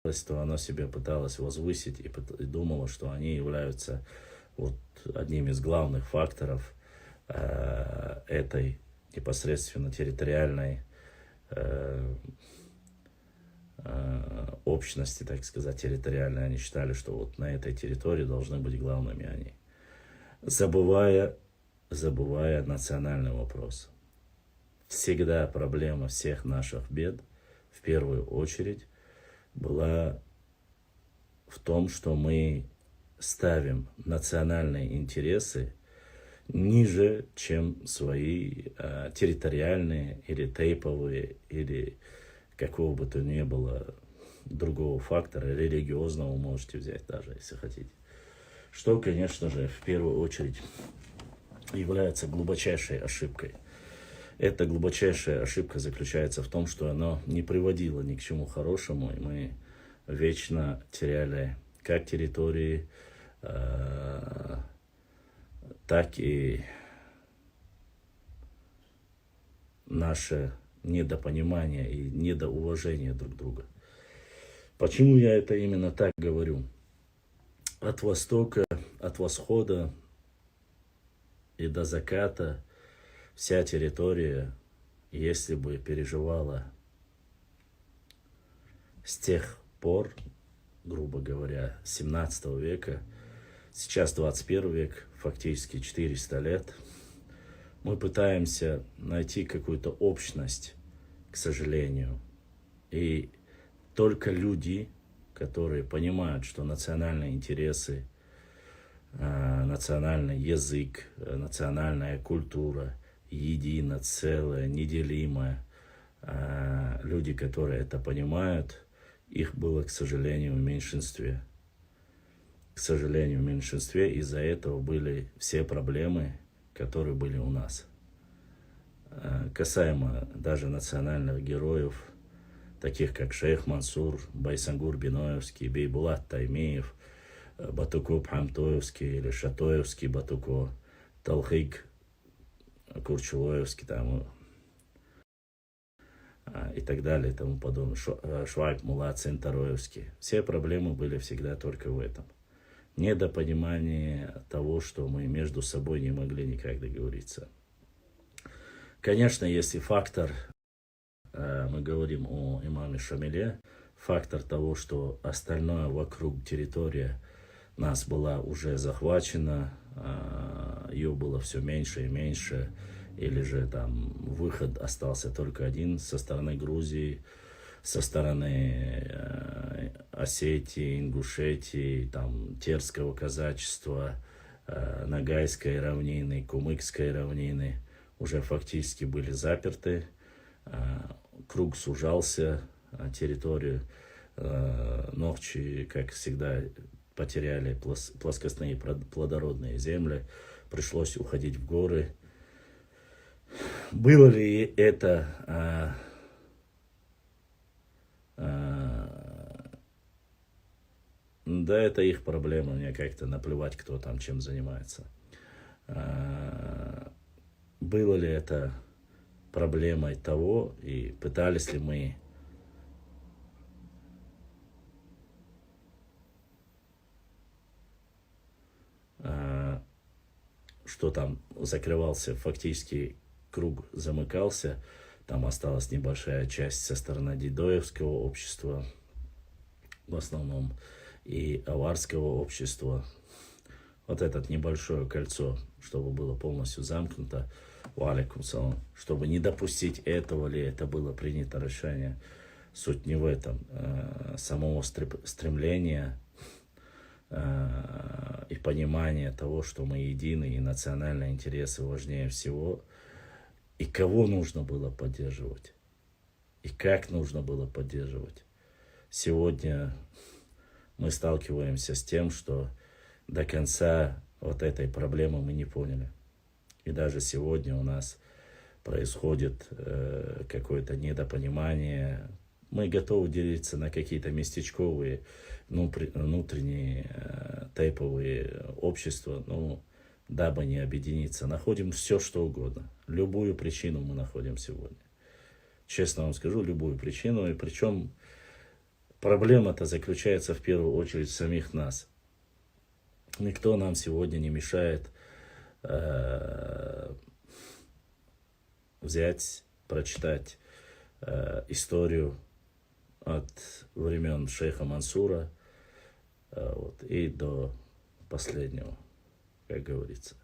то оно себя пыталось возвысить и думало, что они являются вот одним из главных факторов этой непосредственно территориальной общности, так сказать, территориальной. Они считали, что вот на этой территории должны быть главными они, забывая национальный вопрос. Всегда проблема всех наших бед, в первую очередь, была в том, что мы ставим национальные интересы ниже, чем свои территориальные или тейповые, или какого бы то ни было другого фактора, религиозного можете взять даже, если хотите. Что, конечно же, в первую очередь является глубочайшей ошибкой. Эта глубочайшая ошибка заключается в том, что она не приводила ни к чему хорошему, и мы вечно теряли как территории, так и наше недопонимание и недоуважение друг друга. Почему я это именно так говорю? От востока, от восхода и до заката вся территория, если бы переживала с тех пор, грубо говоря, 17 века, сейчас 21 век, фактически 400 лет, мы пытаемся найти какую-то общность, к сожалению. И только люди, которые понимают, что национальные интересы, национальный язык, национальная культура едино, целое, неделимое, люди, которые это понимают, их было, к сожалению, в меньшинстве. К сожалению, в меньшинстве, из-за этого были все проблемы, которые были у нас. Касаемо даже национальных героев, таких как Шейх Мансур, Байсангур Биноевский, Бейбулат Таймиев, Батуко Пхамтоевский или Шатоевский Батуко, Талхик Курчулоевский там, и так далее и тому подобное, Швайб Мулат Центароевский. Все проблемы были всегда только в этом. Недопонимание того, что мы между собой не могли никак договориться. Конечно, если фактор, мы говорим о имаме Шамиле, фактор того, что остальное вокруг территория нас была уже захвачена, ее было все меньше и меньше, или же там выход остался только один со стороны Грузии, со стороны Осетии, Ингушетии, там, Терского казачества, Ногайской равнины, Кумыкской равнины уже фактически были заперты, круг сужался, территорию Нохчи, как всегда, потеряли плоскостные плодородные земли, пришлось уходить в горы. Было ли это да, это их проблема, мне как-то наплевать, кто там чем занимается. Было ли это проблемой того, и пытались ли мы что там закрывался, фактически круг замыкался, там осталась небольшая часть со стороны Дидоевского общества, в основном, и Аварского общества. Вот это небольшое кольцо, чтобы было полностью замкнуто, валикум салам, чтобы не допустить этого ли это было принято решение. Суть не в этом. Самого стремления и понимания того, что мы едины, и национальные интересы важнее всего, и кого нужно было поддерживать, и как нужно было поддерживать. Сегодня мы сталкиваемся с тем, что до конца вот этой проблемы мы не поняли. И даже сегодня у нас происходит какое-то недопонимание. Мы готовы делиться на какие-то местечковые, внутренние тейповые общества, дабы не объединиться. Находим все, что угодно. Любую причину мы находим сегодня. Честно вам скажу, любую причину. И причем Проблема-то заключается в первую очередь в самих нас. Никто нам сегодня не мешает взять, прочитать историю от времен шейха Мансура вот, и до последнего, как говорится.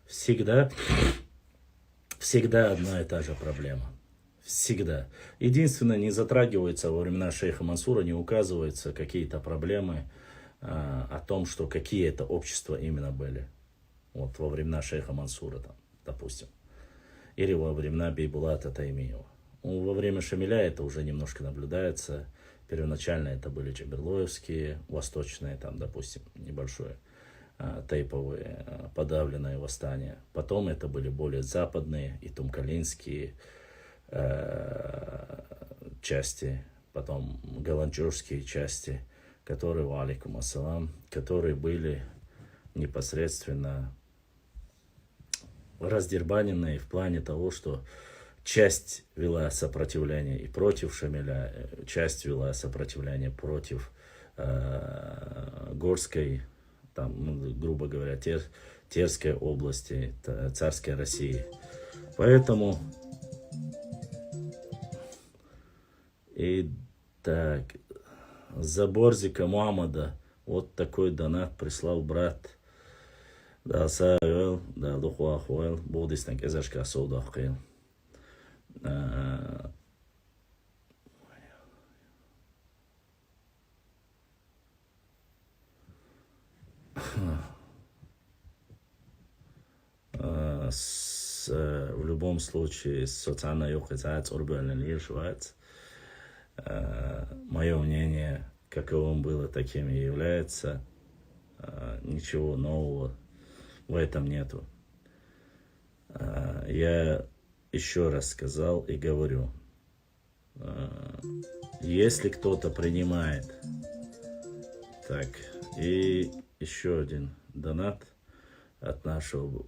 Всегда одна и та же проблема. Всегда. Единственное, не затрагивается во времена шейха Мансура, не указываются какие-то проблемы о том, что какие это общества именно были. Вот во времена шейха Мансура, там, допустим. Или во времена Бейбулата Таймиева. Во время Шамиля это уже немножко наблюдается. Первоначально это были джаберлоевские, восточные, там, допустим, небольшое тейповые подавленные восстания. Потом это были более западные и тумкалинские части, потом галанчурские части, которые, валикум ассалам, которые были непосредственно раздербаненные в плане того, что часть вела сопротивление и против Шамиля, часть вела сопротивление против Горской, там, грубо говоря, Терской области, царской России. Поэтому и так, за Борзика Мухаммада вот такой донат прислал брат. Да, савел, да, духуа хуэл, будиснак эзашка соуда хкел. В любом случае, социальная юхизация, урбанный лишвать. Мое мнение, каковым было, таким и является. Ничего нового в этом нету. Я еще раз сказал и говорю, если кто-то принимает, так, и еще один донат от нашего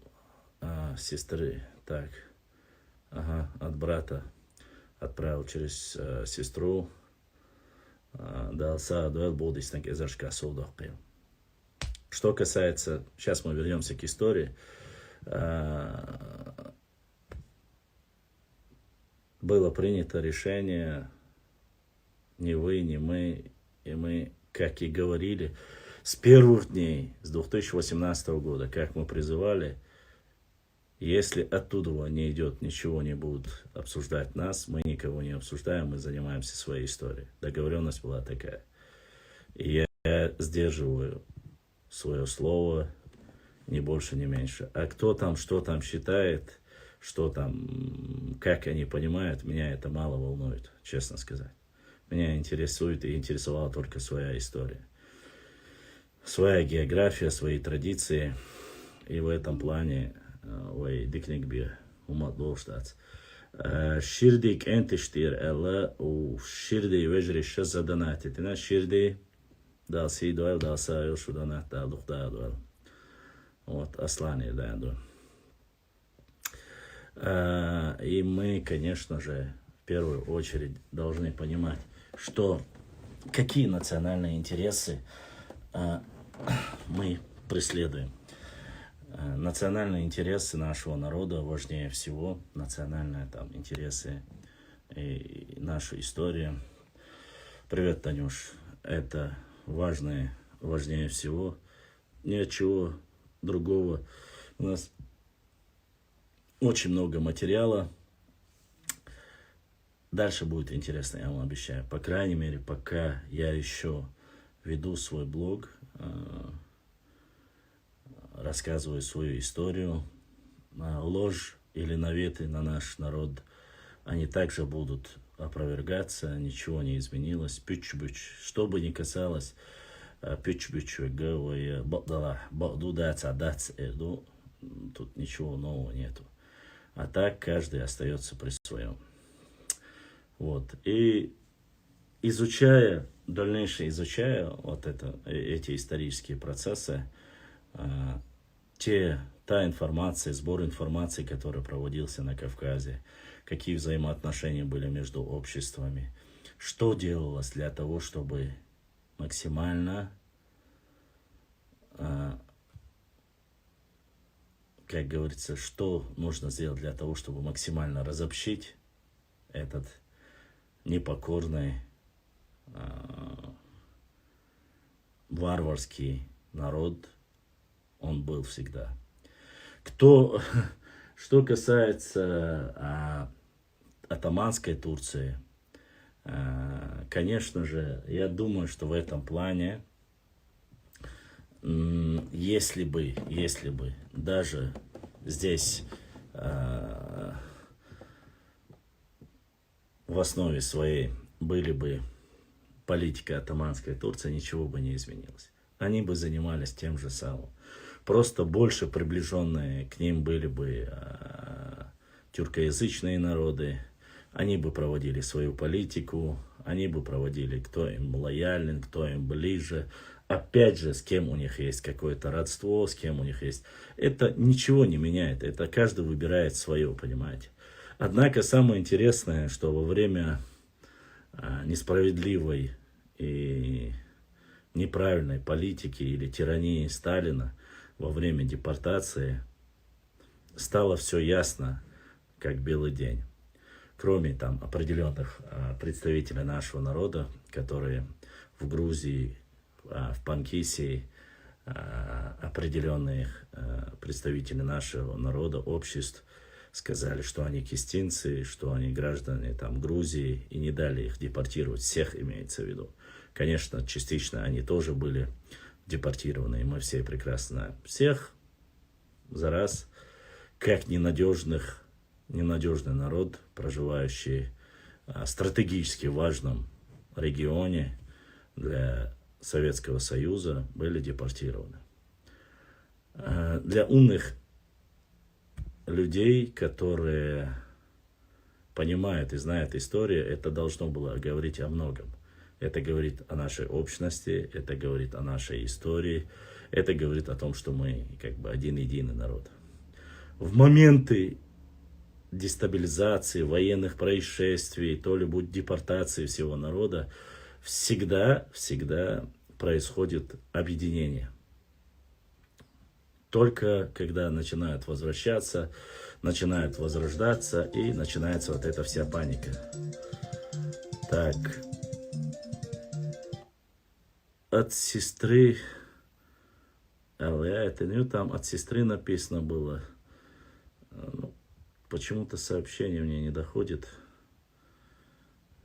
сестры, так, от брата отправил через сестру, дался дуэль будиснак эзашка соудахкил. Что касается, сейчас мы вернемся к истории, было принято решение, не вы, не мы, и мы, как и говорили, с первых дней, с 2018 года, как мы призывали, если оттуда не идет, ничего не будут обсуждать нас, мы никого не обсуждаем, мы занимаемся своей историей. Договоренность была такая. И я сдерживаю свое слово, ни больше, ни меньше. А кто там, что там считает, что там, как они понимают, меня это мало волнует, честно сказать. Меня интересует и интересовала только своя история. Своя география, свои традиции. И в этом плане, ой, дикникби, уматлоштац. Ширдик энтиштир элла, у ширди вежри шазаданатитина, ширди дал си дуэл, дал саю шуданат, дал духда дуэл. Вот, Аслане, да, да. И мы, конечно же, в первую очередь должны понимать, что какие национальные интересы мы преследуем. Национальные интересы нашего народа важнее всего. Национальные там интересы и наша история. Привет, Танюш. Это важнее всего. Ни от чего другого. У нас очень много материала. Дальше будет интересно, я вам обещаю. По крайней мере, пока я еще веду свой блог, рассказываю свою историю, ложь или наветы на наш народ, они также будут опровергаться, ничего не изменилось. Что бы ни касалось, тут ничего нового нету. А так каждый остается при своем. Вот. И дальнейшее изучая вот эти исторические процессы, та информация, сбор информации, который проводился на Кавказе, какие взаимоотношения были между обществами, что делалось для того, чтобы максимально, как говорится, что нужно сделать для того, чтобы максимально разобщить этот непокорный, варварский народ, он был всегда. Что касается Отоманской Турции, конечно же, я думаю, что в этом плане, если бы даже здесь в основе своей были бы политика Отоманской Турции, ничего бы не изменилось. Они бы занимались тем же самым. Просто больше приближенные к ним были бы тюркоязычные народы. Они бы проводили свою политику, они бы проводили, кто им лоялен, кто им ближе. Опять же, с кем у них есть какое-то родство, с кем у них есть... Это ничего не меняет, это каждый выбирает свое, понимаете. Однако самое интересное, что во время несправедливой и неправильной политики или тирании Сталина, во время депортации, стало все ясно, как белый день. Кроме там определенных представителей нашего народа, которые в Грузии, в Панкисии, определенные представители нашего народа, обществ, сказали, что они кистинцы, что они граждане там Грузии, и не дали их депортировать. Всех имеется в виду. Конечно, частично они тоже были депортированы, и мы все прекрасно знаем. Всех за раз, как ненадежный народ, проживающий в стратегически важном регионе для Советского Союза, были депортированы. Для умных людей, которые понимают и знают историю, это должно было говорить о многом. Это говорит о нашей общности, это говорит о нашей истории, это говорит о том, что мы как бы один единый народ. В моменты дестабилизации, военных происшествий, то ли будет депортации всего народа, всегда происходит объединение. Только когда начинают возвращаться, начинают возрождаться, и начинается вот эта вся паника. Так. От сестры... это не там, от сестры написано было. Ну, почему-то сообщение мне не доходит.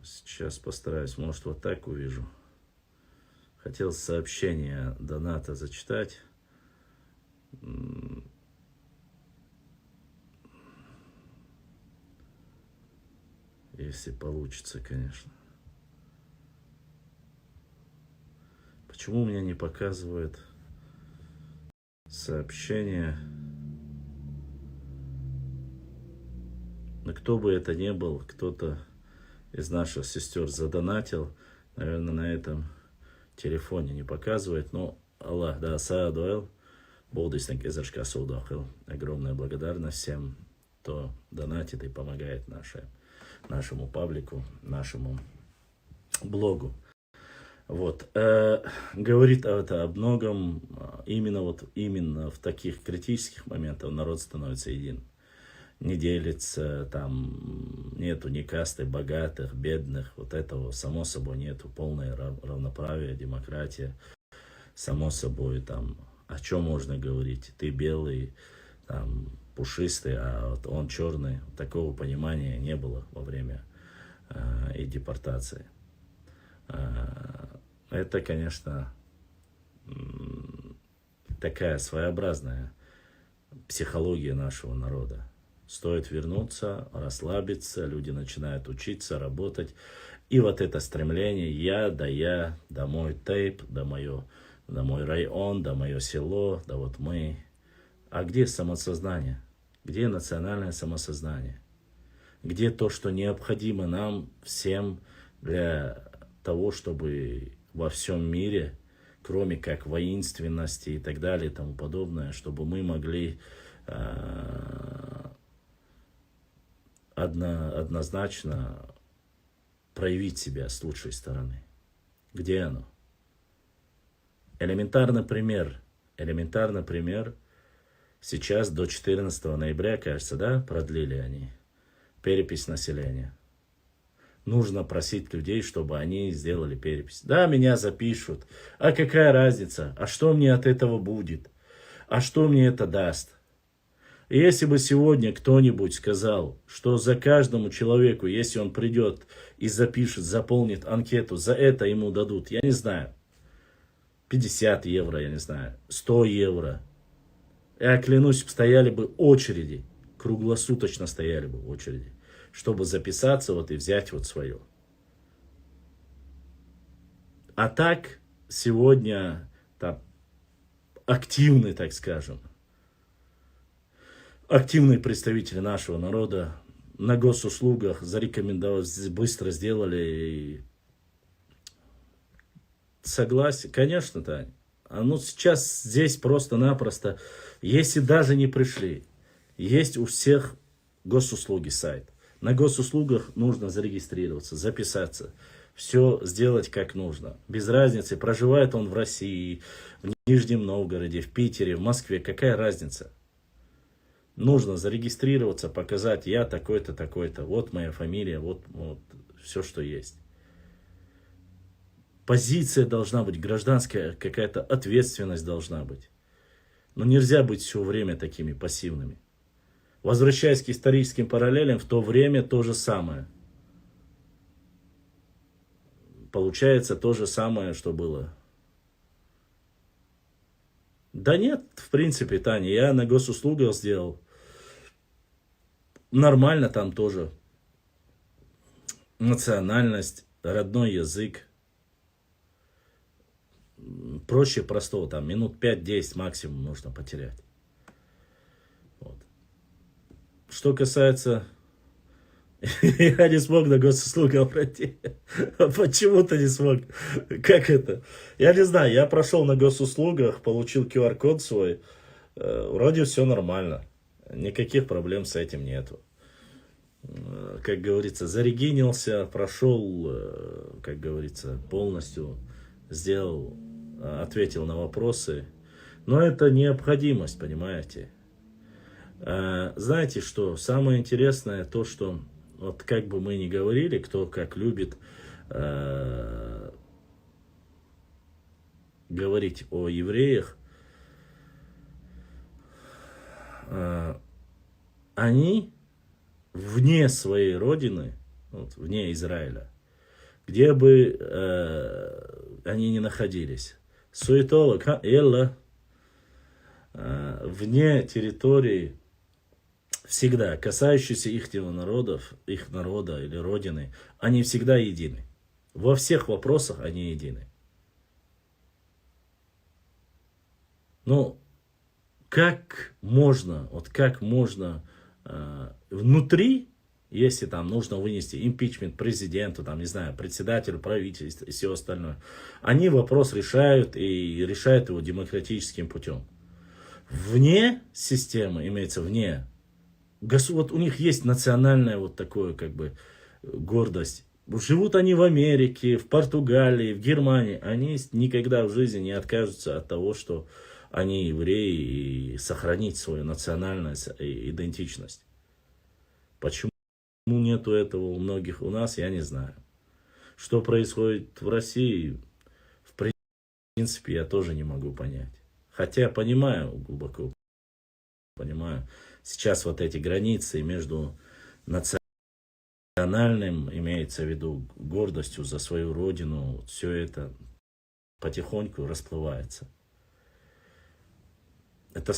Сейчас постараюсь, может, вот так увижу. Хотел сообщение доната зачитать. Если получится, конечно. Почему у меня не показывает сообщение? Но кто бы это ни был, кто-то из наших сестер задонатил. Наверное, на этом телефоне не показывает. Но Аллах да саадуэл. Огромная благодарность всем, кто донатит и помогает нашему паблику, нашему блогу. Вот. Говорит это о многом. Именно в таких критических моментах народ становится един. Не делится, там нету ни касты богатых, бедных. Вот этого, само собой, нету. Полное равноправие, демократия. Само собой, там, о чем можно говорить? Ты белый, там, пушистый, а вот он черный. Такого понимания не было во время и депортации. Это, конечно, такая своеобразная психология нашего народа. Стоит вернуться, расслабиться, люди начинают учиться, работать. И вот это стремление я, да мой тейп, да мой район, да мое село, да вот мы. А где самосознание? Где национальное самосознание? Где то, что необходимо нам всем для того, чтобы во всем мире, кроме как воинственности и так далее и тому подобное, чтобы мы могли однозначно проявить себя с лучшей стороны. Где оно? Элементарный пример. Элементарный пример. Сейчас до 14 ноября, кажется, да, продлили они перепись населения. Нужно просить людей, чтобы они сделали перепись. Да, меня запишут. А какая разница? А что мне от этого будет? А что мне это даст? И если бы сегодня кто-нибудь сказал, что за каждому человеку, если он придет и запишет, заполнит анкету, за это ему дадут, я не знаю, 50 евро, я не знаю, 100 евро. Я клянусь, стояли бы очереди, круглосуточно стояли бы очереди, чтобы записаться вот и взять вот свое. А так, сегодня там активный, так скажем, активные представители нашего народа на госуслугах зарекомендовали, быстро сделали. И согласен, конечно, Тань. А ну сейчас здесь просто-напросто, если даже не пришли, есть у всех госуслуги сайт. На госуслугах нужно зарегистрироваться, записаться, все сделать как нужно. Без разницы, проживает он в России, в Нижнем Новгороде, в Питере, в Москве, какая разница? Нужно зарегистрироваться, показать, я такой-то, такой-то, вот моя фамилия, вот все, что есть. Позиция должна быть, гражданская какая-то ответственность должна быть. Но нельзя быть все время такими пассивными. Возвращаясь к историческим параллелям, в то время то же самое. Получается то же самое, что было. Да нет, в принципе, Таня, я на госуслугах сделал. Нормально там тоже. Национальность, родной язык. Проще простого, там минут 5-10 максимум нужно потерять. Вот. Что касается... Я не смог на госуслугах пройти. Почему ты не смог? Как это? Я не знаю, я прошел на госуслугах, получил QR-код свой. Вроде все нормально. Никаких проблем с этим нету. Как говорится, зарегинился, прошел, как говорится, полностью сделал, ответил на вопросы. Но это необходимость, понимаете? Знаете что? Самое интересное то, что вот как бы мы ни говорили, кто как любит говорить о евреях, они вне своей родины, вот, вне Израиля, где бы они ни находились, суетолог, элла, вне территории, всегда касающиеся их народов, их народа или родины, они всегда едины. Во всех вопросах они едины. Но как можно внутри, если там нужно вынести импичмент президенту, там, не знаю, председателю правительства и все остальное, они вопрос решают и решают его демократическим путем. Вне системы, имеется вне, вот у них есть национальная вот такое как бы гордость. Живут они в Америке, в Португалии, в Германии. Они никогда в жизни не откажутся от того, что они евреи, и сохранить свою национальную идентичность. Почему нету этого у многих у нас, я не знаю. Что происходит в России, в принципе, я тоже не могу понять. Хотя я понимаю, глубоко понимаю, сейчас вот эти границы между национальным, имеется в виду гордостью за свою родину, все это потихоньку расплывается. Это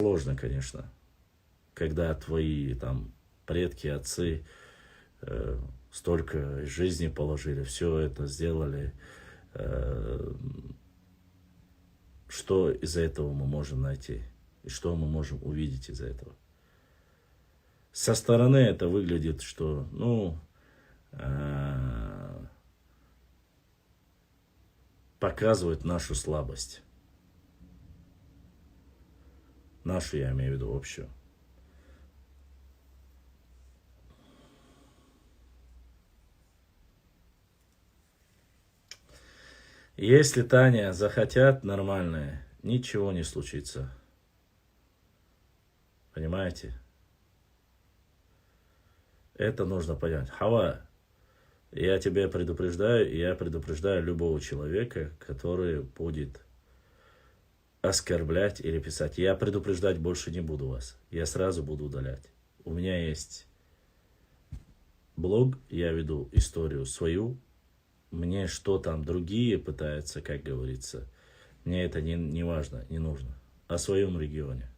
сложно, конечно, когда твои там предки, отцы столько жизни положили, все это сделали. Что из этого мы можем найти? И что мы можем увидеть из этого? Со стороны это выглядит, что, показывает нашу слабость. Нашу, я имею в виду, общую. Если, Таня, захотят нормальные, ничего не случится. Понимаете? Это нужно понять. Хава, я тебя предупреждаю, и я предупреждаю любого человека, который будет оскорблять или писать. Я предупреждать больше не буду вас. Я сразу буду удалять. У меня есть блог, я веду историю свою. Мне что там другие пытаются, как говорится, мне это не важно, не нужно. О своем регионе.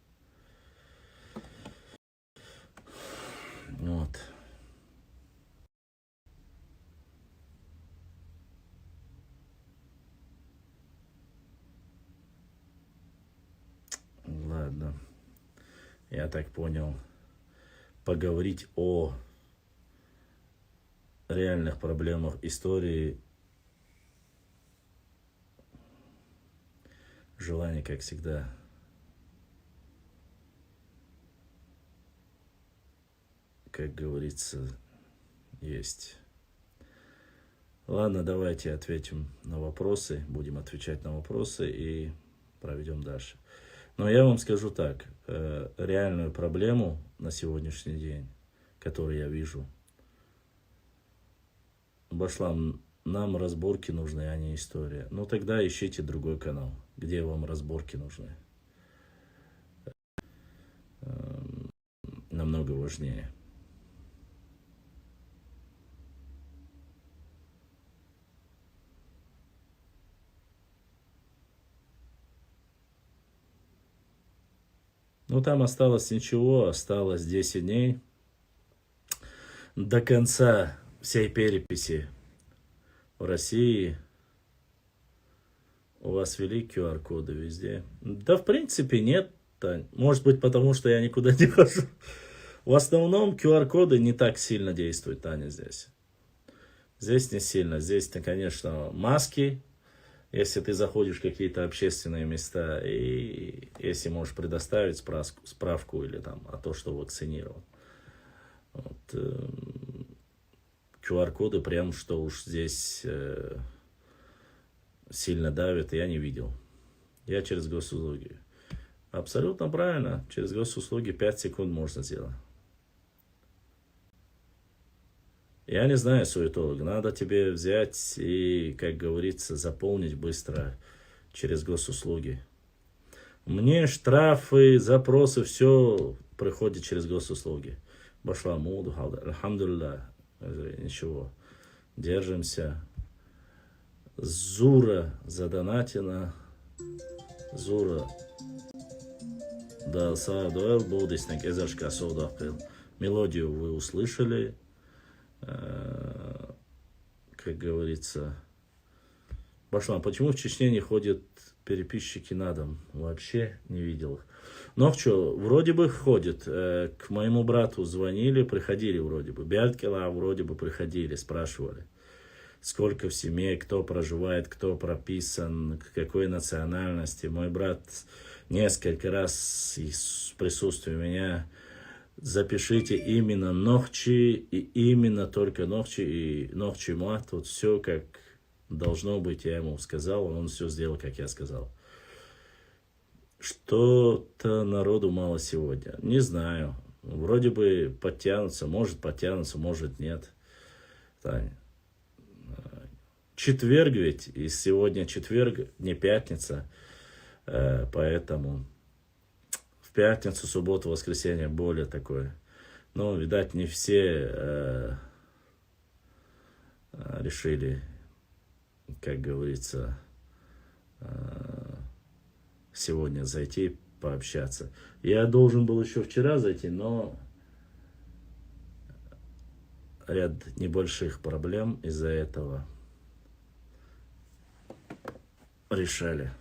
Вот. Ладно. Я так понял. Поговорить о реальных проблемах истории. Желание, как всегда. Как говорится, есть. Ладно, давайте ответим на вопросы. Будем отвечать на вопросы и проведем дальше. Но я вам скажу так. Реальную проблему на сегодняшний день, которую я вижу, Башлам, нам разборки нужны, а не история. Ну тогда ищите другой канал, где вам разборки нужны. Намного важнее. Ну там осталось ничего, осталось 10 дней до конца всей переписи в России. У вас ввели QR-коды везде? Да, в принципе, нет, Тань. Может быть, потому что я никуда не хожу. В основном QR-коды не так сильно действуют, Таня, здесь. Здесь не сильно. Здесь, конечно, маски. Если ты заходишь в какие-то общественные места, и если можешь предоставить справку или там о том, что вакцинирован. Вот, QR-коды прям, что уж здесь сильно давят, я не видел. Я через госуслуги. Абсолютно правильно. Через госуслуги 5 секунд можно сделать. Я не знаю, суетолог. Надо тебе взять и, как говорится, заполнить быстро через госуслуги. Мне штрафы, запросы, все приходит через госуслуги. Башламуду, альхамдулилля. Ничего. Держимся. Зура задонатина. Зура. Да, садуэл будисник эзашка содапил. Мелодию вы услышали. Как говорится. Башлам, почему в Чечне не ходят переписчики на дом? Вообще не видел их. Но что, вроде бы ходят. К моему брату звонили, приходили вроде бы. Бялькила вроде бы приходили, спрашивали. Сколько в семье, кто проживает, кто прописан, какой национальности. Мой брат несколько раз в присутствии меня: запишите именно Нохчи, и именно только Нохчи, и Нохчи Мат. Вот все как должно быть, я ему сказал, он все сделал, как я сказал. Что-то народу мало сегодня. Не знаю. Вроде бы подтянутся, может нет. Таня. Четверг ведь, и сегодня четверг, не пятница, поэтому в пятницу, субботу, воскресенье более такое. Но, видать, не все решили, как говорится, сегодня зайти, пообщаться. Я должен был еще вчера зайти, но ряд небольших проблем из-за этого решали.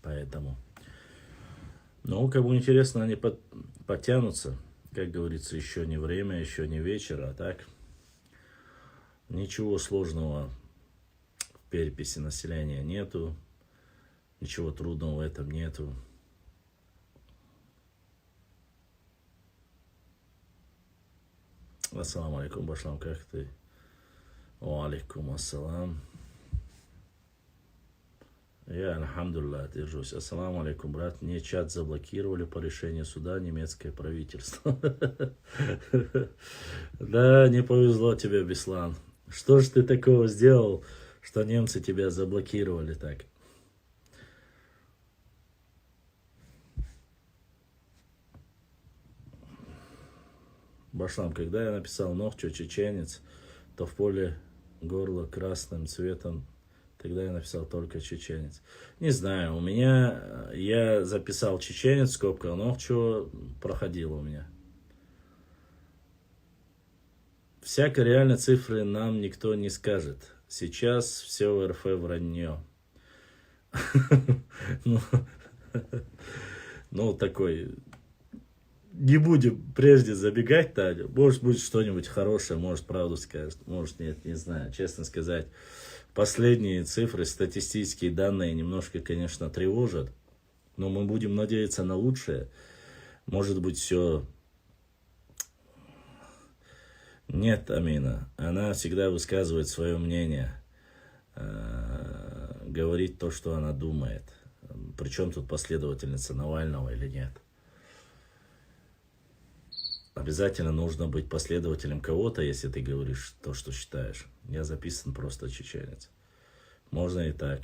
Поэтому. Ну, кому интересно, они подтянутся. Как говорится, еще не время, еще не вечер, а так. Ничего сложного в переписи населения нету. Ничего трудного в этом нету. Ассаламу алейкум, Башлам, как ты? Ва алейкум ассалам. Я, альхамдулилlah, держусь. Ассаламу алейкум, брат. Мне чат заблокировали по решению суда немецкое правительство. Да, не повезло тебе, Беслан. Что ж ты такого сделал, что немцы тебя заблокировали так? Башлам, когда я написал «Нохчо чеченец», то в поле горло красным цветом, тогда я написал только чеченец. Не знаю, у меня, я записал чеченец, скобка, Нохчо проходило у меня. Всякой реальной цифры нам никто не скажет. Сейчас все в РФ вранье. Ну, такой... Не будем прежде забегать, Таня. Может, будет что-нибудь хорошее, может, правду скажет, может, нет, не знаю. Честно сказать, последние цифры, статистические данные немножко, конечно, тревожат. Но мы будем надеяться на лучшее. Может быть, все... Нет, Амина. Она всегда высказывает свое мнение. Говорит то, что она думает. Причем тут последовательница Навального или нет. Обязательно нужно быть последователем кого-то, если ты говоришь то, что считаешь. Я записан просто чеченец. Можно и так.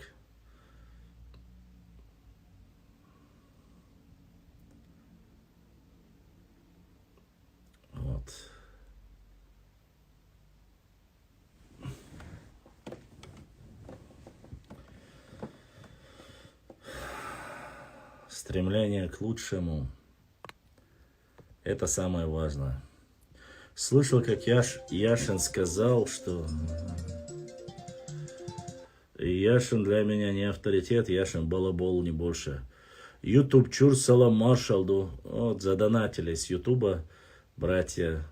Вот. Стремление к лучшему. Это самое важное. Слышал, как Яшин сказал, что... Яшин для меня не авторитет, Яшин балабол, не больше. YouTube чур салам маршалду. Вот, задонатили с Ютуба, братья.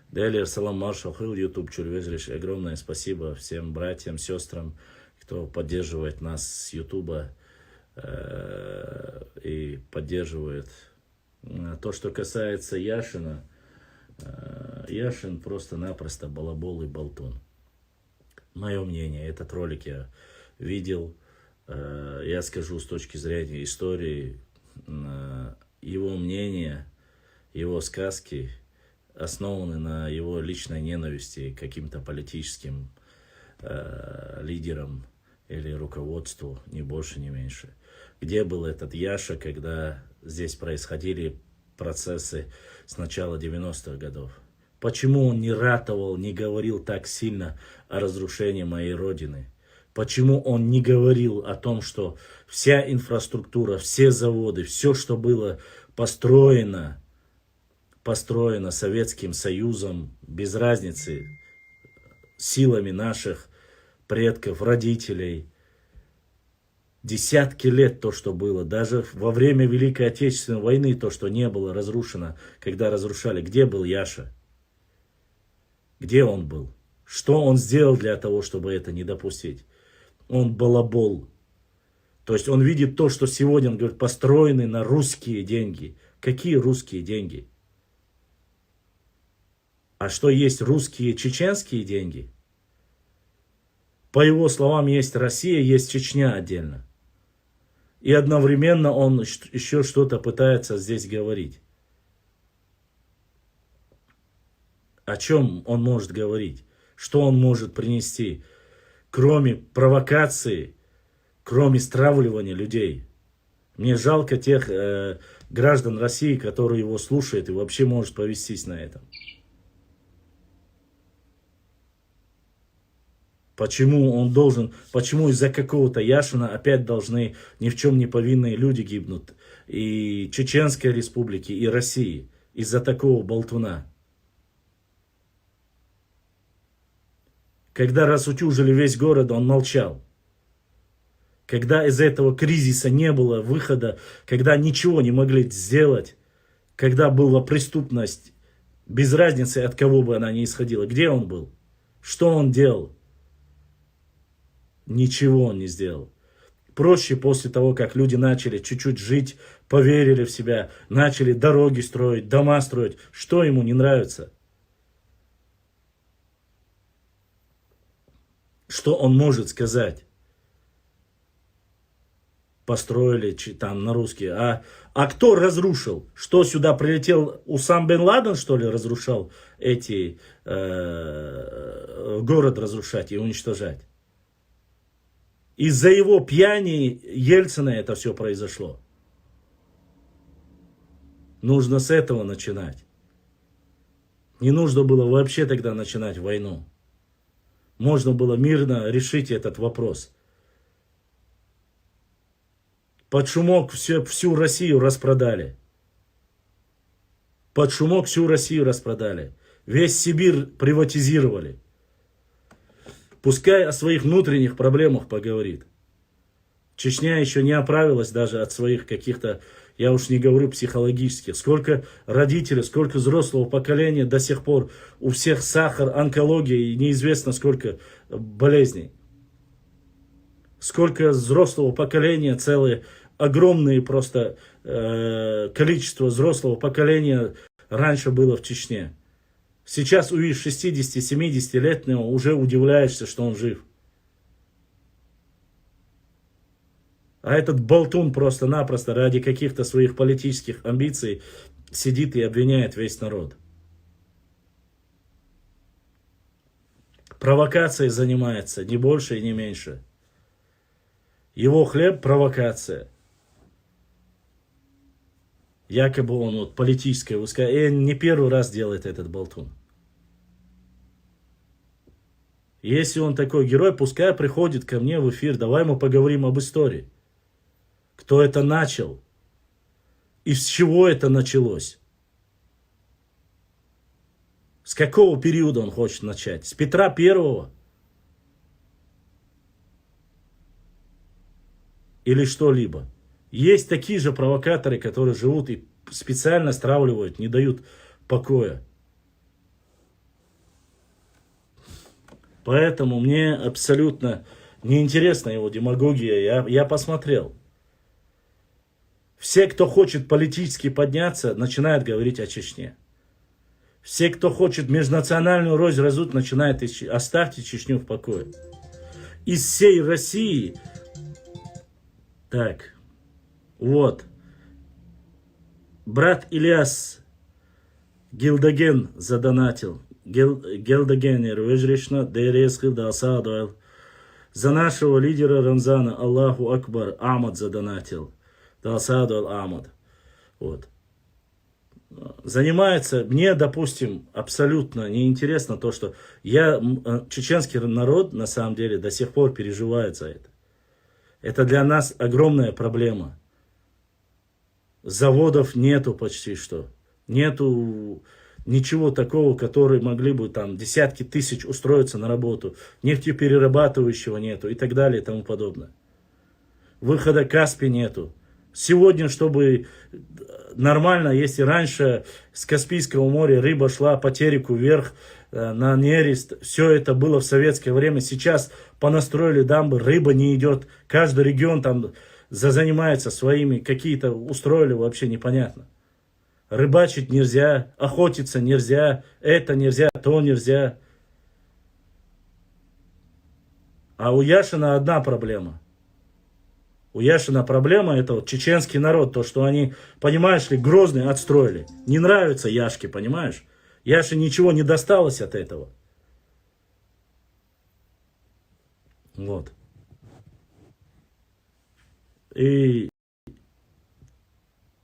Делер салам маршал, хил YouTube чур вежриш. Огромное спасибо всем братьям, сестрам, кто поддерживает нас с Ютуба и поддерживает. То, что касается Яшина, Яшин просто-напросто балабол и болтун. Мое мнение, этот ролик я видел, я скажу с точки зрения истории, его мнение, его сказки основаны на его личной ненависти к каким-то политическим лидерам или руководству, ни больше, ни меньше. Где был этот Яша, когда здесь происходили процессы с начала 90-х годов? Почему он не ратовал, не говорил так сильно о разрушении моей родины? Почему он не говорил о том, что вся инфраструктура, все заводы, все, что было построено Советским Союзом, без разницы, силами наших предков, родителей, десятки лет то, что было, даже во время Великой Отечественной войны то, что не было разрушено, когда разрушали, где был Яша? Где он был? Что он сделал для того, чтобы это не допустить? Он балабол. То есть он видит то, что сегодня, он говорит, построены на русские деньги. Какие русские деньги? А что есть русские чеченские деньги? По его словам, есть Россия, есть Чечня отдельно. И одновременно он еще что-то пытается здесь говорить. О чем он может говорить? Что он может принести? Кроме провокации, кроме стравливания людей. Мне жалко тех граждан России, которые его слушают и вообще может повестись на этом. Почему он должен, почему из-за какого-то Яшина опять должны ни в чем не повинные люди гибнут? И Чеченской Республики, и России. Из-за такого болтуна. Когда расутюжили весь город, он молчал. Когда из этого кризиса не было выхода, когда ничего не могли сделать, когда была преступность, без разницы от кого бы она ни исходила, где он был? Что он делал? Ничего он не сделал. Проще после того, как люди начали чуть-чуть жить, поверили в себя, начали дороги строить, дома строить. Что ему не нравится? Что он может сказать? Построили там на русские. А кто разрушил? Что сюда прилетел Усам бен Ладен, что ли, разрушал эти город разрушать и уничтожать? Из-за его пьяни Ельцина это все произошло. Нужно с этого начинать. Не нужно было вообще тогда начинать войну. Можно было мирно решить этот вопрос. Под шумок всю Россию распродали. Под шумок всю Россию распродали. Весь Сибирь приватизировали. Пускай о своих внутренних проблемах поговорит. Чечня еще не оправилась даже от своих каких-то, я уж не говорю психологических. Сколько родителей, сколько взрослого поколения до сих пор. У всех сахар, онкология и неизвестно сколько болезней. Сколько взрослого поколения, целые огромные просто количество взрослого поколения раньше было в Чечне. Сейчас увидишь 60-70-летнего, уже удивляешься, что он жив. А этот болтун просто-напросто ради каких-то своих политических амбиций сидит и обвиняет весь народ. Провокацией занимается, не больше и не меньше. Его хлеб – провокация. Якобы он вот политическое высказывание. И не первый раз делает этот болтун. Если он такой герой, пускай приходит ко мне в эфир. Давай мы поговорим об истории. Кто это начал? И с чего это началось? С какого периода он хочет начать? С Петра Первого? Или что-либо? Есть такие же провокаторы, которые живут и специально стравливают, не дают покоя. Поэтому мне абсолютно неинтересна его демагогия. Я посмотрел. Все, кто хочет политически подняться, начинают говорить о Чечне. Все, кто хочет межнациональную рознь раздуть, начинают оставьте Чечню в покое. Из всей России... Так, вот. Брат Ильяс Гилдаген задонатил. Гилдагенер, выжречно, дерезхил, да асадуэл. За нашего лидера Рамзана, Аллаху Акбар, Ахмад задонатил. Да асадуэл Ахмад. Вот. Занимается, мне, допустим, абсолютно неинтересно то, что чеченский народ, на самом деле, до сих пор переживает за это. Это для нас огромная проблема. Заводов нету почти что. Нету ничего такого, которые могли бы там десятки тысяч устроиться на работу. Нефтеперерабатывающего нету и так далее и тому подобное. Выхода Каспий нету. Сегодня, чтобы нормально, если раньше с Каспийского моря рыба шла по тереку вверх на нерест, все это было в советское время. Сейчас понастроили дамбы, рыба не идет. Каждый регион там занимается своими, какие-то устроили, вообще непонятно. Рыбачить нельзя, охотиться нельзя, это нельзя, то нельзя. А у Яшина одна проблема. У Яшина проблема это вот чеченский народ, то, что они, понимаешь ли, Грозный отстроили. Не нравится Яшке, понимаешь? Яше ничего не досталось от этого. Вот. И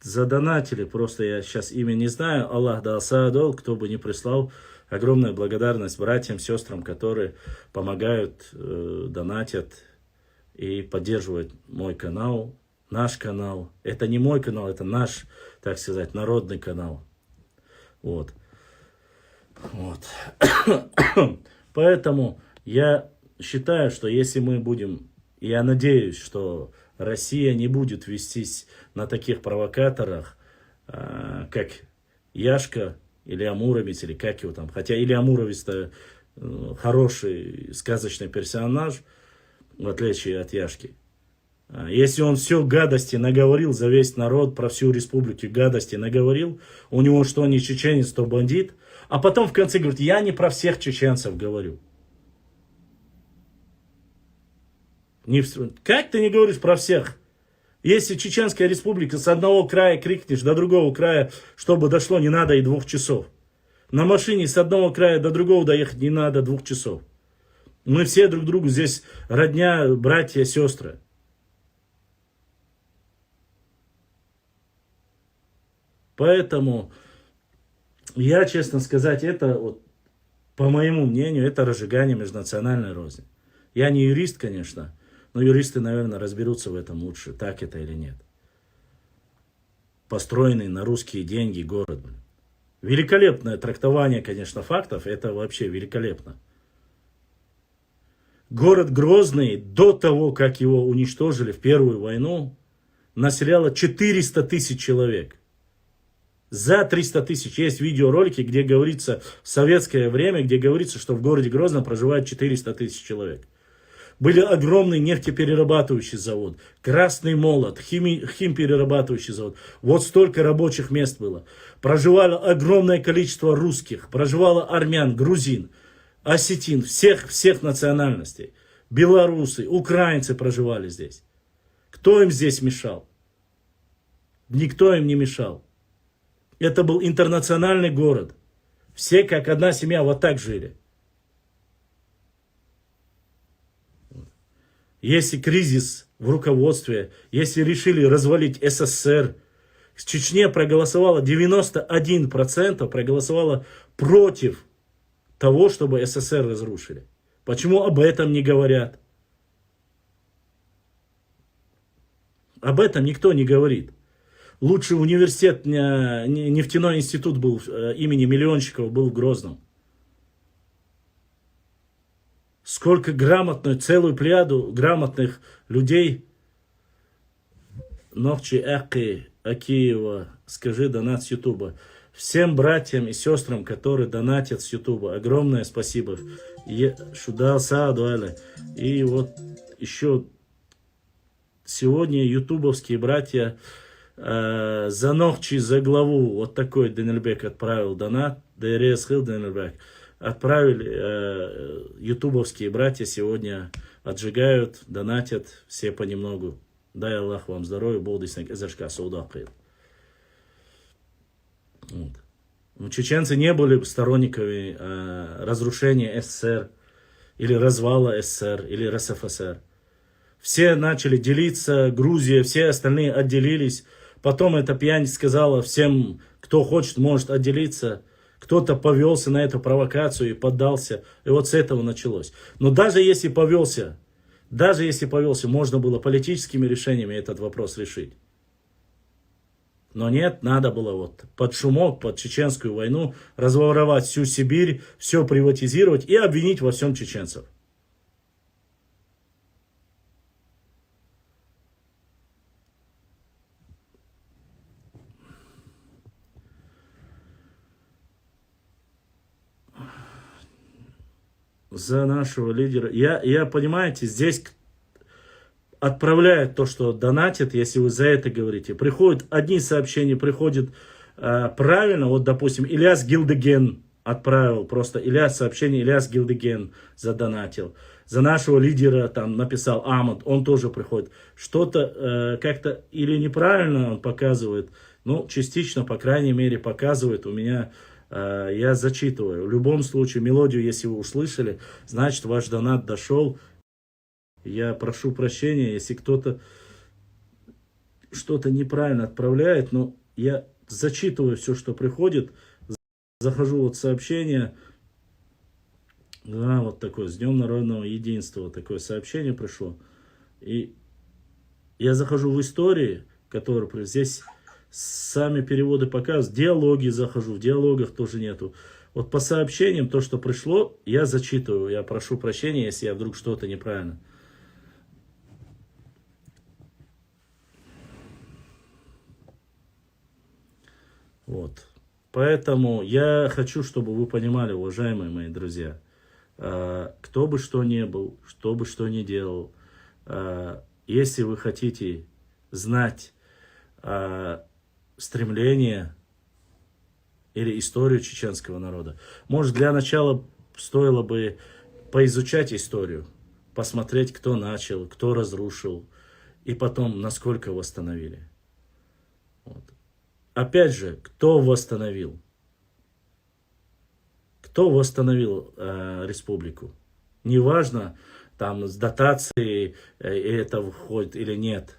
задонатили, просто я сейчас имя не знаю, Аллах да асадол, кто бы ни прислал, огромная благодарность братьям, сестрам, которые помогают, донатят и поддерживают мой канал, наш канал. Это не мой канал, это наш, так сказать, народный канал. Вот. Вот. Поэтому я считаю, что если мы будем, я надеюсь, что Россия не будет вестись на таких провокаторах, как Яшка или Амуровец, или как его там. Хотя Илья Амуровец-то хороший сказочный персонаж, в отличие от Яшки. Если он все гадости наговорил за весь народ, про всю республику гадости наговорил, у него что, не чеченец, то бандит, а потом в конце говорит, я не про всех чеченцев говорю. Как ты не говоришь про всех? Если Чеченская республика с одного края крикнешь до другого края, чтобы дошло, не надо и 2 часов. На машине с одного края до другого доехать не надо 2 часов. Мы все друг другу здесь родня, братья, сестры. Поэтому я, честно сказать, это, вот, по моему мнению, это разжигание межнациональной розни. Я не юрист, конечно, но юристы, наверное, разберутся в этом лучше, так это или нет. Построенный на русские деньги город. Великолепное трактование, конечно, фактов, это вообще великолепно. Город Грозный, до того, как его уничтожили в Первую войну, населяло 400 тысяч человек. За 300 тысяч. Есть видеоролики, где говорится, в советское время, где говорится, что в городе Грозном проживает 400 тысяч человек. Были огромный нефтеперерабатывающий завод, Красный Молот, химперерабатывающий завод. Вот столько рабочих мест было. Проживало огромное количество русских, проживало армян, грузин, осетин, всех национальностей. Белорусы, украинцы проживали здесь. Кто им здесь мешал? Никто им не мешал. Это был интернациональный город. Все как одна семья вот так жили. Если кризис в руководстве, если решили развалить СССР, в Чечне проголосовало 91% проголосовало против того, чтобы СССР разрушили. Почему об этом не говорят? Об этом никто не говорит. Лучший университет, нефтяной институт был имени Миллионщикова, был в Грозном. Сколько грамотных, целую плеяду грамотных людей. Нохчи Эки Акиева, скажи донат с Ютуба. Всем братьям и сестрам, которые донатят с Ютуба, огромное спасибо. Шудал Саадуале. И вот еще сегодня ютубовские братья за Нохчи, за главу, вот такой Денельбек отправил донат. ДРС Хил Денельбек. Отправили, ютубовские братья сегодня отжигают, донатят, все понемногу. Дай Аллах вам здоровья, болдисник эзершка саудакил. Вот. Чеченцы не были сторонниками разрушения СССР, или развала СССР, или РСФСР. Все начали делиться, Грузия, все остальные отделились. Потом эта пьянь сказала всем, кто хочет, может отделиться. Кто-то повелся на эту провокацию и поддался. И вот с этого началось. Но даже если повелся, можно было политическими решениями этот вопрос решить. Но нет, надо было вот под шумок, под чеченскую войну разворовать всю Сибирь, все приватизировать и обвинить во всем чеченцев. За нашего лидера. Я понимаете, здесь отправляют то, что донатят, если вы за это говорите. Приходят одни сообщения, приходят правильно. Вот, допустим, Ильяс Гилдеген отправил, просто сообщение Ильяс Гилдеген задонатил. За нашего лидера там написал Амад, он тоже приходит. Что-то как-то или неправильно он показывает, ну, частично, по крайней мере, показывает у меня. Я зачитываю. В любом случае, мелодию, если вы услышали, значит, ваш донат дошел. Я прошу прощения, если кто-то что-то неправильно отправляет, но я зачитываю все, что приходит. Захожу вот сообщение. Да, вот такое, с Днем Народного Единства. Вот такое сообщение пришло. И я захожу в истории, которые здесь... Сами переводы показывают. Диалоги захожу. В диалогах тоже нету. Вот по сообщениям, то, что пришло, я зачитываю. Я прошу прощения, если я вдруг что-то неправильно. Вот. Поэтому я хочу, чтобы вы понимали, уважаемые мои друзья, кто бы что ни был, что бы что ни делал, если вы хотите знать стремление или историю чеченского народа. Может, для начала стоило бы поизучать историю. посмотреть, кто начал, кто разрушил, и потом, насколько восстановили. Вот. Опять же, кто восстановил? Кто восстановил республику? Неважно, там с дотацией это входит или нет.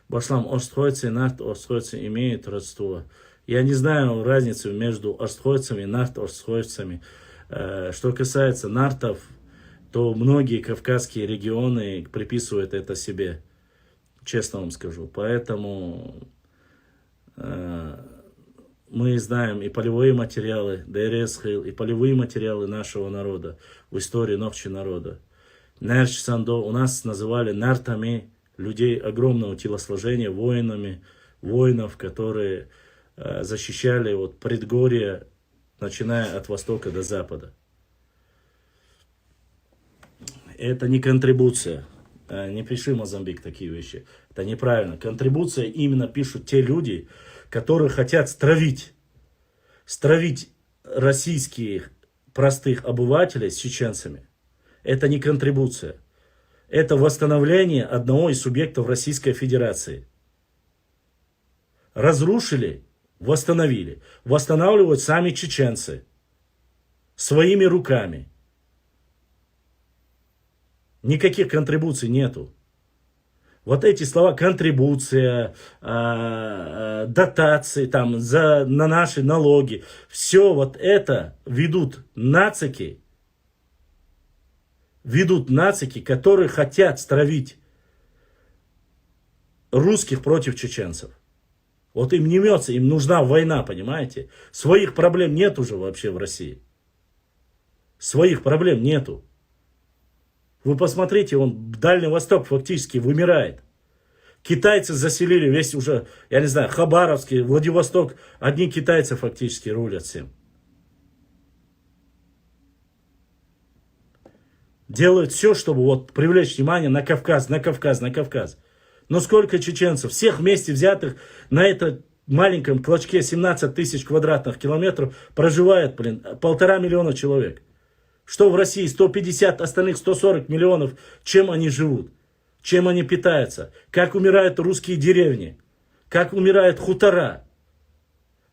Башлам, Остхойцы и Нарт-Остхойцы имеют родство. Я не знаю разницы между Остхойцами и Нарт-Остхойцами. Что касается нартов, то многие кавказские регионы приписывают это себе. Честно вам скажу. Поэтому мы знаем и полевые материалы, Дейресхил, и полевые материалы нашего народа, в истории нового народа. Нерч Сандо у нас называли нартами людей огромного телосложения, воинов, которые защищали вот предгорье, начиная от востока до запада. Это не контрибуция. Не пиши, Мозамбик, такие вещи. Это неправильно. Контрибуция именно пишут те люди, которые хотят стравить российских простых обывателей с чеченцами. Это не контрибуция. Это восстановление одного из субъектов Российской Федерации. Разрушили, восстановили. Восстанавливают сами чеченцы. Своими руками. Никаких контрибуций нету. Вот эти слова контрибуция, дотации там, на наши налоги. Все вот это ведут нацики, которые хотят стравить русских против чеченцев. Вот им не мется, им нужна война, понимаете? Своих проблем нет уже вообще в России. Своих проблем нету. Вы посмотрите, Дальний Восток фактически вымирает. Китайцы заселили весь уже, я не знаю, Хабаровский, Владивосток. Одни китайцы фактически рулят всем. Делают все, чтобы вот привлечь внимание на Кавказ. Но сколько чеченцев, всех вместе взятых на этом маленьком клочке 17 тысяч квадратных километров проживает, 1,5 миллиона человек. Что в России 150, остальных 140 миллионов, чем они живут, чем они питаются, как умирают русские деревни, как умирают хутора,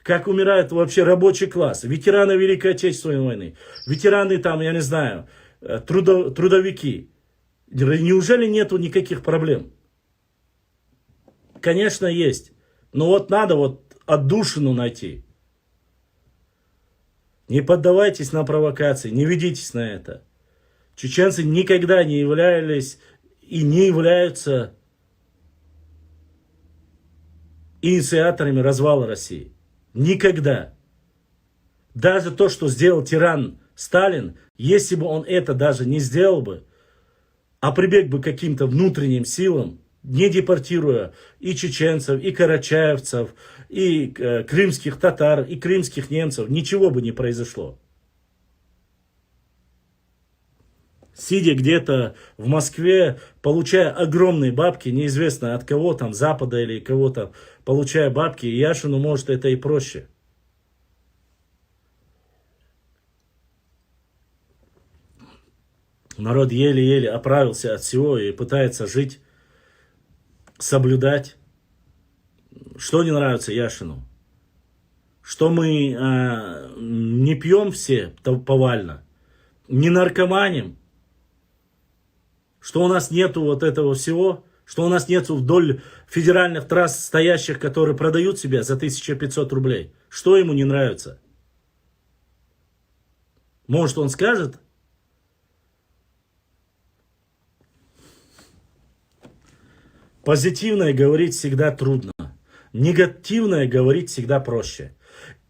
как умирает вообще рабочий класс, ветераны Великой Отечественной войны, ветераны там, я не знаю, трудовики. Неужели нету никаких проблем? Конечно, есть. Но вот надо отдушину найти. Не поддавайтесь на провокации, не ведитесь на это. Чеченцы никогда не являлись и не являются инициаторами развала России. Никогда. Даже то, что сделал тиран Сталин, если бы он это даже не сделал бы, а прибег бы к каким-то внутренним силам, не депортируя и чеченцев, и карачаевцев, и крымских татар, и крымских немцев, ничего бы не произошло. Сидя где-то в Москве, получая огромные бабки, неизвестно от кого там, Запада или кого-то, получая бабки, Яшину, может, это и проще. Народ еле-еле оправился от всего и пытается жить, соблюдать. Что не нравится Яшину? Что мы не пьем все повально, не наркоманим, что у нас нету вот этого всего, что у нас нету вдоль федеральных трасс стоящих, которые продают себя за 1500 рублей. Что ему не нравится? Может, он скажет? Позитивное говорить всегда трудно. Негативное говорить всегда проще.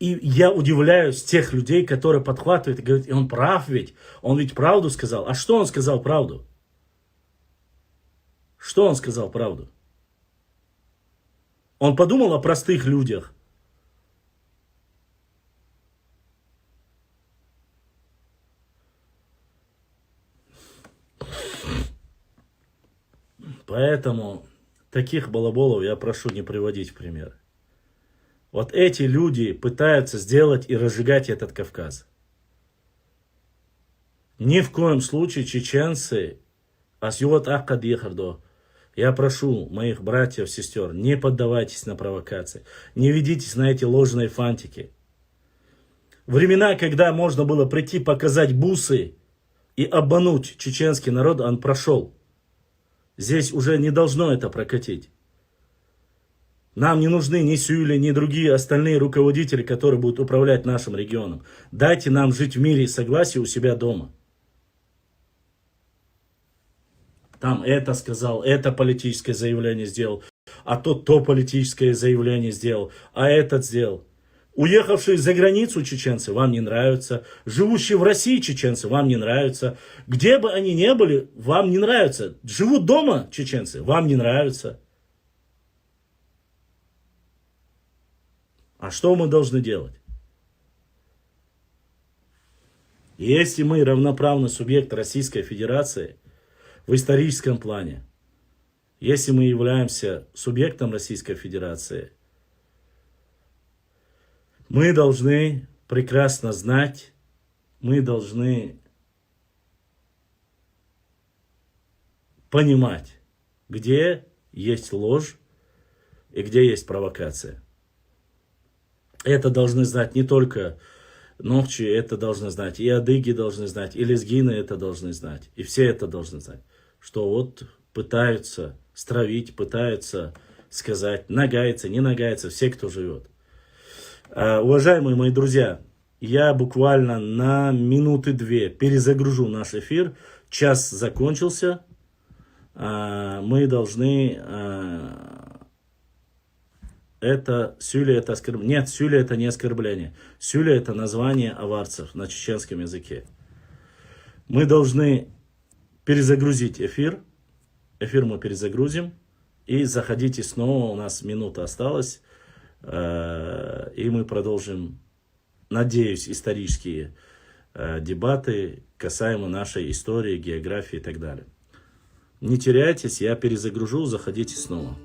И я удивляюсь тех людей, которые подхватывают и говорят, и он прав ведь, он ведь правду сказал. А что он сказал правду? Что он сказал правду? Он подумал о простых людях. Поэтому таких балаболов я прошу не приводить в пример. Вот эти люди пытаются сделать и разжигать этот Кавказ. Ни в коем случае чеченцы, асьот акадихардо, я прошу моих братьев, сестер, не поддавайтесь на провокации, не ведитесь на эти ложные фантики. Времена, когда можно было прийти показать бусы и обмануть чеченский народ, он прошел. Здесь уже не должно это прокатить. Нам не нужны ни Сюли, ни другие остальные руководители, которые будут управлять нашим регионом. Дайте нам жить в мире и согласии у себя дома. Там это сказал, это политическое заявление сделал, а тот то политическое заявление сделал, а этот сделал. Уехавшие за границу чеченцы вам не нравятся, живущие в России чеченцы вам не нравятся, где бы они ни были, вам не нравятся. Живут дома чеченцы, вам не нравятся. А что мы должны делать? Если мы равноправный субъект Российской Федерации в историческом плане, если мы являемся субъектом Российской Федерации, мы должны прекрасно знать, мы должны понимать, где есть ложь и где есть провокация. Это должны знать не только Нохчи, это должны знать, и адыги должны знать, и лезгины это должны знать, и все это должны знать, что вот пытаются стравить, пытаются сказать, нагается, не нагается, все, кто живет. Уважаемые мои друзья, я буквально на минуты-две перезагружу наш эфир. Час закончился. Мы должны... Это Сюля, это оскорбление. Нет, Сюля это не оскорбление. Сюля это название аварцев на чеченском языке. Мы должны перезагрузить эфир. Эфир мы перезагрузим. И заходите снова, у нас минута осталась. И мы продолжим, надеюсь, исторические дебаты касаемо нашей истории, географии и так далее. Не теряйтесь, я перезагружу, заходите снова.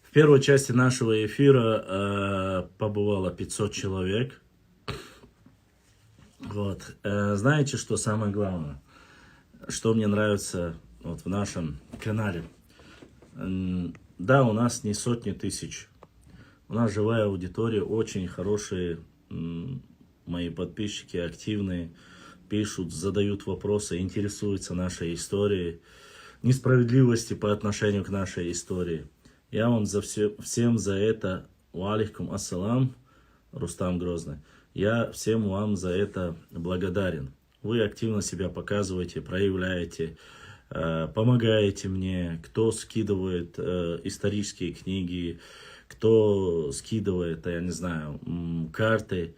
В первой части нашего эфира побывало 500 человек. Вот. Знаете, что самое главное? Что мне нравится вот в нашем канале? Да, у нас не сотни тысяч. У нас живая аудитория, очень хорошие мои подписчики, активные, пишут, задают вопросы, интересуются нашей историей, несправедливости по отношению к нашей истории. Я вам всем за это, валейкум ассалам, Рустам Грозный, я всем вам за это благодарен. Вы активно себя показываете, проявляете, помогаете мне, кто скидывает исторические книги, кто скидывает, я не знаю, карты.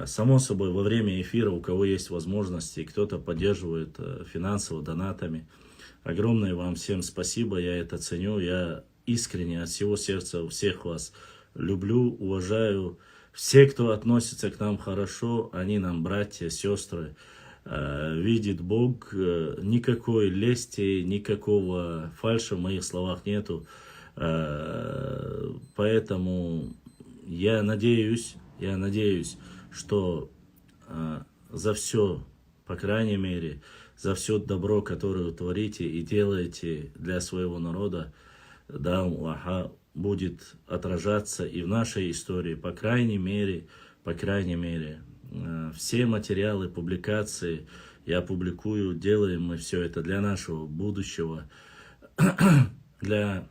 Само собой, во время эфира, у кого есть возможности, кто-то поддерживает финансово, донатами. Огромное вам всем спасибо, я это ценю, я искренне от всего сердца всех вас люблю, уважаю. Все, кто относится к нам хорошо, они нам братья, сестры. Видит Бог, никакой лести, никакого фальши в моих словах нету. Поэтому я надеюсь, что за все, по крайней мере, за все добро, которое вы творите и делаете для своего народа, да, Аллаха будет отражаться и в нашей истории, по крайней мере, все материалы, публикации я публикую, делаем мы все это для нашего будущего, для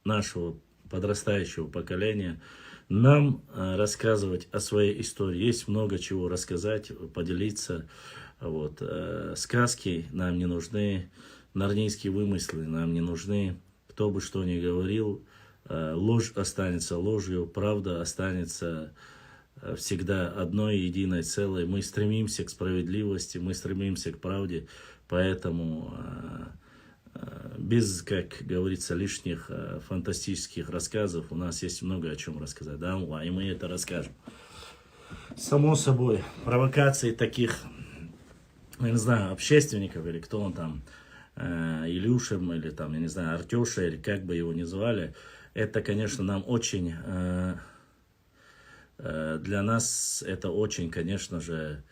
нашего подрастающего поколения. Нам рассказывать о своей истории. Есть много чего рассказать, поделиться. Вот. Сказки нам не нужны, нарнийские вымыслы нам не нужны. Кто бы что ни говорил, ложь останется ложью, правда останется всегда одной единой целой. Мы стремимся к справедливости, мы стремимся к правде, поэтому без, как говорится, лишних фантастических рассказов у нас есть много о чем рассказать, да, и мы это расскажем. Само собой, провокации таких, я не знаю, общественников или кто он там, Илюшем или там, я не знаю, Артеша или как бы его ни звали, это, конечно, нам очень, для нас это очень, конечно же,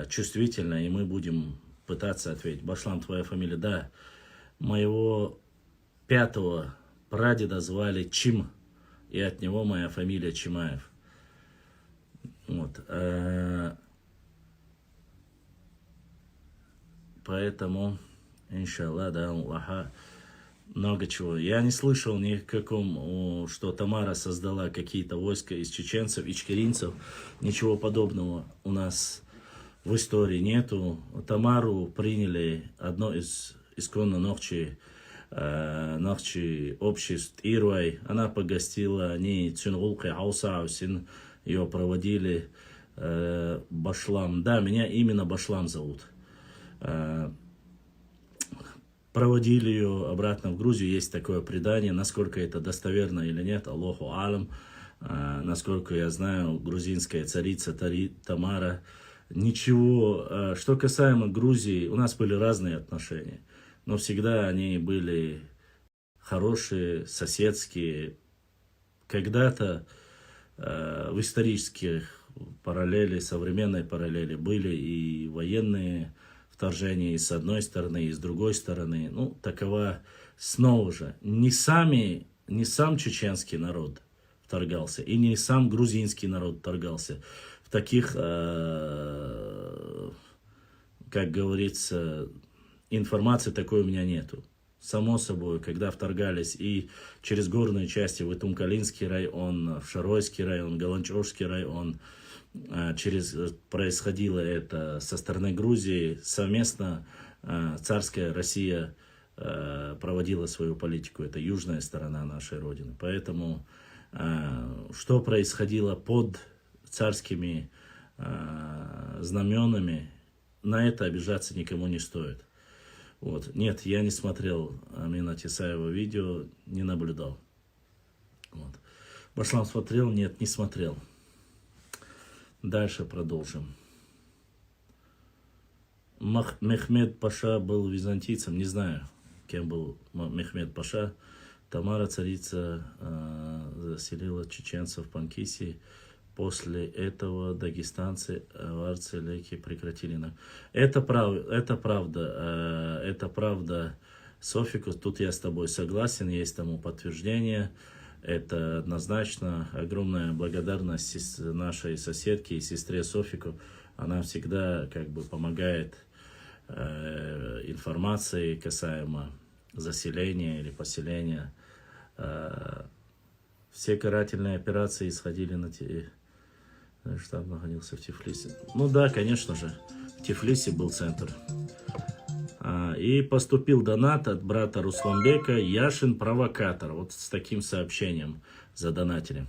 чувствительно, и мы будем пытаться ответить. Башлам, твоя фамилия? Да. Моего 5-го прадеда звали Чим, и от него моя фамилия Чимаев. Вот. Поэтому, иншаллах, да, Аллаха, много чего. Я не слышал ни о каком, что Тамара создала какие-то войска из чеченцев, ичкеринцев. Ничего подобного у нас в истории нету. Тамару приняли одно из исконно ногчи обществ Ирвай. Она погостила, они Цюнгулки Хаусаусин, ее проводили Башлам. Да, меня именно Башлам зовут. Проводили ее обратно в Грузию. Есть такое предание, насколько это достоверно или нет, Аллаху алам. Насколько я знаю, грузинская царица Тамара. Ничего, что касаемо Грузии, у нас были разные отношения, но всегда они были хорошие, соседские. Когда-то в исторических параллели, современной параллели были и военные вторжения и с одной стороны, и с другой стороны. Ну, такова снова же. Не сам чеченский народ вторгался, и не сам грузинский народ вторгался. В таких, как говорится, информации такой у меня нету. Само собой, когда вторгались и через горные части в Итумкалинский район, в Шаройский район, Галанчожский район, происходило это со стороны Грузии, совместно царская Россия проводила свою политику. Это южная сторона нашей Родины. Поэтому, что происходило под царскими знаменами, на это обижаться никому не стоит. Вот. Нет, я не смотрел Амина Тесаева видео, не наблюдал. Вот. Башлам смотрел? Нет, не смотрел. Дальше продолжим. Мехмед Паша был византийцем, не знаю, кем был Мехмед Паша. Тамара царица заселила чеченцев в Панкиси. После этого дагестанцы, аварцы, леки прекратили. Это правда. Это правда, Софикус. Тут я с тобой согласен, есть тому подтверждение. Это однозначно. Огромная благодарность нашей соседке и сестре Софику. Она всегда как бы помогает информации касаемо заселения или поселения. Все карательные операции исходили на штаб находился в Тифлисе. Ну да, конечно же, в Тифлисе был центр. И поступил донат от брата Русланбека: Яшин провокатор. Вот с таким сообщением задонатили.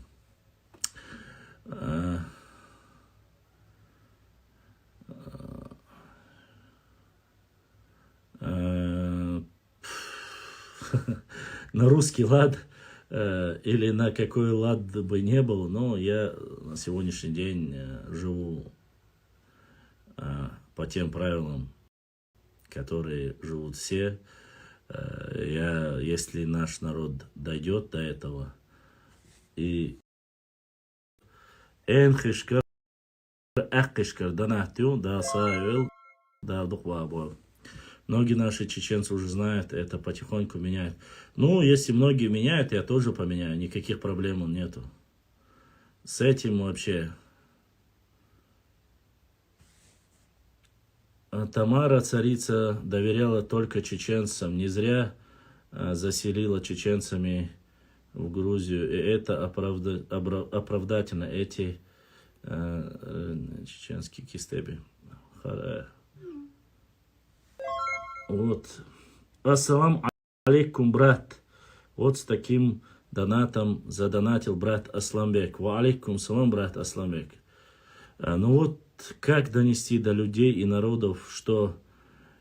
На русский лад или на какой лад бы не был, но я на сегодняшний день живу по тем правилам, которые живут все. Если наш народ дойдет до этого, и энхишкар ахкишкар донатил да саил да духвабо. Многие наши чеченцы уже знают, это потихоньку меняют. Ну, если многие меняют, я тоже поменяю. Никаких проблем нету. С этим вообще. Тамара царица доверяла только чеченцам. Не зря заселила чеченцами в Грузию. И это оправдательно. Эти чеченские кистеби. Вот. Ассалам алейкум, брат. Вот с таким донатом задонатил брат Асламбек. Ва алейкум салам, брат Асламбек. Ну вот, как донести до людей и народов, что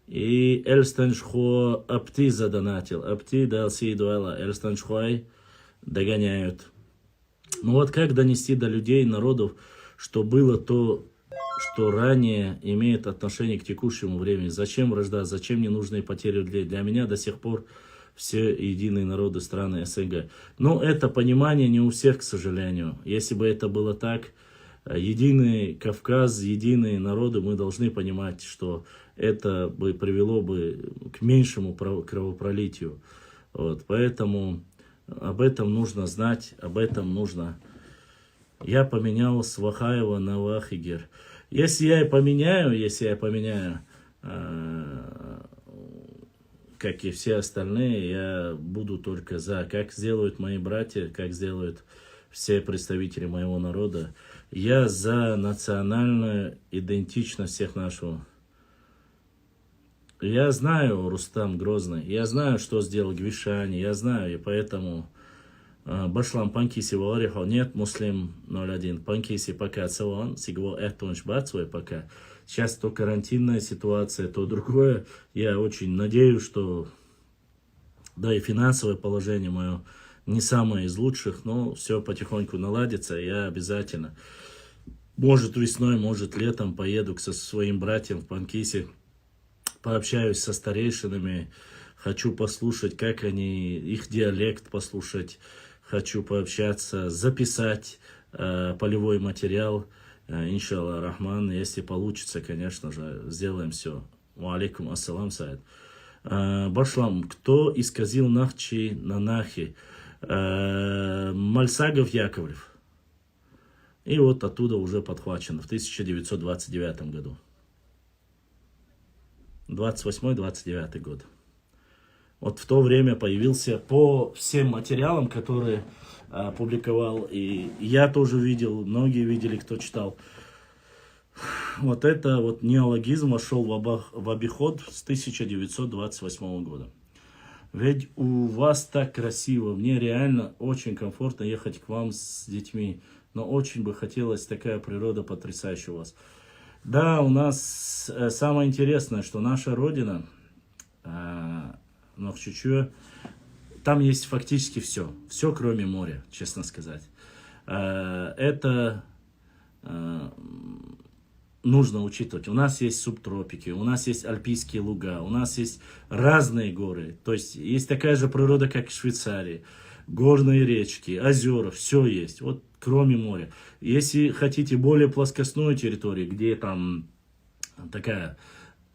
и Эльстаншхо Апти задонатил. Апти дал Сидуэла. Эльстаншхуай догоняют. Ну вот, как донести до людей и народов, что было то, что ранее имеет отношение к текущему времени. Зачем вражда, зачем ненужные потери для меня до сих пор все единые народы страны СНГ. Но это понимание не у всех, к сожалению. Если бы это было так, единый Кавказ, единые народы, мы должны понимать, что это бы привело бы к меньшему кровопролитию. Вот, поэтому об этом нужно знать, об этом нужно. Я поменял Свахаева на Вахигер. Если я поменяю, как и все остальные, я буду только за. Как сделают мои братья, как сделают все представители моего народа. Я за национальную идентичность всех нашего. Я знаю Рустам Грозный, я знаю, что сделал Гвишани, я знаю, и поэтому... Башлам Панкиси Варихо, нет, муслим 01. Панкиси пока целан, сигво этонш бацуэ пока. Сейчас то карантинная ситуация, то другое. Я очень надеюсь, что, да, и финансовое положение мое не самое из лучших, но все потихоньку наладится. Я обязательно, может весной, может летом, поеду со своим братьям в Панкиси, пообщаюсь со старейшинами, хочу послушать, как они, их диалект послушать. Хочу пообщаться, записать полевой материал. Иншаллах Рахман, если получится, конечно же, сделаем все. Ва алейкум ассалам, Саид. Башлам, кто исказил Нахчи на Нахи? Мальсагов Яковлев. И вот оттуда уже подхвачено в 1929 году. 28-29 год. Вот в то время появился по всем материалам, которые публиковал, и я тоже видел, многие видели, кто читал. Вот это вот неологизм вошел в обиход с 1928 года. Ведь у вас так красиво, мне реально очень комфортно ехать к вам с детьми, но очень бы хотелось, такая природа потрясающая у вас. Да, у нас самое интересное, что наша родина... Нохчучуа, там есть фактически все. Все, кроме моря, честно сказать. Это нужно учитывать. У нас есть субтропики, у нас есть альпийские луга, у нас есть разные горы. То есть есть такая же природа, как в Швейцарии. Горные речки, озера, все есть. Вот кроме моря. Если хотите более плоскостную территорию, где там такая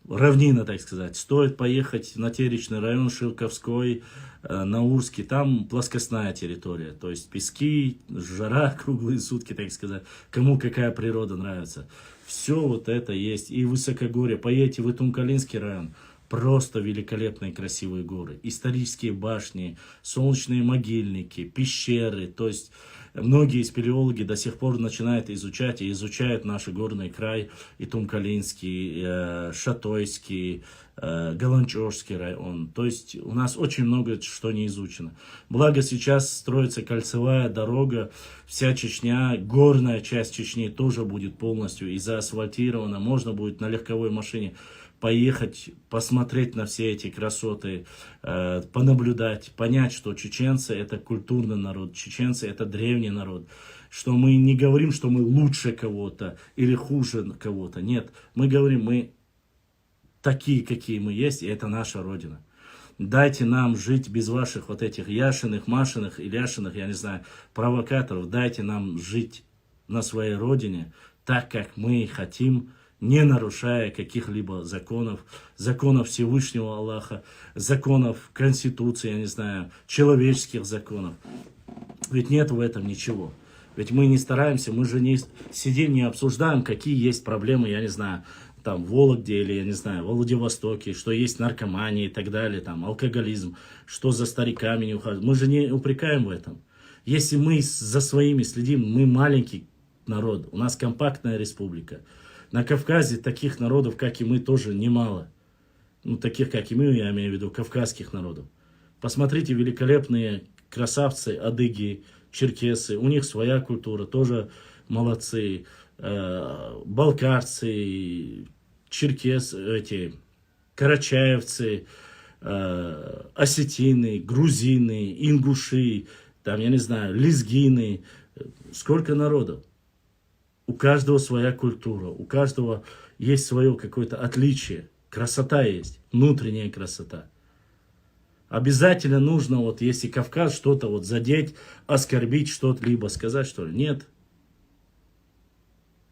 равнина, так сказать, стоит поехать на Теречный район, Шилковской, Наурский, там плоскостная территория, то есть пески, жара круглые сутки, так сказать, кому какая природа нравится. Все вот это есть, и высокогорье, поедете в Итумкалинский район, просто великолепные красивые горы, исторические башни, солнечные могильники, пещеры, то есть многие спелеологи до сих пор начинают изучать и изучают наш горный край, и Тумкалинский, Шатойский, Галанчожский район. То есть у нас очень много что не изучено. Благо сейчас строится кольцевая дорога, вся Чечня, горная часть Чечни тоже будет полностью и заасфальтирована. Можно будет на легковой машине поехать, посмотреть на все эти красоты, понаблюдать, понять, что чеченцы это культурный народ, чеченцы это древний народ, что мы не говорим, что мы лучше кого-то или хуже кого-то, нет, мы говорим, мы такие, какие мы есть, и это наша Родина. Дайте нам жить без ваших вот этих Яшиных, Машиных, Иляшиных, я не знаю, провокаторов, дайте нам жить на своей Родине так, как мы хотим, не нарушая каких-либо законов, законов Всевышнего Аллаха, законов Конституции, я не знаю, человеческих законов. Ведь нет в этом ничего. Ведь мы не стараемся, мы же не сидим, не обсуждаем, какие есть проблемы, я не знаю, там в Вологде или, я не знаю, в Владивостоке, что есть наркомания и так далее, там алкоголизм, что за стариками не ухаживают. Мы же не упрекаем в этом. Если мы за своими следим, мы маленький народ, у нас компактная республика. На Кавказе таких народов, как и мы, тоже немало. Ну, таких, как и мы, я имею в виду, кавказских народов. Посмотрите, великолепные красавцы, адыги, черкесы. У них своя культура, тоже молодцы. Балкарцы, черкесы, эти, карачаевцы, осетины, грузины, ингуши, там, я не знаю, лезгины. Сколько народов? У каждого своя культура, у каждого есть свое какое-то отличие. Красота есть, внутренняя красота. Обязательно нужно, вот если Кавказ, что-то вот задеть, оскорбить что-то, либо сказать, что ли? Нет.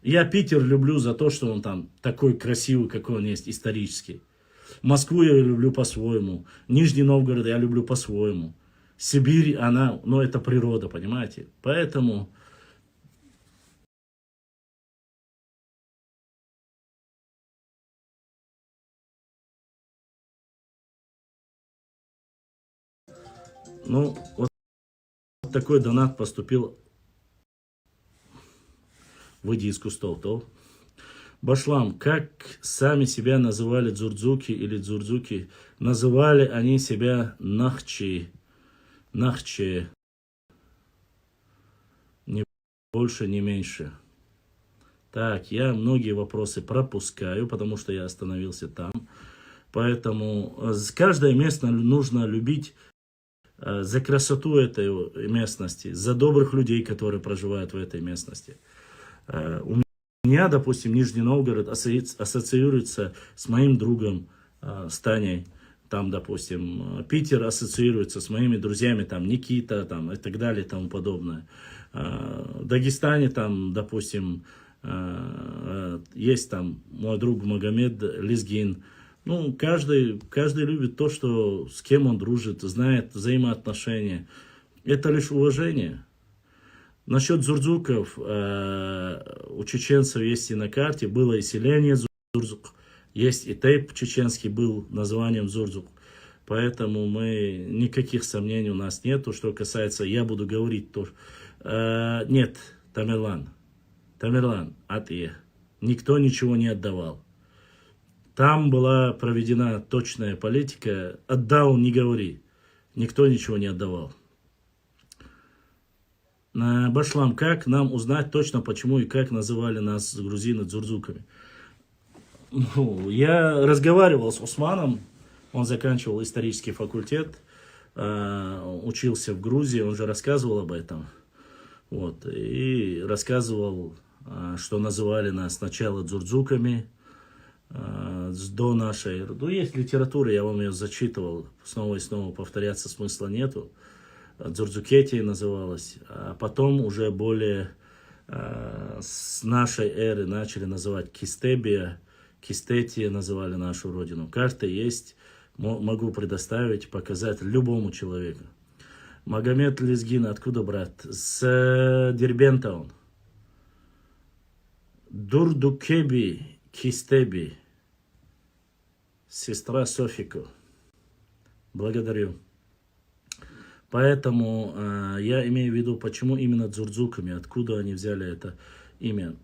Я Питер люблю за то, что он там такой красивый, какой он есть, исторический. Москву я люблю по-своему. Нижний Новгород я люблю по-своему. Сибирь, она, ну это природа, понимаете? Поэтому... Ну, вот такой донат поступил. Выйди из кустов, то. Башлам, как сами себя называли дзурдзуки или дзурдзуки? Называли они себя нахчи. Нахче. Ни больше, ни меньше. Так, я многие вопросы пропускаю, потому что я остановился там. Поэтому каждое место нужно любить за красоту этой местности, за добрых людей, которые проживают в этой местности. У меня, допустим, Нижний Новгород ассоциируется с моим другом Станей. Там, допустим, Питер ассоциируется с моими друзьями, там, Никита, там, и так далее, и тому подобное. В Дагестане, там, допустим, есть там мой друг Магомед Лезгин. Ну, каждый любит то, что, с кем он дружит, знает взаимоотношения. Это лишь уважение. Насчет дзурдзуков, у чеченцев есть и на карте, было и селение Дзурдзук, есть и тейп чеченский был названием Дзурдзук. Поэтому мы, никаких сомнений у нас нету, что касается, я буду говорить тоже. Нет, Тамерлан, Атие, никто ничего не отдавал. Там была проведена точная политика. Отдал, не говори. Никто ничего не отдавал. Башлам, как нам узнать точно, почему и как называли нас грузины дзурдзуками? Ну, я разговаривал с Усманом. Он заканчивал исторический факультет. Учился в Грузии. Он же рассказывал об этом. Вот, и рассказывал что называли нас сначала дзурдзуками, до нашей... Ну, есть литература, я вам ее зачитывал, снова и снова повторяться смысла нету. Дзурдзукетия называлась, а потом уже более с нашей эры начали называть Кистебия, Кистетия называли нашу родину. Карта есть, могу предоставить, показать любому человеку. Магомед Лезгин, откуда брат? С Дербента он. Дурдукеби, Кистеби, сестра Софико. Благодарю. Поэтому я имею в виду, почему именно дзурдзуками, откуда они взяли это имя.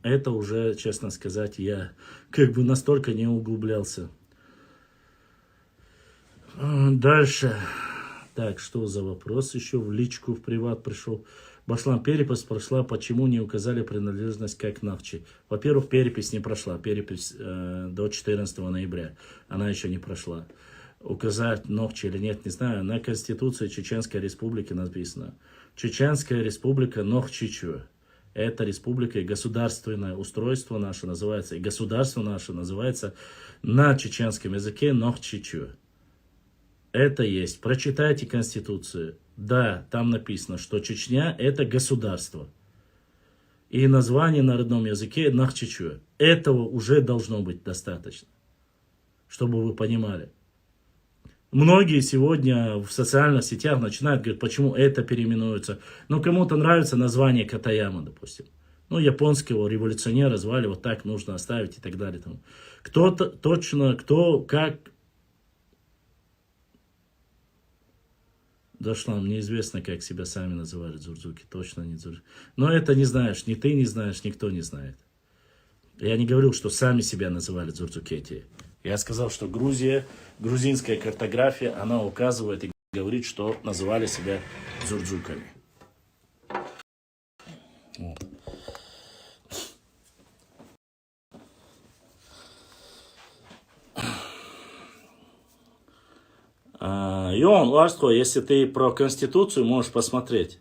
Это уже, честно сказать, я как бы настолько не углублялся. Дальше. Так, что за вопрос еще в личку, в приват пришел. Башлам, перепись прошла, почему не указали принадлежность как Навчи? Во-первых, перепись не прошла, перепись до 14 ноября, она еще не прошла. Указать Нохчи или нет, не знаю. На Конституции Чеченской Республики написано. Чеченская Республика Нохчичу. Это республика и государственное устройство наше называется, и государство наше называется на чеченском языке Нохчичу. Это есть. Прочитайте Конституцию. Да, там написано, что Чечня это государство. И название на родном языке Нохчичу. Этого уже должно быть достаточно, чтобы вы понимали. Многие сегодня в социальных сетях начинают говорить, почему это переименуется. Ну, кому-то нравится название Катаяма, допустим. Ну, японского революционера звали, вот так нужно оставить и так далее. Кто-то точно, кто, как... Дошло, мне известно, как себя сами называли дзурдзуки, точно не дзурдзуки. Но это не знаешь, ни ты не знаешь, никто не знает. Я не говорил, что сами себя называли дзурдзукетией. Я сказал, что Грузия, грузинская картография, она указывает и говорит, что называли себя дзурдзуками. Йон, Ларско, если ты про Конституцию, можешь посмотреть.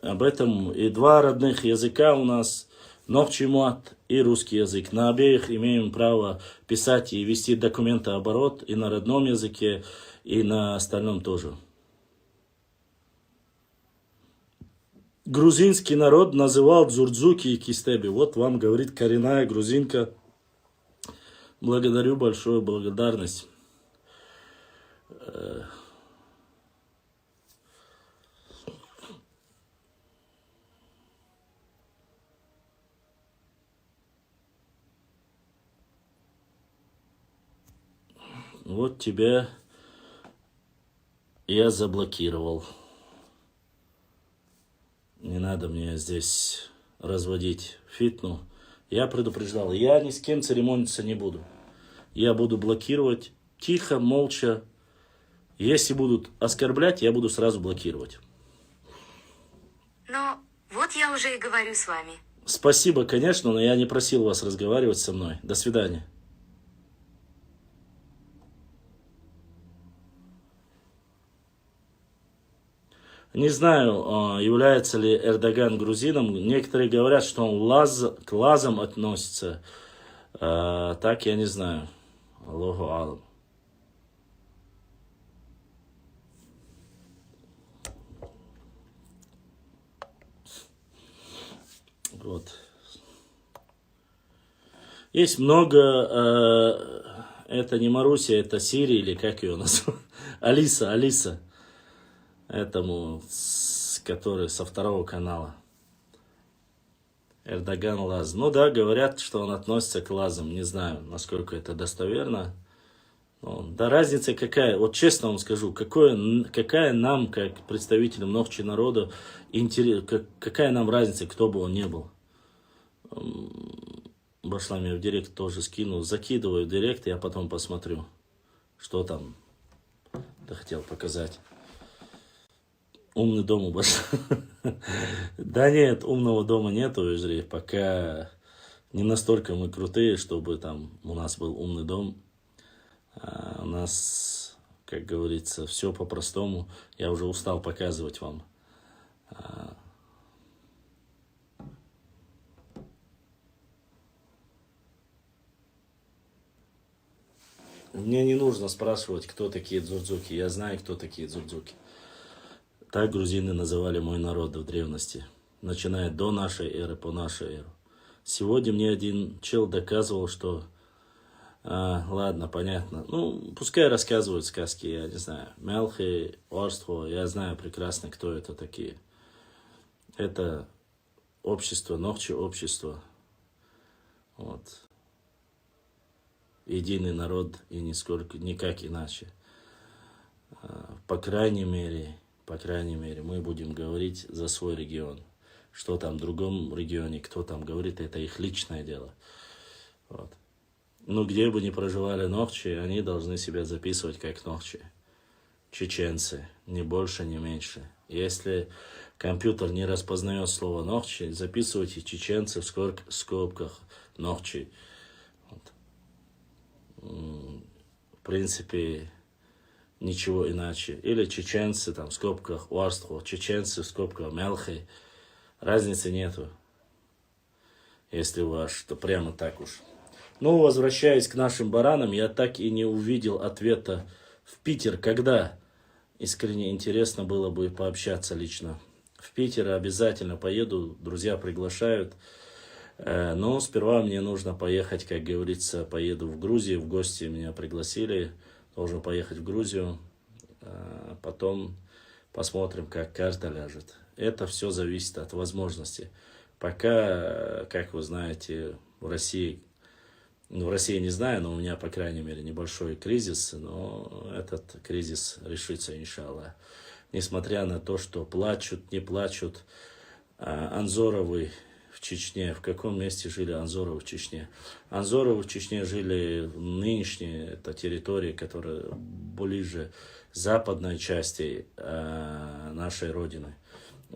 Об этом и два родных языка у нас, Нохчимуат и русский язык. На обеих имеем право писать и вести документооборот и на родном языке, и на остальном тоже. Грузинский народ называл дзурдзуки и кистеби. Вот вам говорит коренная грузинка. Благодарю, большую благодарность. Вот тебя я заблокировал. Не надо мне здесь разводить фитну. Я предупреждал, я ни с кем церемониться не буду. Я буду блокировать тихо, молча. Если будут оскорблять, я буду сразу блокировать. Но вот я уже и говорю с вами. Спасибо, конечно, но я не просил вас разговаривать со мной. До свидания. Не знаю, является ли Эрдоган грузином. Некоторые говорят, что он к лазам относится. Так я не знаю. Аллаху алам. Вот. Есть много... это не Маруся, это Сири, или как ее назвать? Алиса. Этому, который со второго канала. Эрдоган лаз. Ну да, говорят, что он относится к лазам. Не знаю, насколько это достоверно. Да разница какая? Вот честно вам скажу, какая нам, как представителям Нохчи народа, какая нам разница, кто бы он ни был. Башлам я в директ тоже скину. Закидываю в директ, я потом посмотрю, что там хотел показать. Умный дом у Башлама. Да нет, умного дома нету, Ижри. Пока не настолько мы крутые, чтобы там у нас был умный дом. У нас, как говорится, все по-простому. Я уже устал показывать вам. Мне не нужно спрашивать, кто такие дзудзуки. Я знаю, кто такие дзудзуки. Так грузины называли мой народ в древности. Начиная до нашей эры, по нашей эру. Сегодня мне один чел доказывал, что... ладно, понятно. Ну, пускай рассказывают сказки, я не знаю. Мелхи, Орство, я знаю прекрасно, кто это такие. Это общество, Нохчи общество. Вот. Единый народ и нисколько, никак иначе. По крайней мере, мы будем говорить за свой регион. Что там в другом регионе, кто там говорит, это их личное дело. Вот. Ну, где бы ни проживали нохчи, они должны себя записывать как нохчи. Чеченцы, ни больше, ни меньше. Если компьютер не распознает слово нохчи, записывайте чеченцы в скобках нохчи. Вот. В принципе, ничего иначе. Или чеченцы, там, в скобках уарство, чеченцы, в скобках мелхи. Разницы нету. Если ваш, то прямо так уж. Ну, возвращаясь к нашим баранам, я так и не увидел ответа в Питер. Когда? Искренне интересно было бы пообщаться лично. В Питер обязательно поеду, друзья приглашают. Но сперва мне нужно поехать, как говорится, поеду в Грузию. В гости меня пригласили. Должен поехать в Грузию. Потом посмотрим, как карта ляжет. Это все зависит от возможности. Пока, как вы знаете, в России не знаю, но у меня, по крайней мере, небольшой кризис, но этот кризис решится, иншаллах. Несмотря на то, что плачут, не плачут, Анзоровы в Чечне. В каком месте жили Анзоровы в Чечне? Анзоровы в Чечне жили в нынешней это территории, которая ближе западной части нашей Родины.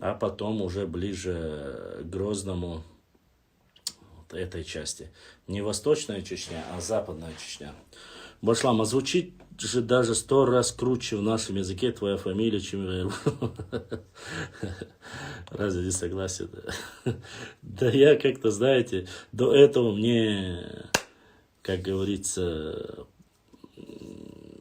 А потом уже ближе к Грозному, этой части. Не восточная Чечня, а западная Чечня. Башлам, а звучит же даже 100 раз круче в нашем языке твоя фамилия, чем... Разве не согласен? Да я как-то, знаете, до этого мне, как говорится,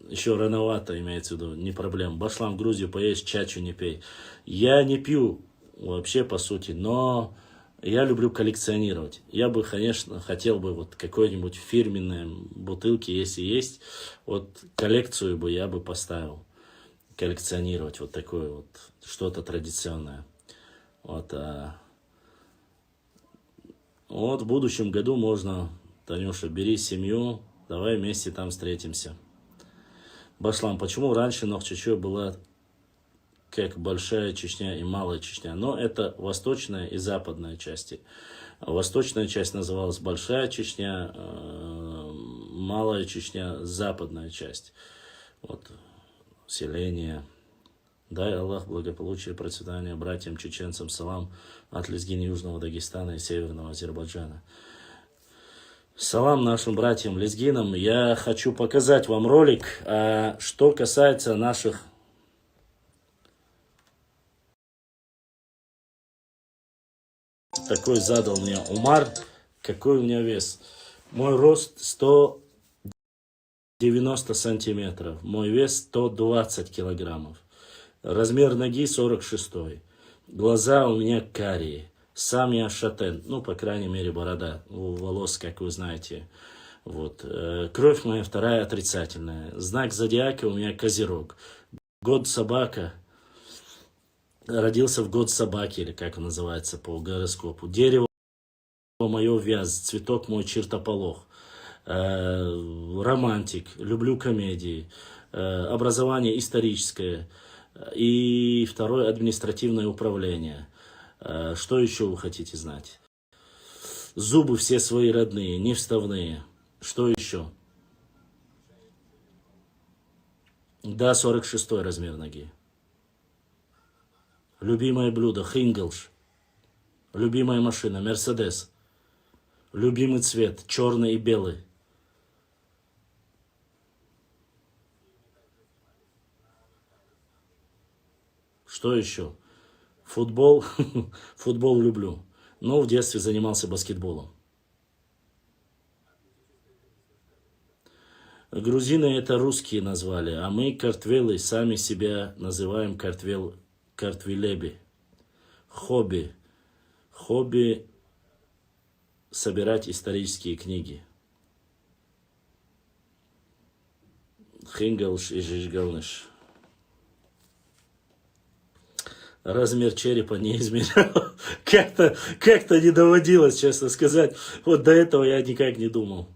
еще рановато, имеется в виду, не проблема. Башлам в Грузию поесть, чачу не пей. Я не пью вообще, по сути, но... Я люблю коллекционировать. Я бы, конечно, хотел бы вот какой-нибудь фирменной бутылки, если есть. Вот коллекцию бы я бы поставил. Коллекционировать вот такое вот, что-то традиционное. Вот, вот в будущем году можно, Танюша, бери семью, давай вместе там встретимся. Башлам, почему раньше Нохчичой была как Большая Чечня и Малая Чечня? Но это восточная и западная части. Восточная часть называлась Большая Чечня, Малая Чечня, западная часть. Вот, селение. Дай Аллах благополучия, процветания братьям чеченцам, салам от Лезгин Южного Дагестана и Северного Азербайджана. Салам нашим братьям лезгинам. Я хочу показать вам ролик, что касается наших... Такой задал мне Умар. Какой у меня вес? Мой рост 190 сантиметров. Мой вес 120 килограммов. Размер ноги 46. Глаза у меня карие. Сам я шатен. Ну, по крайней мере, борода. У волос, как вы знаете. Вот. Кровь моя вторая отрицательная. Знак зодиака у меня Козерог. Год собака. Родился в год собаки, или как он называется по гороскопу. Дерево мое вяз, цветок мой чертополох. Романтик, люблю комедии. Образование историческое. И второе административное управление. Что еще вы хотите знать? Зубы все свои родные, не вставные. Что еще? Да, 46 размер ноги. Любимое блюдо хинглш. Любимая машина Мерседес. Любимый цвет черный и белый. Что еще? Футбол. Футбол люблю. Но в детстве занимался баскетболом. Грузины это русские назвали, а мы картвелы сами себя называем картвелеби. Хобби. Хобби собирать исторические книги. Хингалш и Жижгалныш. Размер черепа не измерял. Как-то не доводилось, честно сказать. Вот до этого я никак не думал.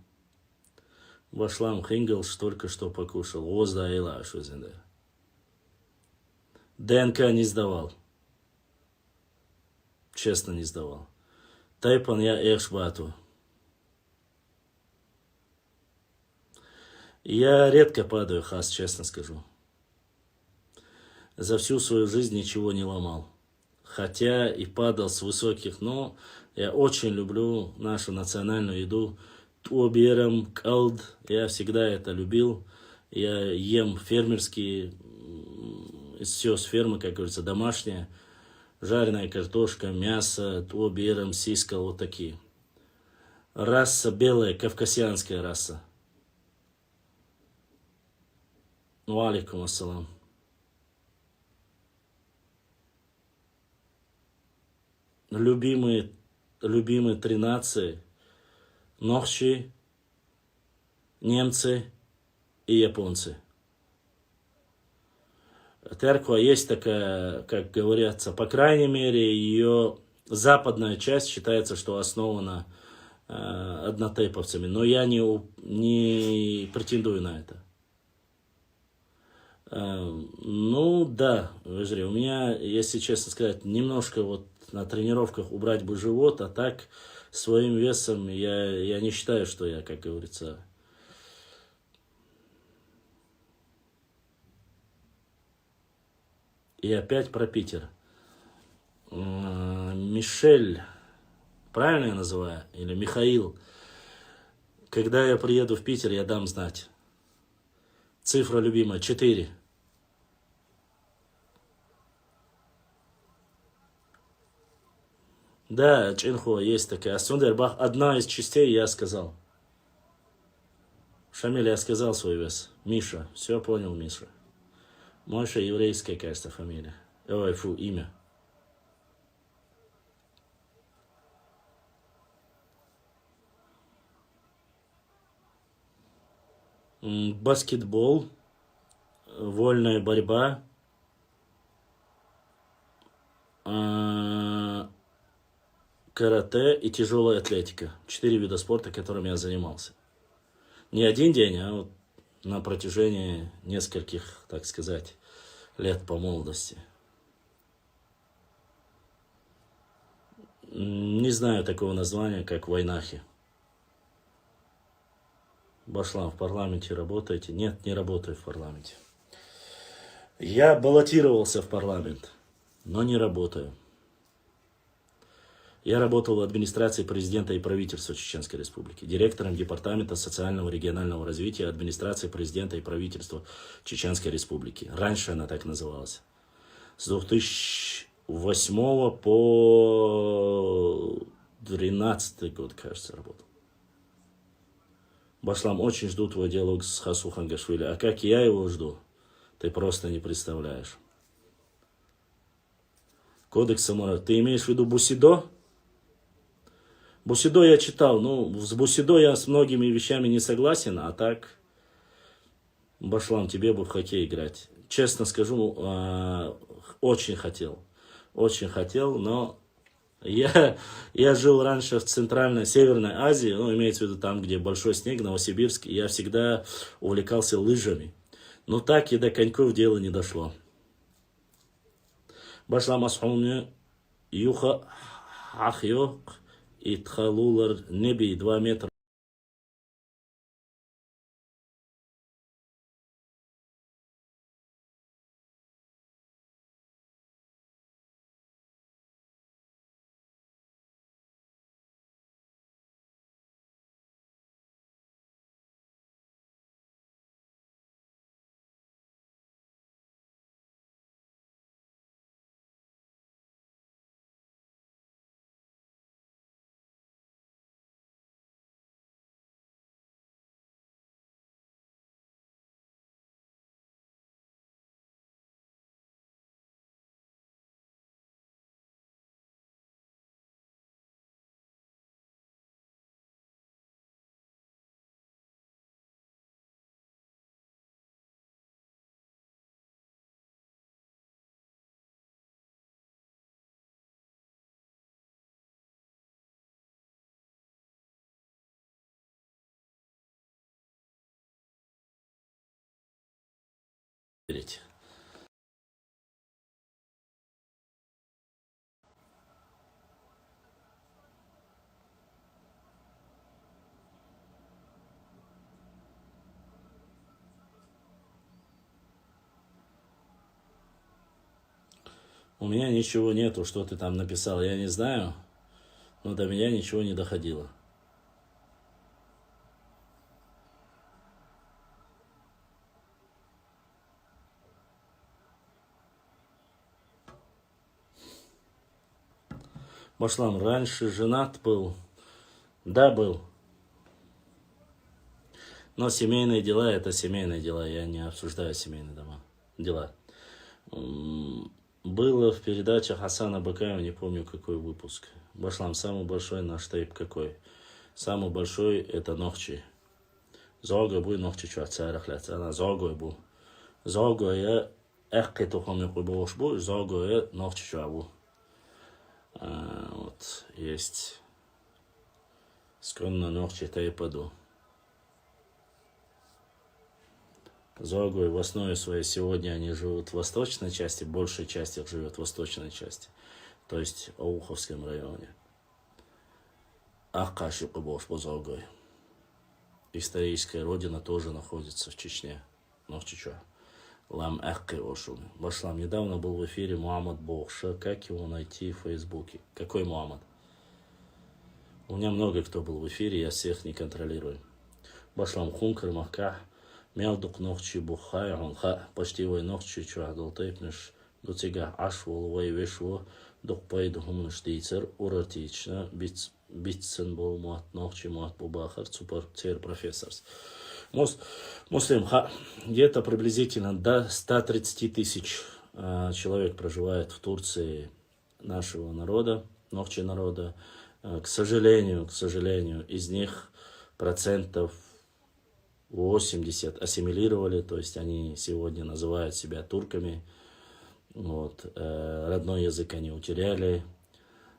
Башлам Хингалш только что покушал. Озда Айла, что за ДНК не сдавал. Честно не сдавал. Тайпан я Эхшбату. Я редко падаю, Хас, честно скажу. За всю свою жизнь ничего не ломал. Хотя и падал с высоких, но я очень люблю нашу национальную еду. Туоберам, калд, я всегда это любил. Я ем фермерские, все с фермы, как говорится, домашнее. Жареная картошка, мясо, туоберам, сиска, вот такие. Раса белая, кавказианская раса. Ну, алейкум ассалам. Любимые три нации. Нохчи, немцы и японцы. Терква есть такая, как говорится, по крайней мере, ее западная часть считается, что основана однотейповцами. Но я не претендую на это. Ну да, Вежри, у меня, если честно сказать, немножко вот на тренировках убрать бы живот, а так своим весом я не считаю, что я, как говорится... И опять про Питер. Мишель, правильно я называю? Или Михаил. Когда я приеду в Питер, я дам знать. Цифра любимая, 4. Да, Чинхо, есть такая. Сундербах, одна из частей я сказал. Шамиль, я сказал свой вес. Миша, все понял, Миша. Моша еврейская, кажется, фамилия. Ой, фу, имя. Баскетбол, вольная борьба, карате и тяжелая атлетика. 4 вида спорта, которыми я занимался. Не один день, а вот на протяжении нескольких, так сказать, лет по молодости. Не знаю такого названия, как войнахи. Башлам, в парламенте работаете? Нет, не работаю в парламенте. Я баллотировался в парламент, но не работаю. Я работал в администрации президента и правительства Чеченской Республики, директором Департамента социального регионального развития администрации президента и правительства Чеченской Республики. Раньше она так называлась. С 2008 по 2012 год, кажется, работал. Башлам, очень жду твой диалог с Хасу Хангашвили. А как я его жду, ты просто не представляешь. Кодекс Самура. Ты имеешь в виду Бусидо? Бусидо я читал. Ну, с Бусидо я с многими вещами не согласен, а так... Башлам, тебе бы в хоккей играть. Честно скажу, очень хотел. Очень хотел, но... Я жил раньше в Центральной, Северной Азии, ну, имеется в виду там, где большой снег, Новосибирск, и я всегда увлекался лыжами. Но так и до коньков дело не дошло. Башлам асхумне юха ахьёк и тхалулар неби 2 метра. верить. У меня ничего нету, что ты там написал, я не знаю, но до меня ничего не доходило. Башлам, раньше женат был? Да, был. Но семейные дела это семейные дела, я не обсуждаю семейные дела. Было в передаче Хасана Бакаева, не помню какой выпуск. Башлам, самый большой наш тейп какой? Самый большой это Нохчи. Зога бу Нохчи чуацарахлят, она зога бу. Зога я эхке тухами кубош бу, зога я Нохчи чуабу. Вот, есть. Сконно Нохчи тейпаду. Зогой в основе своей сегодня они живут в восточной части, большая часть их живет в восточной части, то есть в Ауховском районе. Ахкаши Кубош по Зогой. Историческая родина тоже находится в Чечне. Нохчичуа. Лам Ахкай Ошун. Башлам, недавно был в эфире Мухаммад Бохша. Как его найти в Фейсбуке? Какой Мухаммад? У меня много кто был в эфире, я всех не контролирую. Башлам Хункар Махках. Мелдук Нохчи Бухай, он почти вой Нохчи чуадал тейпнеш, до тега ашвол вой вешво, дух пайду хумнеш дейцер, уратично, битсен бол муат Нохчи муат Бубахар, супер цер профессорс. Муслим, где-то приблизительно до 130 тысяч человек проживает в Турции нашего народа, Нохчи народа. К сожалению, из них процентов 80 ассимилировали, то есть они сегодня называют себя турками, вот, родной язык они утеряли.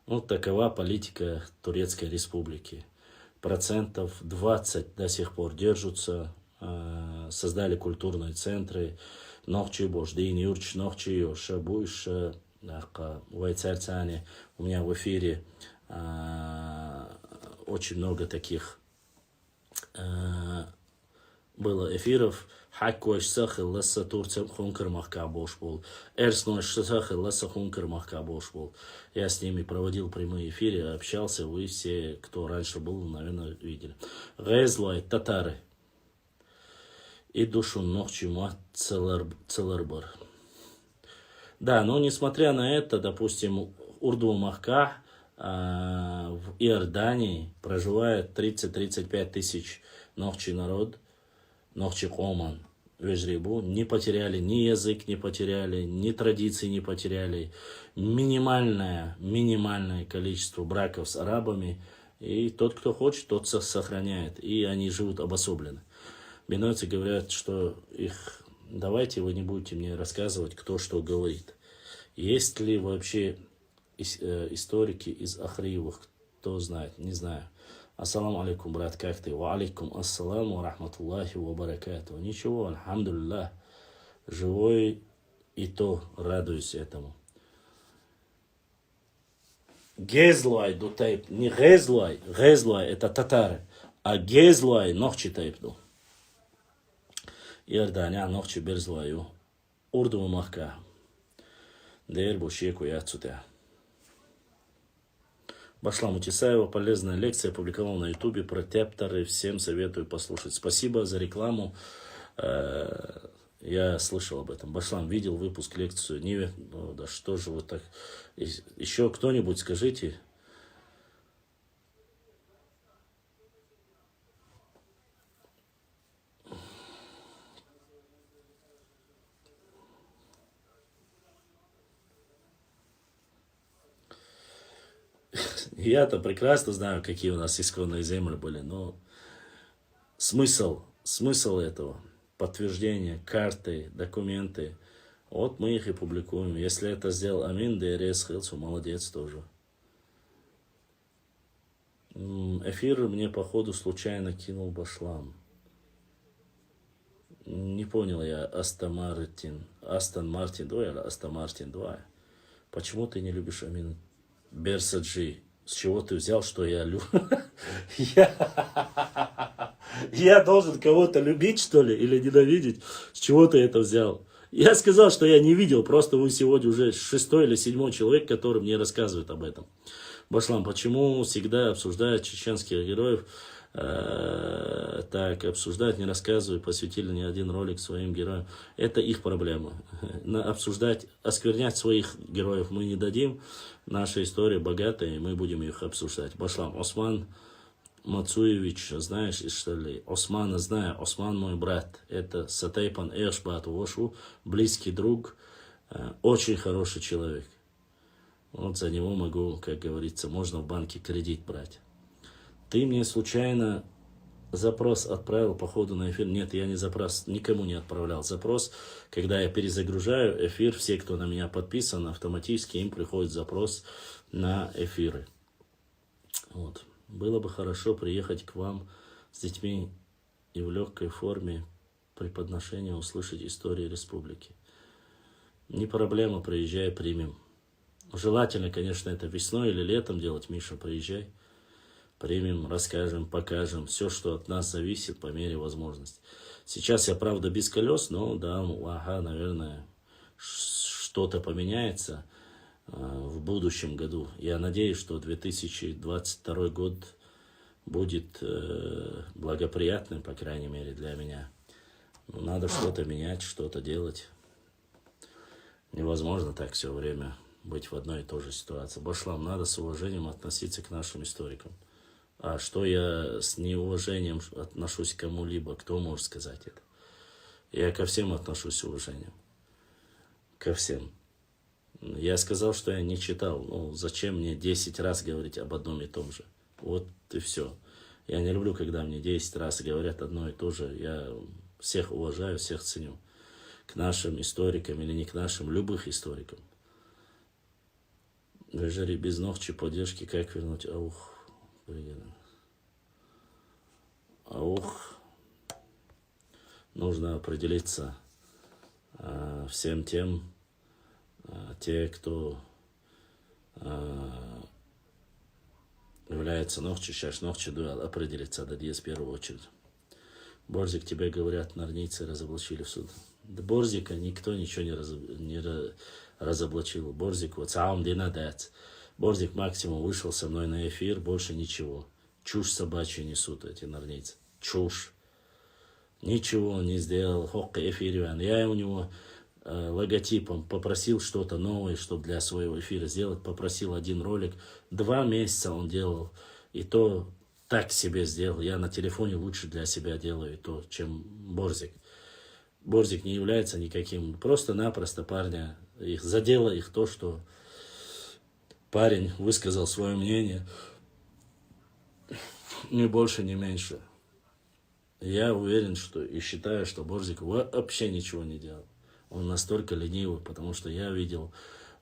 Вот такова политика Турецкой Республики. Процентов 20 до сих пор держатся, создали культурные центры. Нохчи Бождин, Юрч, Нохчи, Шабуш, Вайцарцане. У меня в эфире очень много таких было эфиров. Хаккош сахил ласса турцем хункер махкабош был. Эрснош сахил ласса хункер махкабош был. Я с ними проводил прямые эфиры, общался. Вы все, кто раньше был, наверное, видели. Гайзлай, татары. И душу ночи мат целарбар. Да, но несмотря на это, допустим, Урду Махка в Иордании проживает 30-35 тысяч нохчи народ. Нохчи Оман, Вежрибу, не потеряли ни язык, не потеряли, ни традиции не потеряли. Минимальное количество браков с арабами. И тот, кто хочет, тот сохраняет. И они живут обособленно. Бенойцы говорят, что их... Давайте вы не будете мне рассказывать, кто что говорит. Есть ли вообще историки из Ахриевых? Кто знает? Не знаю. Ассаламу алейкум, брат, как ты? Ва алейкум ассаламу рахматуллахи ва баракату. Ничего, альхамдулиллах. Живой и то радуюсь этому. Гезлай до тайп. Не Гезлай. Гезлай это татары. А Гезлай нохчи тайпду. Иордания нохчи берзлаю. Урду махка. Дер бушеку яцуте. Башлам Утисаева, полезная лекция, опубликовал на ютубе про тепторы, всем советую послушать. Спасибо за рекламу, я слышал об этом. Башлам, видел выпуск, лекцию, ну, да что же вы так... Еще кто-нибудь скажите. Я-то прекрасно знаю, какие у нас исконные земли были, но смысл этого, подтверждение, карты, документы, вот мы их и публикуем. Если это сделал Амин ДРС Хилцу, молодец тоже. Эфир мне, походу, случайно кинул Башлам. Не понял я, Астон Мартин 2 или Астон Мартин 2? Почему ты не любишь Амин Берсаджи? С чего ты взял, что я люблю? Я должен кого-то любить, что ли, или ненавидеть? С чего ты это взял? Я сказал, что я не видел, просто вы сегодня уже 6-й или 7-й человек, который мне рассказывает об этом. Башлам, почему всегда обсуждают чеченских героев? Так, обсуждать, не рассказывают, посвятили ни один ролик своим героям. Это их проблема. Обсуждать, осквернять своих героев мы не дадим. Наша история богатая, и мы будем их обсуждать. Башлам, Осман Мацуевич, знаешь, что ли? Османа знаю, Осман мой брат. Это Сатайпан Эшбат Вошу, близкий друг, очень хороший человек. Вот за него могу, как говорится, можно в банке кредит брать. Ты мне случайно запрос отправил по ходу на эфир? Нет, я не запрос, никому не отправлял запрос. Когда я перезагружаю эфир, все, кто на меня подписан, автоматически им приходит запрос на эфиры. Вот. Было бы хорошо приехать к вам с детьми и в легкой форме при подношении услышать истории республики. Не проблема, приезжай, примем. Желательно, конечно, это весной или летом делать. Миша, приезжай. Примем, расскажем, покажем. Все, что от нас зависит по мере возможности. Сейчас я, правда, без колес, но да, ага, наверное, что-то поменяется в будущем году. Я надеюсь, что 2022 год будет благоприятным, по крайней мере, для меня. Но надо что-то менять, что-то делать. Невозможно так все время быть в одной и той же ситуации. Башлам, надо с уважением относиться к нашим историкам. А что я с неуважением отношусь к кому-либо, кто может сказать это? Я ко всем отношусь с уважением. Ко всем. Я сказал, что я не читал. Ну, зачем мне 10 раз говорить об одном и том же? Вот и все. Я не люблю, когда мне 10 раз говорят одно и то же. Я всех уважаю, всех ценю. К нашим историкам или не к нашим, любых историкам. Вежери без ногчи поддержки, как вернуть? Аух. Аух. Нужно определиться всем тем, те, кто является ногчи, сейчас ногчи дуэл, определиться, да в первую очередь. Борзик, тебе говорят, нарницы разоблачили в суд. Да Борзика никто ничего не разоблачил. Борзик, вот сам динадец. Борзик максимум вышел со мной на эфир, больше ничего. Чушь собачью несут эти нарницы. Чушь. Ничего он не сделал. Хокка эфириван. Я у него логотипом попросил что-то новое, чтобы для своего эфира сделать. Попросил один ролик. 2 месяца он делал. И то так себе сделал. Я на телефоне лучше для себя делаю то, чем Борзик. Борзик не является никаким. Просто-напросто парня. Задело их то, что парень высказал свое мнение. Ни больше, ни меньше. Я уверен, что и считаю, что Борзик вообще ничего не делал. Он настолько ленивый, потому что я видел,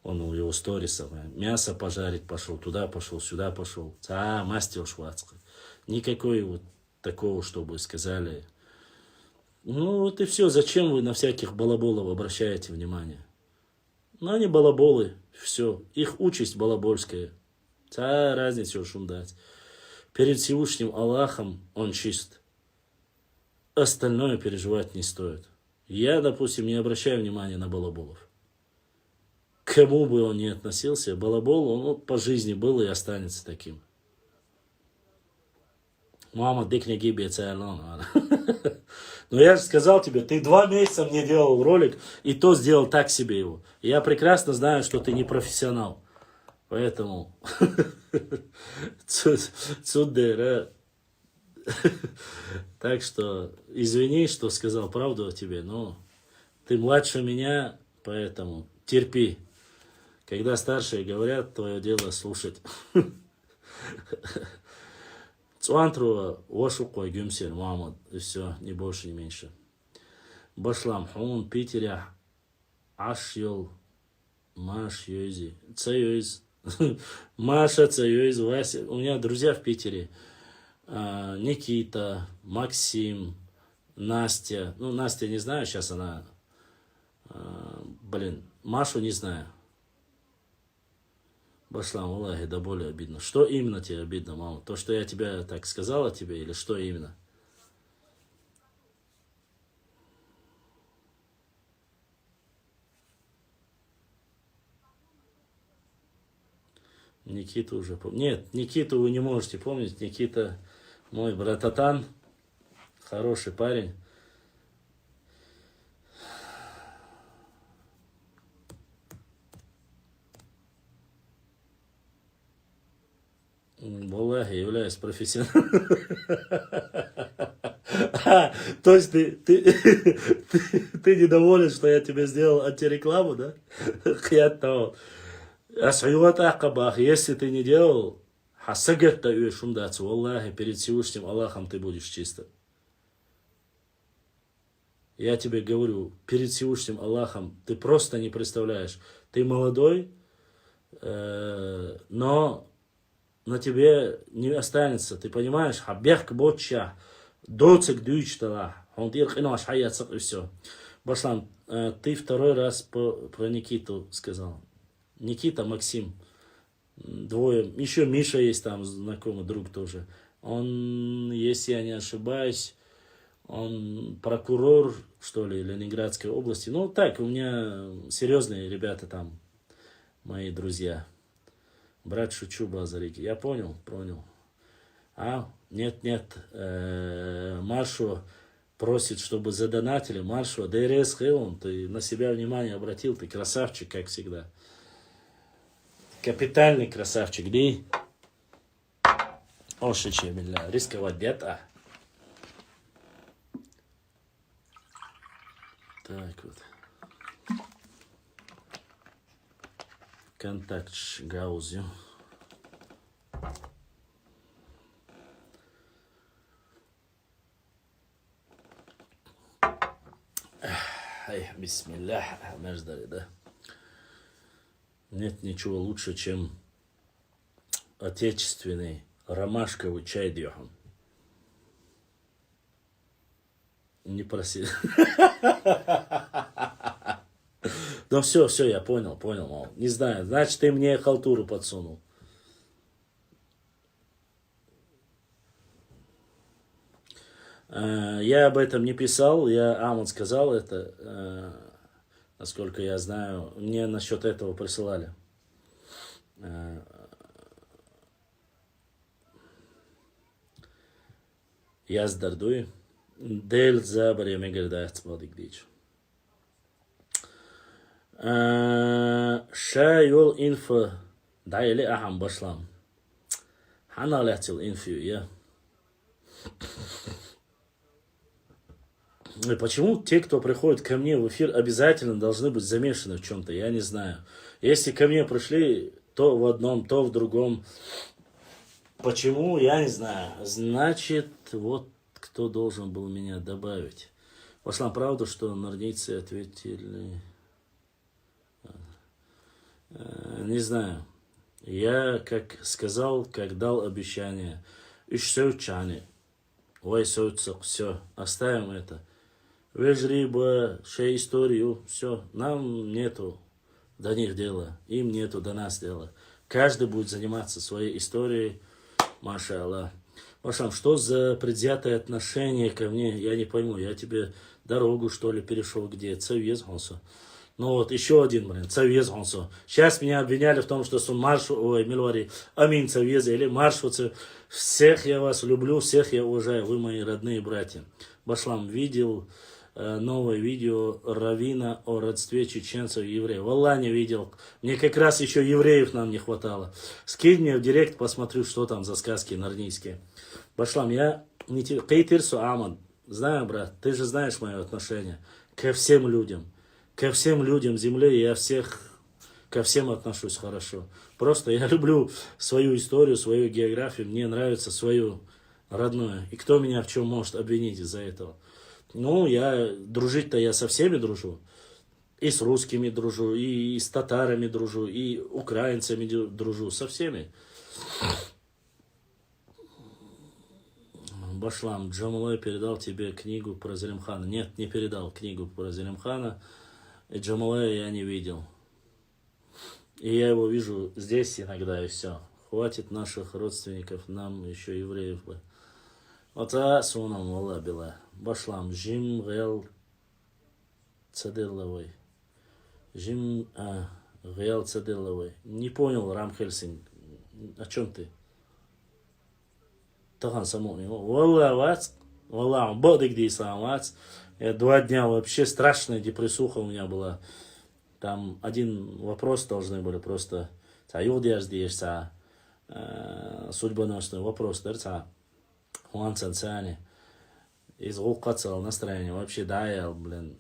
он у его сторисов мясо пожарить пошел, туда пошел, сюда пошел. Мастер швацкий. Никакой вот такого, чтобы сказали. Ну вот и все. Зачем вы на всяких балаболов обращаете внимание? Ну они балаболы. Все. Их участь балабольская. Разница уж дать. Перед Всевышним Аллахом он чист. Остальное переживать не стоит. Я, допустим, не обращаю внимания на балаболов. К кому бы он ни относился, балабол, он вот по жизни был и останется таким. Мама, дык не гибется, но я же сказал тебе, ты 2 месяца мне делал ролик, и то сделал так себе его. Я прекрасно знаю, что ты не профессионал. Поэтому цудера. Так что извини, что сказал правду о тебе, но ты младше меня, поэтому терпи. Когда старшие говорят, твое дело слушать. Цуантру вашу кой гюмсер, мама, и все, не больше, не меньше. Башлам, хун, Питере, аш йол, маш йози, цайоиз, Маша, цайоиз, Вася. У меня друзья в Питере. Никита, Максим, Настя. Ну, Настя не знаю, сейчас она... Машу не знаю. Башлам, Аллахи, да более обидно. Что именно тебе обидно, мама? То, что я тебя так сказала тебе, или что именно? Никиту уже помню. Нет, Никиту вы не можете помнить. Никита мой брататан. Хороший парень. Аллахи, являюсь профессионалом. То есть ты недоволен, что я тебе сделал антирекламу, да? Ас'юат Акабах, если ты не делал, хасагат таю шумдацу, Аллахи, перед Всевышним Аллахом ты будешь чисто. Я тебе говорю, перед Всевышним Аллахом ты просто не представляешь. Ты молодой, но на тебе не останется, ты понимаешь? Хабех ботча, доцик дючтала, он диркинаш хаяцак и все. Башлам, ты второй раз про Никиту сказал. Никита, Максим, двое. Еще Миша есть там, знакомый друг тоже. Он, если я не ошибаюсь, он прокурор, что ли, Ленинградской области. Ну, так, у меня серьезные ребята там, мои друзья. Брат, шучу, базарики. Я понял. Нет. Маршо просит, чтобы задонатили. Маршо, ДРС Хеон, ты на себя внимание обратил, ты красавчик, как всегда. Капитальный красавчик, ди. Ошичи, милля. Рисковать где-то. Так вот. Контакт гаузю. Ай, бисмиллах, междари, да. Нет ничего лучше, чем отечественный ромашковый чай дьохан. Не проси. Ну все, я понял, мол. Не знаю, значит, ты мне халтуру подсунул. Я об этом не писал, Амон сказал это, насколько я знаю, мне насчет этого присылали. Яздардуй, дель забаре мегердайц бодик дич. Шайол инфо дайли ахам башлам. Хана лятил инфо, я. И почему те, кто приходит ко мне в эфир, обязательно должны быть замешаны в чем-то? Я не знаю. Если ко мне пришли то в одном, то в другом. Почему? Я не знаю. Значит, вот кто должен был меня добавить. Пошла правда, что нордийцы ответили... Не знаю. Я, как сказал, как дал обещание. Ишсеучане. Ой, все, оставим это. Вежриба, шей историю, все. Нам нету до них дела. Им нету до нас дела. Каждый будет заниматься своей историей. Маша Аллах. Машам, что за предвзятое отношение ко мне? Я не пойму. Я тебе дорогу, что ли, перешел где? Цавьезгонсо. Ну вот, еще один, цавьезгонсо. Сейчас меня обвиняли в том, что сон маршу, ой, милвари, амин цавьез, или маршуцы. Всех я вас люблю, всех я уважаю. Вы мои родные братья. Башлам видел новое видео Равина о родстве чеченцев и евреев. Валла не видел. Мне как раз еще евреев нам не хватало. Скинь мне в директ, посмотрю, что там за сказки нарнийские. Башлам, я не тебе... Кейтирсу Аман. Знаю, брат, ты же знаешь мое отношение ко всем людям. Ко всем людям земли я ко всем отношусь хорошо. Просто я люблю свою историю, свою географию. Мне нравится свое родное. И кто меня в чем может обвинить из-за этого? Ну, дружить-то я со всеми дружу. И с русскими дружу, и с татарами дружу, и украинцами дружу, со всеми. Башлам, Джамалай передал тебе книгу про Зелимхана. Нет, не передал книгу про Зелимхана. И Джамалая я не видел. И я его вижу здесь иногда, и все. Хватит наших родственников, нам еще евреев бы. Ота сонам валла била. Башлам, Жим Гел Цадилловой. Жим Гел Цадилловой. Не понял, Рам Хельсинг. О чем ты? Тахан самони. Валла вац. Валла, бодик дейсан вац. 2 дня вообще страшная депрессуха у меня была. Там один вопрос должны были просто. Юдиаш диешься. Судьбоносный вопрос. Хуан Цанцани. Из Гулкацал настроение. Вообще даял, блин.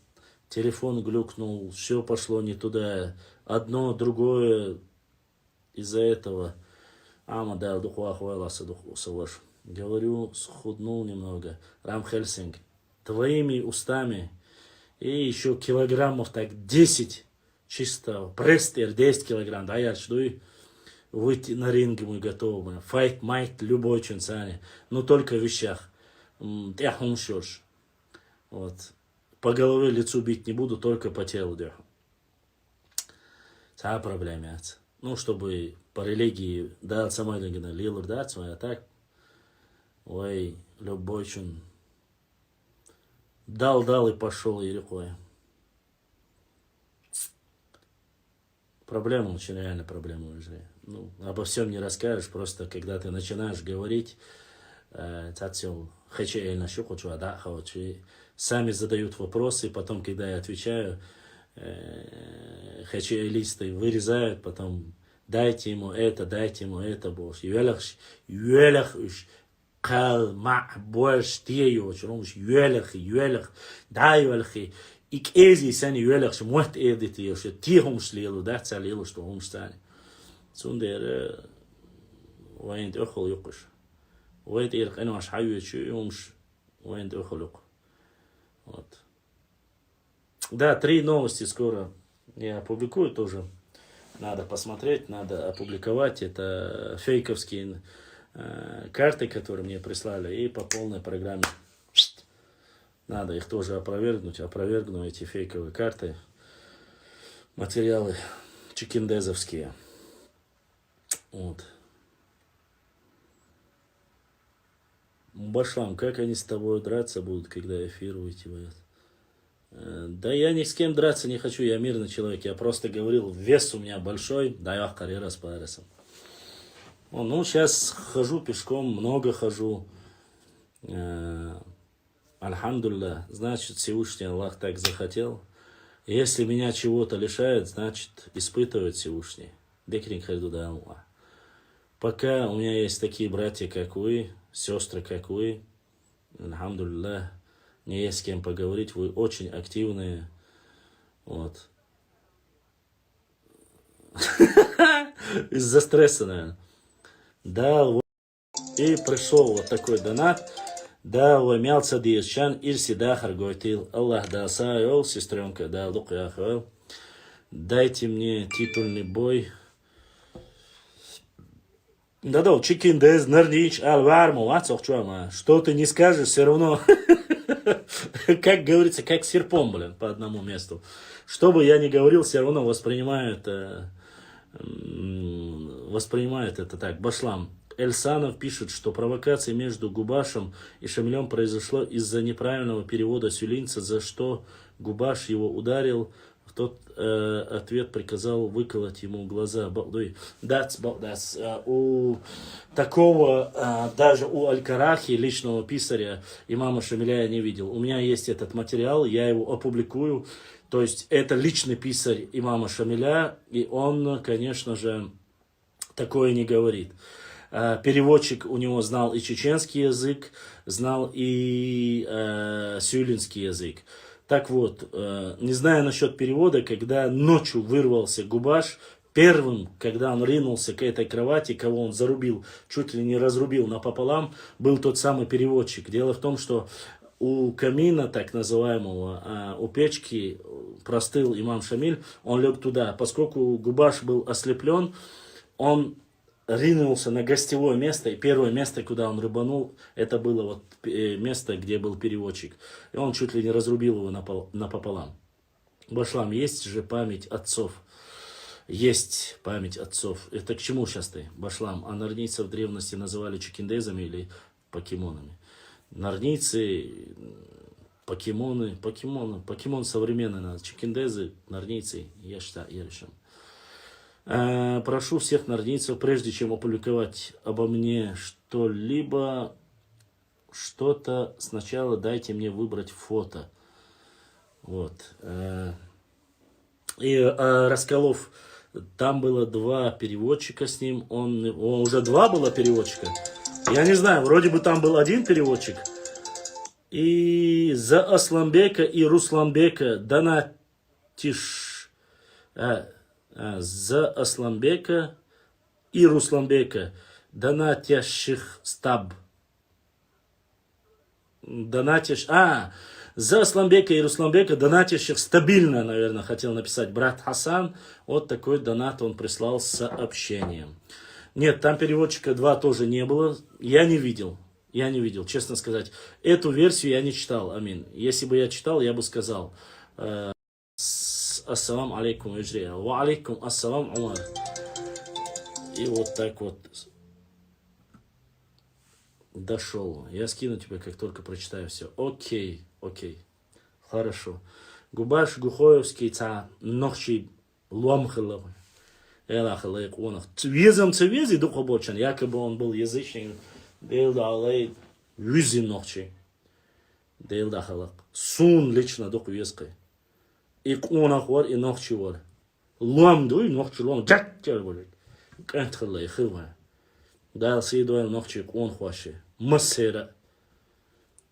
Телефон глюкнул. Все пошло не туда. Одно, другое. Из-за этого. Ама дал духуа хуэласа духусаваш. Говорю, схуднул немного. Рам Хельсинг. Твоими устами. И еще килограммов так 10. Чисто престер 10 килограмм. Да, я жду выйти на ринге мы готовы. Файт, майт, любой чунцане. Но только в вещах. Я хумшош. Вот. По голове лицу бить не буду, только по телу деху. Та проблема. Ну, чтобы по религии, да, самой легенда, лилур, да, а так. Ой, любой чун. Дал и пошел и рекой. Проблема, очень реально проблема уже. Ну, обо всем не расскажешь, просто когда ты начинаешь говорить, сами задают вопросы, потом, когда я отвечаю, хачейлисты вырезают, потом дайте ему это, больше. Юэлях, кал, больше, юэлях, да, юэлях, ik ezi sani yuelach shmoht edit yosh tihum shlilu da tsalilu что hum stani сундер وين دخل يقش وين يرق انا مش حيوت شو يومش وين دخل يق вот да 3 новости скоро я опубликую тоже надо посмотреть надо опубликовать это фейковские карты которые мне прислали и по полной программе. Надо их тоже опровергнуть. Опровергну эти фейковые карты. Материалы чикиндезовские. Вот. Башлам, как они с тобой драться будут, когда эфир выйти будет? Да я ни с кем драться не хочу. Я мирный человек. Я просто говорил, вес у меня большой. Да я карьера с Парисом. Ну, сейчас хожу пешком. Много хожу. Альхамдулилля, значит, Всевышний Аллах так захотел. Если меня чего-то лишает, значит, испытывает Всевышний. Декрин хайдуда Аллах. Пока у меня есть такие братья, как вы, сестры, как вы, альхамдулилля, мне есть с кем поговорить, вы очень активные. Вот. Из-за стресса, наверное. Да, вот. И пришел вот такой донат. Да, вымялся диешчан, ирси да харгойтил. Аллах да сайол, сестренка, да лук я хвал. Дайте мне титульный бой. Да, чикиндез, нернич, алварму, что ты не скажешь, все равно, как говорится, как серпом, блин, по одному месту. Что бы я ни говорил, все равно воспринимают это так. Башлам. Эльсанов пишет, что провокация между Губашем и Шамилем произошла из-за неправильного перевода сюлинца, за что Губаш его ударил. В тот ответ приказал выколоть ему глаза. У такого, даже у Аль-Карахи, личного писаря, имама Шамиля я не видел. У меня есть этот материал, я его опубликую. То есть это личный писарь имама Шамиля, и он, конечно же, такое не говорит. Переводчик у него знал и чеченский язык, знал и сюлинский язык. Так вот, не знаю насчет перевода, когда ночью вырвался Губаш, первым, когда он ринулся к этой кровати, кого он зарубил, чуть ли не разрубил напополам, был тот самый переводчик. Дело в том, что у камина, так называемого, у печки простыл имам Шамиль, он лег туда. Поскольку Губаш был ослеплен, он ринулся на гостевое место, и первое место, куда он рыбанул, это было вот место, где был переводчик. И он чуть ли не разрубил его напополам. Башлам, есть же память отцов. Есть память отцов. Это к чему сейчас ты, Башлам? А нарнийцев в древности называли чикиндезами или покемонами? Нарнийцы, покемон современный, чикиндезы, нарнийцы, я считаю, я решил. Прошу всех нарнийцев, прежде чем опубликовать обо мне что-либо, что-то, сначала дайте мне выбрать фото. Вот. И Расколов, там было 2 переводчика с ним, он уже 2 было переводчика. Я не знаю, вроде бы там был 1 переводчик. И за Асламбека и Русланбека донатишь... за Асламбека и Русланбека донатящих стаб. За Асламбека и Русланбека донатящих стабильно, наверное, хотел написать брат Хасан. Вот такой донат он прислал с сообщением. Нет, там переводчика 2 тоже не было. Я не видел, честно сказать. Эту версию я не читал, амин. Если бы я читал, я бы сказал... Ассалам алейкум, Ижрия. Ва алейкум ассалам, Умар. И вот так вот дошел. Я скину тебе, как только прочитаю все. Окей. Хорошо. Губаш Гухоевский ца нохчи ломхилов. Элахалейк онах. Везом цевези духобочан. Якобы он был язычник. Дейлда алей визи нохчи. Дейлда халак. Сун лично дух везкой. И онах var, и нохчи var. Лом дуй, нохчи лом. Джак тер будет. Кантхалей хива. Дал сидуэл нохчи он хваши. Массера.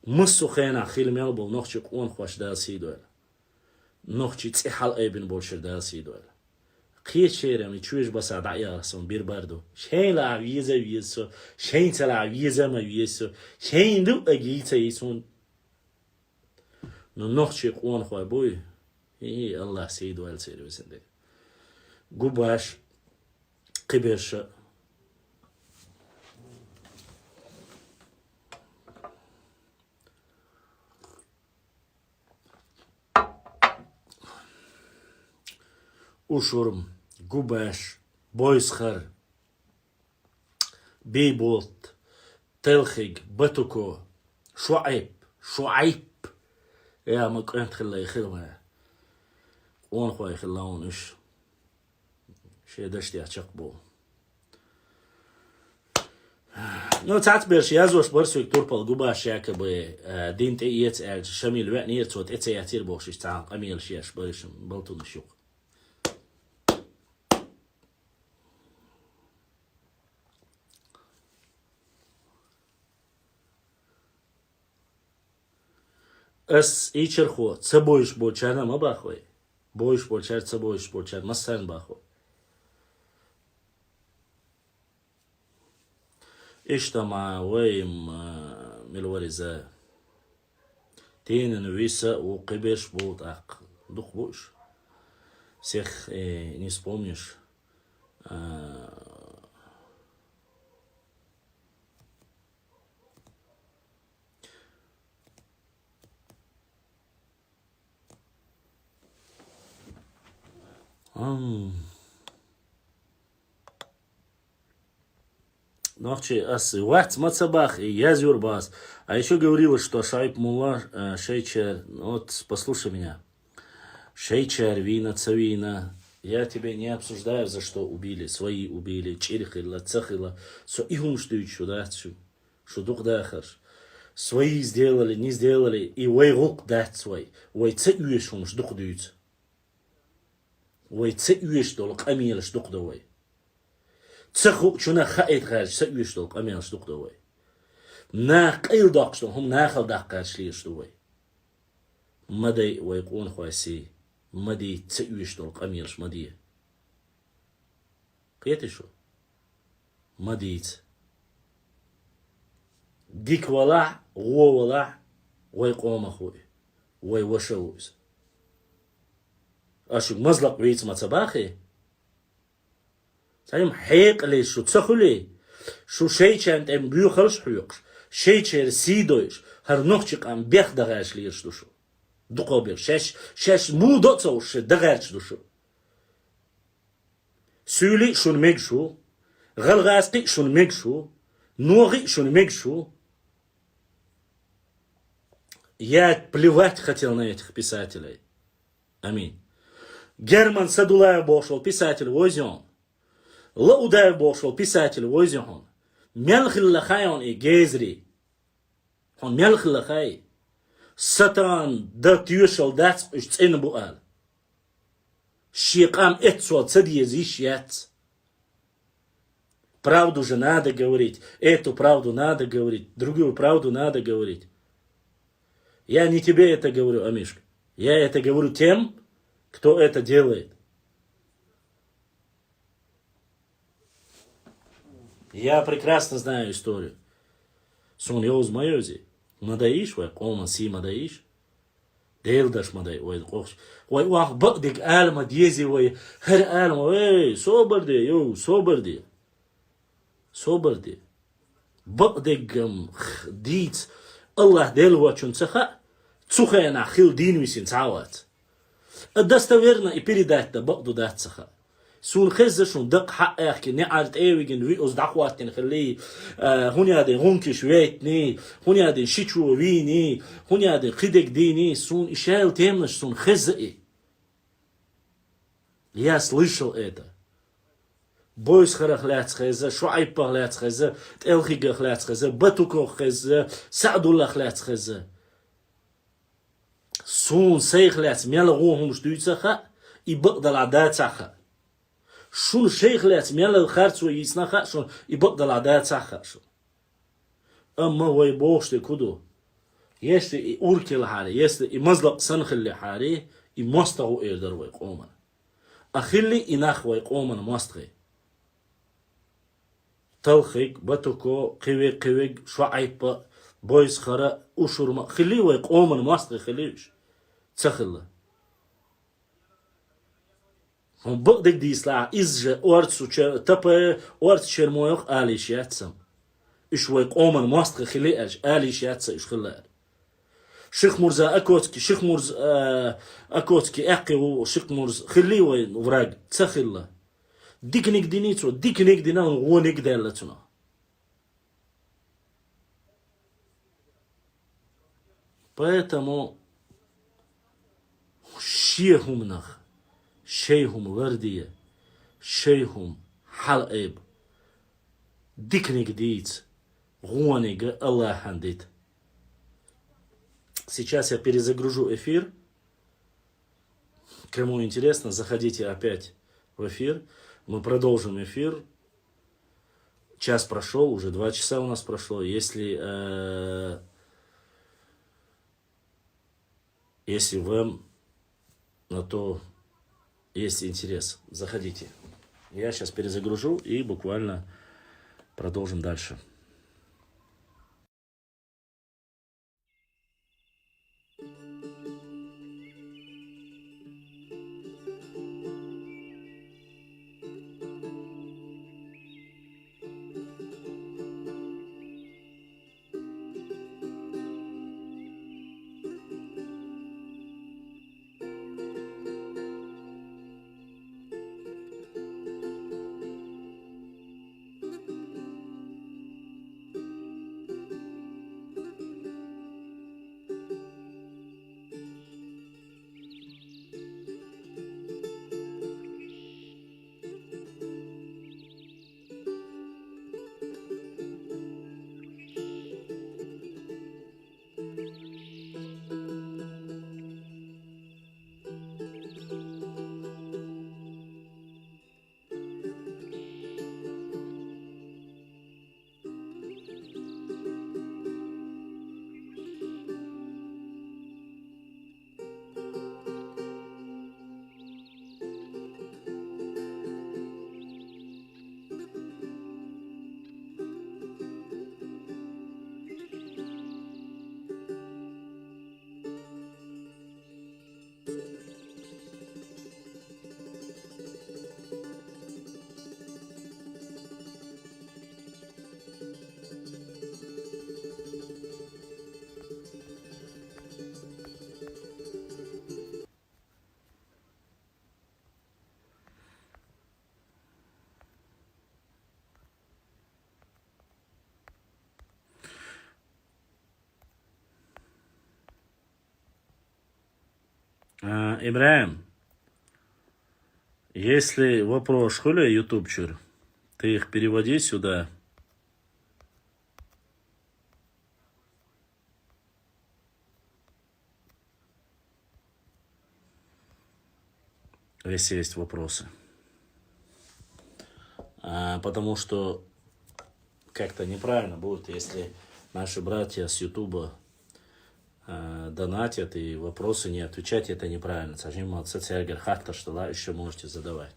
Массухена хилмел был нохчи он хваш дал сидуэл. Нохчи цихал эйбин больше дал сидуэл. Кечерем и чуешь баса даясон бирбарду. Шейн ла виза, шейн цала виза ма виза, шейн ду агица исон. Но нохчи он хвай бой. И Аллах сейду аль сервисінде. Губаш, Киберша. Ушурм, Губаш, Бойсхар, Бейболт, Телхиг, Батуко, Шуайб. Я мукрент хилай хилмая. Он хвай хилаун иш. Шедашти ачак бол. Ну, цатберш язош барсуик турпал Губаш якобы динт иец эль шамил вен ирцот эце ятир бошиш цаал амил шеш баришм балтун шук. Ас ичерхо цабоиш болчана мабахвай. Boish bolchar, boish bolchar, massan bajo. اجتمع ويم من الورزة تين نويسا وقبش بوت اق дух будешь. Всех не вспомнишь. Нохчи асы вахт мацабах и язюрбас. А еще говорилось, что Шайб Мулла Шейчер. Вот послушай меня. Шейчер, вина, цавина. Я тебя не обсуждаю, за что убили. Свои убили. Чирхила, цахила. Со ихум штуючу, да, что дух дахаш. Свои сделали, не сделали. И вай рук дать свой. Вай цеюешум, дух дуется. Вай цеюеш долг, амилаш дух давай. Цеху чуна хаид гарч цеюеш долг, амилаш дух давай. Нах ил дакштон, хум нахал дак гарч лиш давай. Мадай вай кун хваси. Мади цеюеш долг, амилаш мади. Кети шо? Мадиц. Дик вала, го вала, вай кома хуй. Вай вашауз. Ашук мазлак вейц мацабахи. Sayım heyqli şu tsakuli. Şu şeyçent em büyükhals huyuqs. Şeyçer sidoyş. Har nochçik am bech dagaşlıyır duşu. Duqobir. Şeş mu dotsoş dagaş duşu. Süli şun megşu. Galgasti şun megşu. Ноги, что не мегшу. Я плевать хотел на этих писателей. Аминь. Герман Садулаев бошел, писатель возьон. Лаудаев бошел, писатель возьон. Мелхиллахай он и гезри. Он мелхиллахай. Сатан да тюшел дац уж цин буал. Щекам эцуал цадье зищец. Правду же надо говорить, эту правду надо говорить, другую правду надо говорить. Я не тебе это говорю, Амишка. Я это говорю тем, кто это делает. Я прекрасно знаю историю. Сон Йоуз Майози. Мадаиш, вай кома си мадаиш. Дейлдаш мадай, вай кохш. Вай вах багдик алма дьези, вай хер алма, вай соберди, йоу, соберди. Соберди. Багдигам диц. Allah делвачун цеха. Цухаяна хил динвисин цават. Достоверно и передать-то багду дать цеха. Сун خزشون دق حقك نعرت ايوغن ويوز دعواتن خلي هنيادن هونكش ويتني هنيادن شيتشو ويني هنيادن قدك ديني سون اشال темнаш сун خزئي. Я слышал это. Бойс харахляц хезе, шуайпах ляц хезе, телхигах ляц хезе, батукох хезе, саадуллах ляц хезе. Сун сейх ляц мяла гохум штуйцаха и багдал адацаха. Шун шейх ляц мяла харцу яснаха, шун и багдал адацаха. Амма вай бошты куду. Если и уркил хари, если и мазлак санхилли хари, и мостагу эрдар вай қоман. Ахилли и нах вай қоман мостгай. Талхик, батуко, кивик, шуайпа, бойс хара, ушурма. Хили вай қоман мостгай хилиш. Цахилла. Он багдик дисла, изже орцу, тапа орц чермоёх алиш ятсам. Иш вай қоман мостгай хилиш, алиш ятса иш хилар. شيخ مرزا أكوتكي شيخ مرزا أكوتكي أقي شيخ مرزا خلي وين وراق تسخلا ديك نقدينيتو ديك نقدينا هو نقدالتنا поэтому شيخهم نخ شيخهم وردية شيخهم حلقيب ديك نقديت هو نقد الله حنديت. Сейчас я перезагружу эфир. Кому интересно, заходите опять в эфир. Мы продолжим эфир. Час прошел, уже 2 часа у нас прошло. Если вам на то есть интерес, заходите. Я сейчас перезагружу и буквально продолжим дальше. Ибраим, если вопрос хуля ютубчер, ты их переводи сюда. Если есть вопросы. Потому что как-то неправильно будет, если наши братья с Ютуба донатят и вопросы не отвечать, это неправильно. Сажим от социальных хакта, что да, еще можете задавать.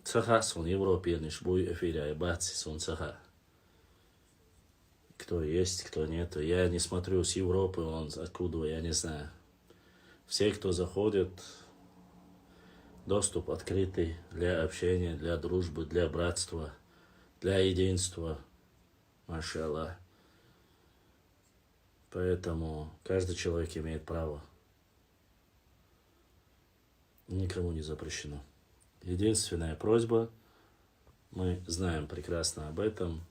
Цаха сон Европе, не шбуй эфире, айбаци сон цаха. Кто есть, кто нет. Я не смотрю с Европы, он откуда, я не знаю. Все, кто заходит, доступ открытый для общения, для дружбы, для братства, для единства. Машаллах. Поэтому каждый человек имеет право. Никому не запрещено. Единственная просьба, мы знаем прекрасно об этом,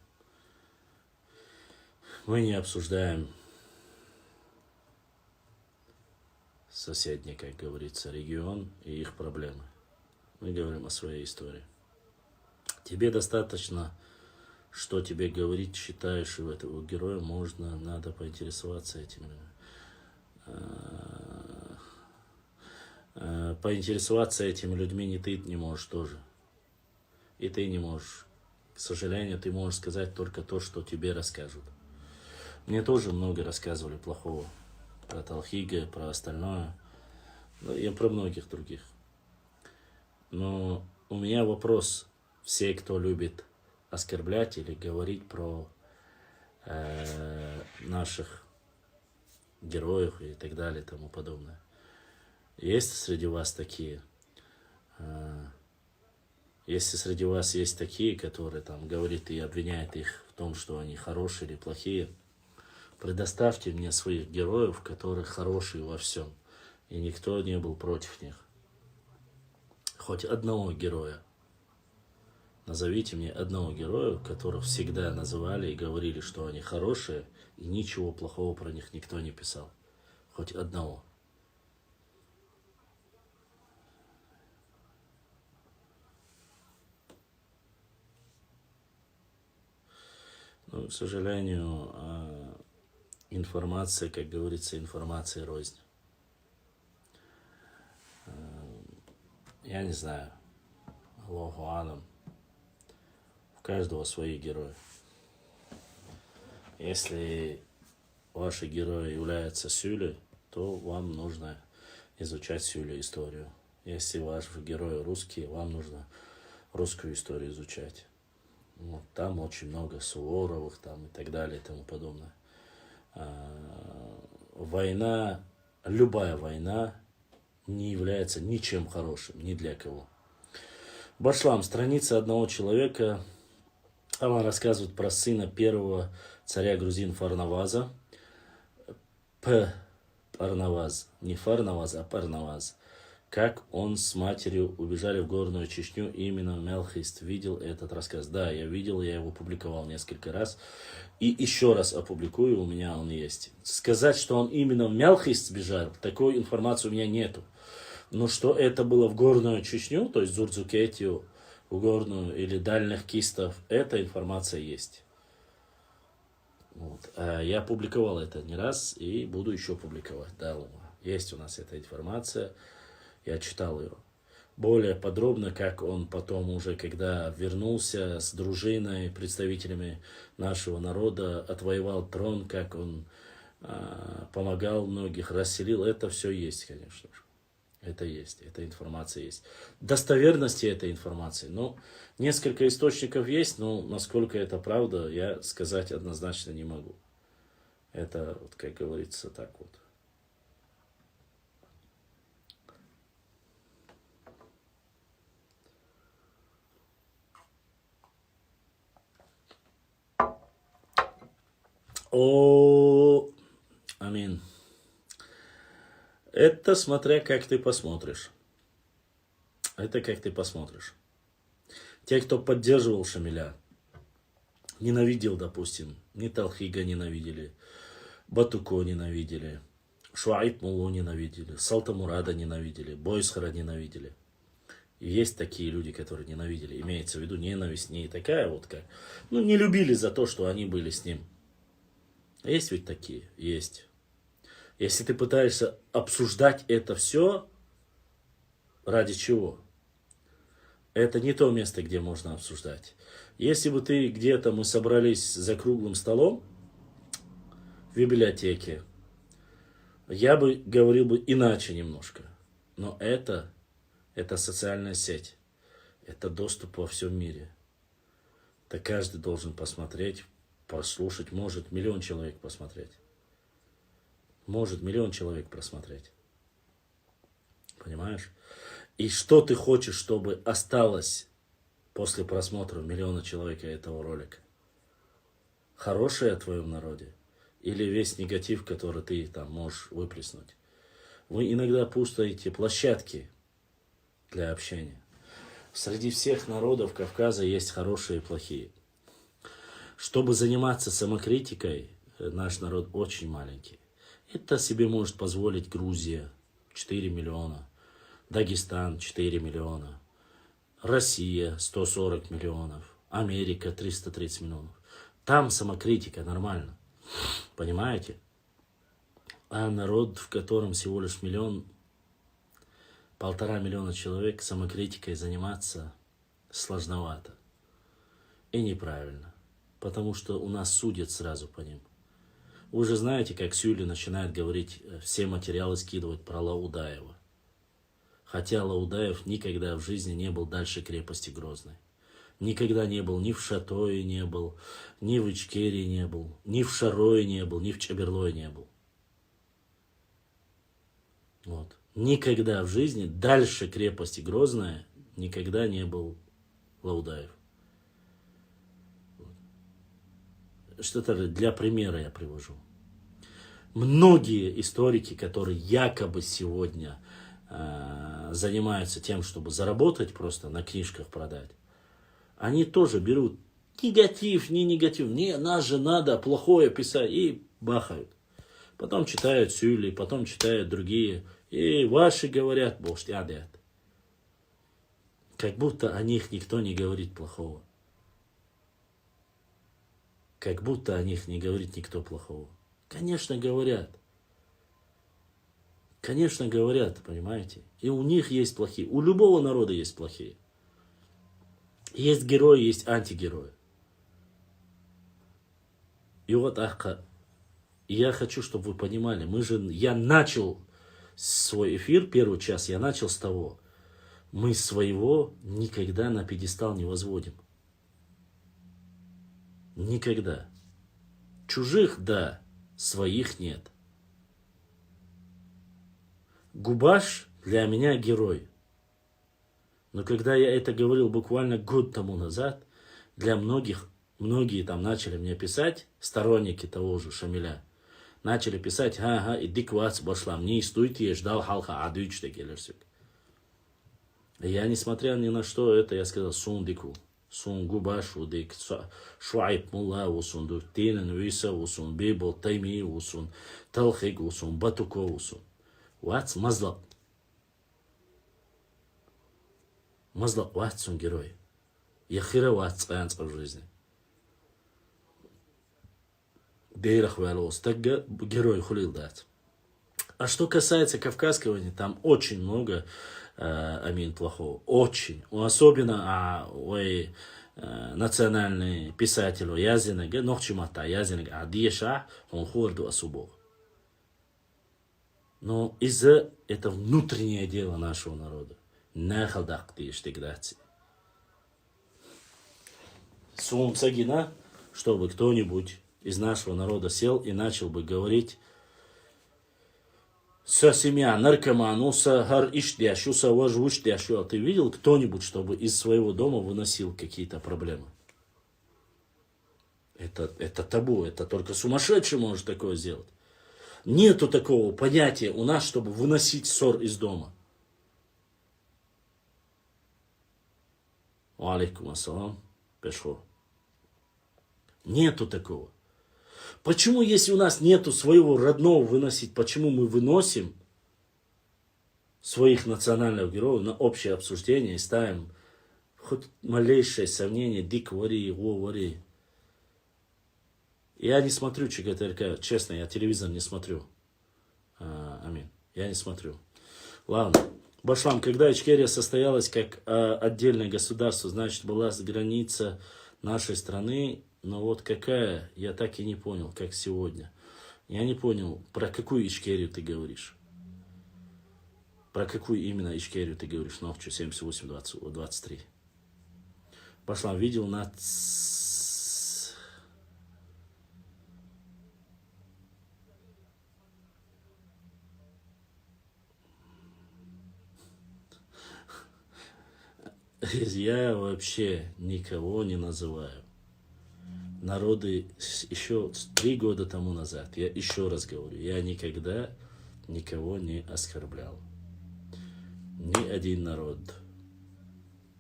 мы не обсуждаем соседний, как говорится, регион и их проблемы. Мы говорим о своей истории. Тебе достаточно, что тебе говорить, считаешь, и этого героя можно, надо поинтересоваться этим. Поинтересоваться этими людьми не ты не можешь тоже. И ты не можешь. К сожалению, ты можешь сказать только то, что тебе расскажут. Мне тоже много рассказывали плохого. Про Талхига, про остальное. И про многих других. Но у меня вопрос. Все, кто любит оскорблять или говорить про наших героев и так далее и тому подобное. Есть среди вас такие? Если среди вас есть такие, которые там говорят и обвиняют их в том, что они хорошие или плохие, предоставьте мне своих героев, которые хорошие во всем. И никто не был против них. Хоть одного героя. Назовите мне одного героя, которых всегда называли и говорили, что они хорошие, и ничего плохого про них никто не писал. Хоть одного. Но, к сожалению, информация, как говорится, информация рознь. Я не знаю. Аллаху алам. У каждого свои герои. Если ваши герои являются Сюлей, то вам нужно изучать Сюлю историю. Если ваши герои русские, вам нужно русскую историю изучать. Вот, там очень много Суворовых там, и так далее и тому подобное. Война, любая война не является ничем хорошим, ни для кого. Башлам, страница одного человека. Она рассказывает про сына первого царя грузин Фарнаваза. Парнаваз. Не Фарнаваз, а Парнаваз. Как он с матерью убежали в горную Чечню, именно Мелхист видел этот рассказ. Да, я видел, я его публиковал несколько раз. И еще раз опубликую, у меня он есть. Сказать, что он именно в Мелхист сбежал, такой информации у меня нету. Но что это было в горную Чечню, то есть Зурцукетию, в горную или дальних кистов, эта информация есть. Вот. Я публиковал это не раз и буду еще публиковать. Да, есть у нас эта информация. Я читал ее. Более подробно, как он потом уже, когда вернулся с дружиной, представителями нашего народа, отвоевал трон, как он помогал многих, расселил. Это все есть, конечно же. Это есть, эта информация есть. Достоверности этой информации, ну, несколько источников есть, но насколько это правда, я сказать однозначно не могу. Это, вот, как говорится, так вот. Амин. Это смотря как ты посмотришь. Это как ты посмотришь. Те, кто поддерживал Шамиля, ненавидел, допустим, не Талхига ненавидели, Батуко ненавидели, Шуайб Муллу ненавидели, Салтамурада ненавидели, Бойсхара ненавидели. И есть такие люди, которые ненавидели. Имеется в виду ненависть не такая вот как... Ну, не любили за то, что они были с ним. Есть ведь такие? Есть. Если ты пытаешься обсуждать это все, ради чего? Это не то место, где можно обсуждать. Если бы ты где-то, мы собрались за круглым столом в библиотеке, я бы говорил бы иначе немножко. Но это социальная сеть. Это доступ во всем мире. Это каждый должен посмотреть, послушать. Может 1 000 000 человек посмотреть. Может 1 000 000 человек просмотреть. Понимаешь? И что ты хочешь, чтобы осталось после просмотра 1 000 000 человек этого ролика? Хорошее о твоем народе? Или весь негатив, который ты там можешь выплеснуть? Вы иногда путаете площадки для общения. Среди всех народов Кавказа есть хорошие и плохие. Чтобы заниматься самокритикой, наш народ очень маленький. Это себе может позволить Грузия 4 миллиона, Дагестан 4 миллиона, Россия 140 миллионов, Америка 330 миллионов. Там самокритика нормально. Понимаете? А народ, в котором всего лишь 1 миллион, 1,5 миллиона человек, самокритикой заниматься сложновато. И неправильно. Потому что у нас судят сразу по ним. Вы же знаете, как Сюли начинает говорить, все материалы скидывать про Лаудаева. Хотя Лаудаев никогда в жизни не был дальше крепости Грозной. Никогда не был, ни в Шатое не был, ни в Ичкерии не был, ни в Шарое не был, ни в Чаберлое не был. Вот. Никогда в жизни дальше крепости Грозная никогда не был Лаудаев. Что-то для примера я привожу. Многие историки, которые якобы сегодня занимаются тем, чтобы заработать, просто на книжках продать, они тоже берут негатив, не негатив, не, нас же надо плохое писать, и бахают. Потом читают Сюли, потом читают другие, и ваши говорят, боже, ядят. Как будто о них никто не говорит плохого. Как будто о них не говорит никто плохого. Конечно, говорят. Конечно, говорят, понимаете? И у них есть плохие. У любого народа есть плохие. Есть герои, есть антигерои. И вот, я хочу, чтобы вы понимали, я начал свой эфир, первый час, я начал с того, мы своего никогда на пьедестал не возводим. Никогда. Чужих, да, своих нет. Губаш для меня герой. Но когда я это говорил буквально год тому назад, для многие там начали мне писать, сторонники того же Шамиля, начали писать, иди квац башлам, не стойте, я ждал халха адуич дегелерсик. Я, несмотря ни на что, я сказал, сундику. Сун Губаш удик, Шуайб Мулла усун, Тинен Виса усун, Библ Тайми усун, Талхиг усун, Батуко усун. Вац мазлак. Мазлак вацун герой. Яхира вац в жизни. Бейрах вялос, так герой хулил дать. А что касается Кавказской войны, там очень много амин плохого. Очень. Особенно национальный писатель Язинег, Нохчимата Язинег, Адиеша, он хорду особо. Но это внутреннее дело нашего народа. Нахалдак тиштигдаци. Сумцагина, чтобы кто-нибудь из нашего народа сел и начал бы говорить со семья наркоману, со гар иштяшу, со вожвуштяшу. А ты видел кто-нибудь, чтобы из своего дома выносил какие-то проблемы? Это табу, это только сумасшедший может такое сделать. Нету такого понятия у нас, чтобы выносить ссор из дома. Алейкум ассалам, пешхо. Нету такого. Почему, если у нас нету своего родного выносить, почему мы выносим своих национальных героев на общее обсуждение и ставим хоть малейшее сомнение, дик вари, го вари. Я не смотрю ЧГТРК, честно, я телевизор не смотрю. Амин. Я не смотрю. Ладно. Башлам, когда Ичкерия состоялась как отдельное государство, значит, была граница нашей страны, но вот какая, я так и не понял, как сегодня. Я не понял, про какую Ичкерию ты говоришь. Про какую именно Ичкерию ты говоришь, Новчу 78-23. Башлам, видел на... Я вообще никого не называю. Народы еще 3 года тому назад, я еще раз говорю, я никогда никого не оскорблял. Ни один народ,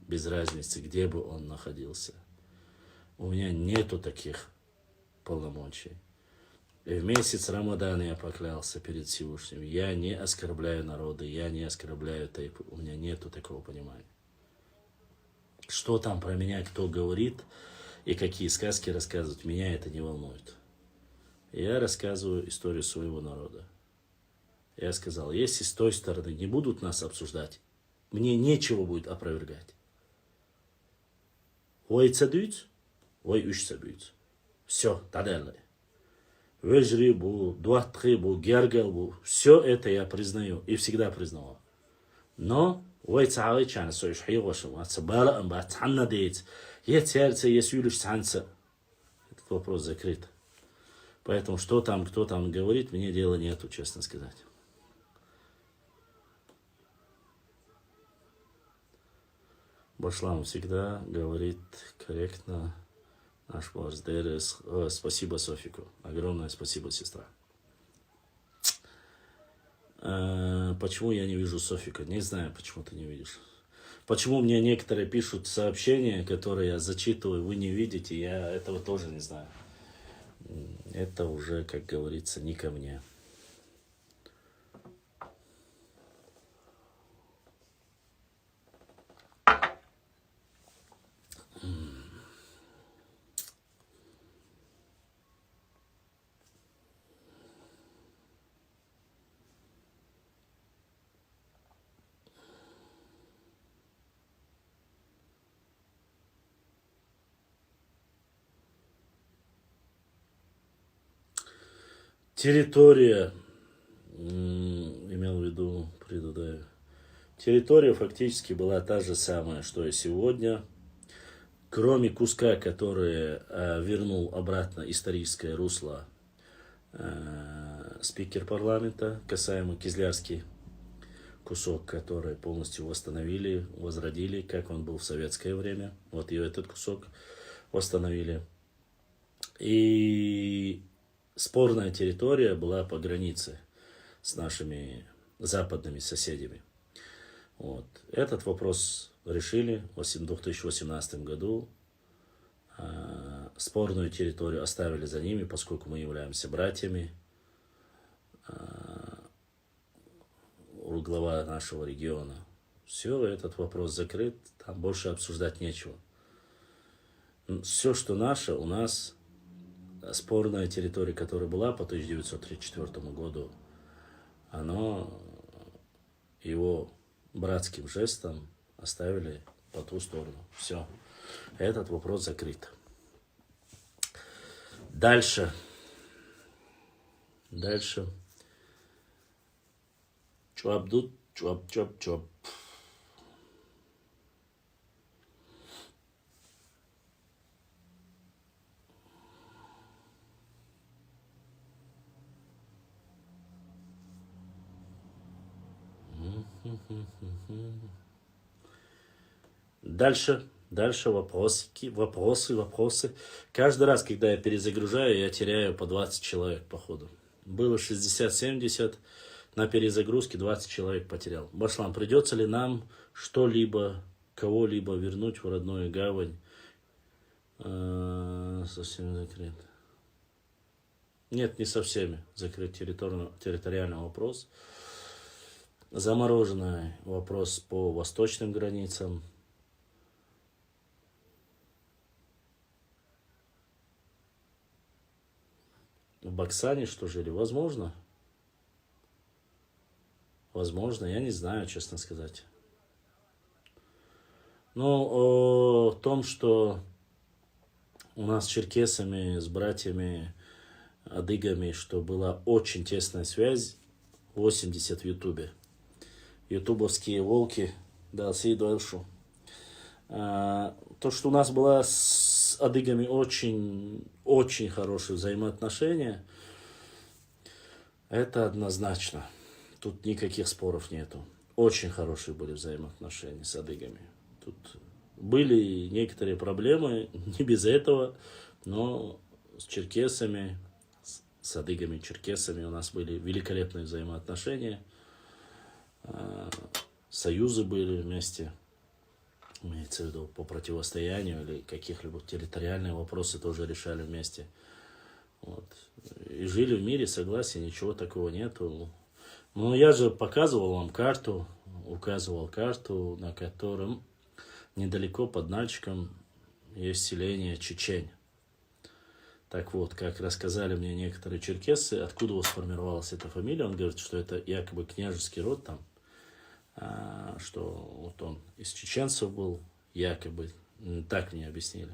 без разницы, где бы он находился. У меня нету таких полномочий. И в месяц Рамадана я поклялся перед Всевышним. Я не оскорбляю народы, я не оскорбляю тайпы. У меня нету такого понимания. Что там про меня кто говорит и какие сказки рассказывают, меня это не волнует. Я рассказываю историю своего народа. Я сказал, если с той стороны не будут нас обсуждать, мне нечего будет опровергать. Ой цадует, ой уж цадует. Все, тадаллай. Вежри бу, дуатхи бу, гергал бу. Все это я признаю и всегда признавал. Но ой цаавай чана соиш хиошем, ацабала амба цанна дейц. Сердце, есть юлиш цанца. Этот вопрос закрыт. Поэтому что там, кто там говорит, мне дела нету, честно сказать. Башлам всегда говорит корректно. Наш Барсдерес. Спасибо Софику. Огромное спасибо, сестра. Почему я не вижу Софика? Не знаю, почему ты не видишь. Почему мне некоторые пишут сообщения, которые я зачитываю, вы не видите, я этого тоже не знаю. Это уже, как говорится, не ко мне. Территория, имел в виду, предыдущая. Территория фактически была та же самая, что и сегодня. Кроме куска, который вернул обратно историческое русло спикер парламента, касаемо Кизлярский кусок, который полностью восстановили, возродили, как он был в советское время. Вот и этот кусок восстановили. И спорная территория была по границе с нашими западными соседями. Вот. Этот вопрос решили в 2018 году. Спорную территорию оставили за ними, поскольку мы являемся братьями. Глава нашего региона. Все, этот вопрос закрыт, там больше обсуждать нечего. Все, что наше, у нас спорная территория, которая была по 1934 году, оно его братским жестом оставили по ту сторону. Все. Этот вопрос закрыт. Дальше. Чуабдут, чуап. Дальше вопросы. Каждый раз, когда я перезагружаю, я теряю по 20 человек по ходу. Было 60-70, на перезагрузке 20 человек потерял. Башлам, придется ли нам что-либо, кого-либо вернуть в родную гавань? Совсем закрыто. Нет, не со всеми. Закрыть территориальный вопрос. Замороженный вопрос по восточным границам. В Баксане что жили? Возможно. Возможно, я не знаю, честно сказать. Но о том, что у нас с черкесами, с братьями, адыгами, что была очень тесная связь, 80 в Ютубе. Ютубовские волки, да, съедольшу. То, что у нас была с адыгами очень хорошие взаимоотношения, это однозначно. Тут никаких споров нету. Очень хорошие были взаимоотношения с адыгами. Тут были некоторые проблемы, не без этого, но с черкесами, с адыгами, черкесами у нас были великолепные взаимоотношения. Союзы были вместе, имеется в виду по противостоянию или каких-либо территориальные вопросы тоже решали вместе. Вот. И жили в мире, согласия, ничего такого нету. Но я же показывал вам карту, указывал карту, на котором недалеко под Нальчиком есть селение Чечень. Так вот, как рассказали мне некоторые черкесы, откуда у вас сформировалась эта фамилия, он говорит, что это якобы княжеский род там, что вот он из чеченцев был, якобы, так мне объяснили.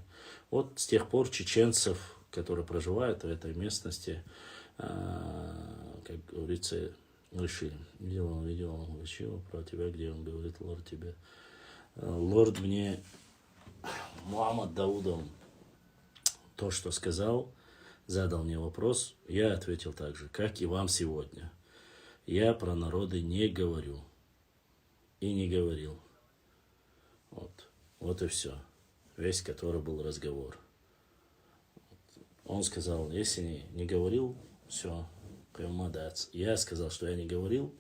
Вот с тех пор чеченцев, которые проживают в этой местности, как говорится, решили. Видел, учил про тебя, где он говорит, лорд тебе. Лорд мне, Мухаммад Даудов, то, что сказал, задал мне вопрос, я ответил так же, как и вам сегодня. Я про народы не говорю. И не говорил. Вот и все. Весь который был разговор. Он сказал, если не говорил, все, молодец. Я сказал, что я не говорил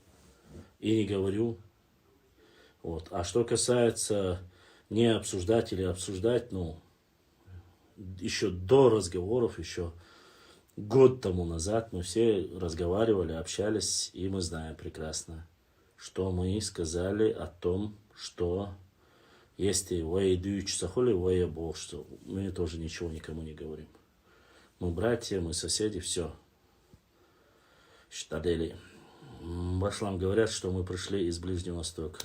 и не говорю. Вот. А что касается не обсуждать или обсуждать, еще до разговоров, еще год тому назад мы все разговаривали, общались, и мы знаем прекрасно, что мы сказали о том, что если воедуч сахоли, воебол, что мы тоже ничего никому не говорим. Мы братья, мы соседи, все. Штадели. Башлам говорят, что мы пришли из Ближнего Востока.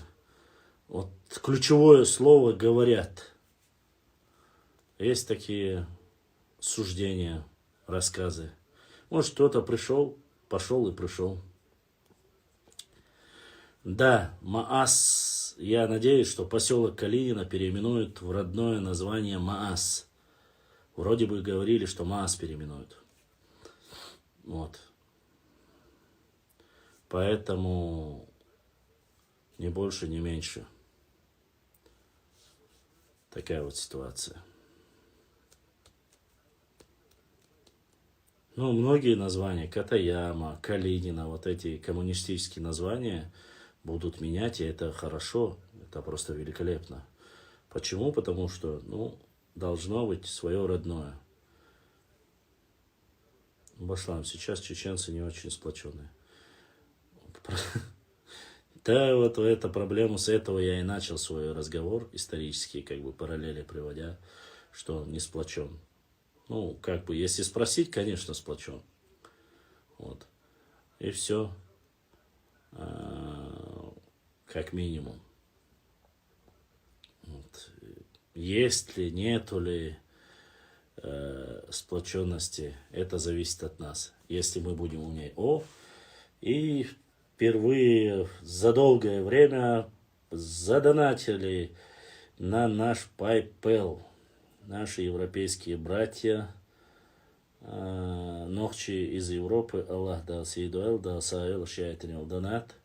Вот ключевое слово «говорят». Есть такие суждения, рассказы. Может, кто-то пришел, пошел и пришел. Да, Маас, я надеюсь, что поселок Калинина переименуют в родное название Маас. Вроде бы говорили, что Маас переименуют. Вот. Поэтому ни больше, ни меньше. Такая вот ситуация. Многие названия, Катаяма, Калинина, вот эти коммунистические названия будут менять, и это хорошо, это просто великолепно. Почему? Потому что, должно быть свое родное. Башлам, сейчас чеченцы не очень сплоченные. Да, вот эту проблему, с этого я и начал свой разговор, исторический, параллели приводя, что он не сплочен. Если спросить, конечно, сплочен. Вот. И все. Как минимум. Вот. Есть ли, нету ли сплоченности, это зависит от нас. Если мы будем уметь. И впервые за долгое время задонатили на наш PayPal. Наши европейские братья, нохчи из Европы, Аллах да сейдуэл, да саэл шайтанил донат.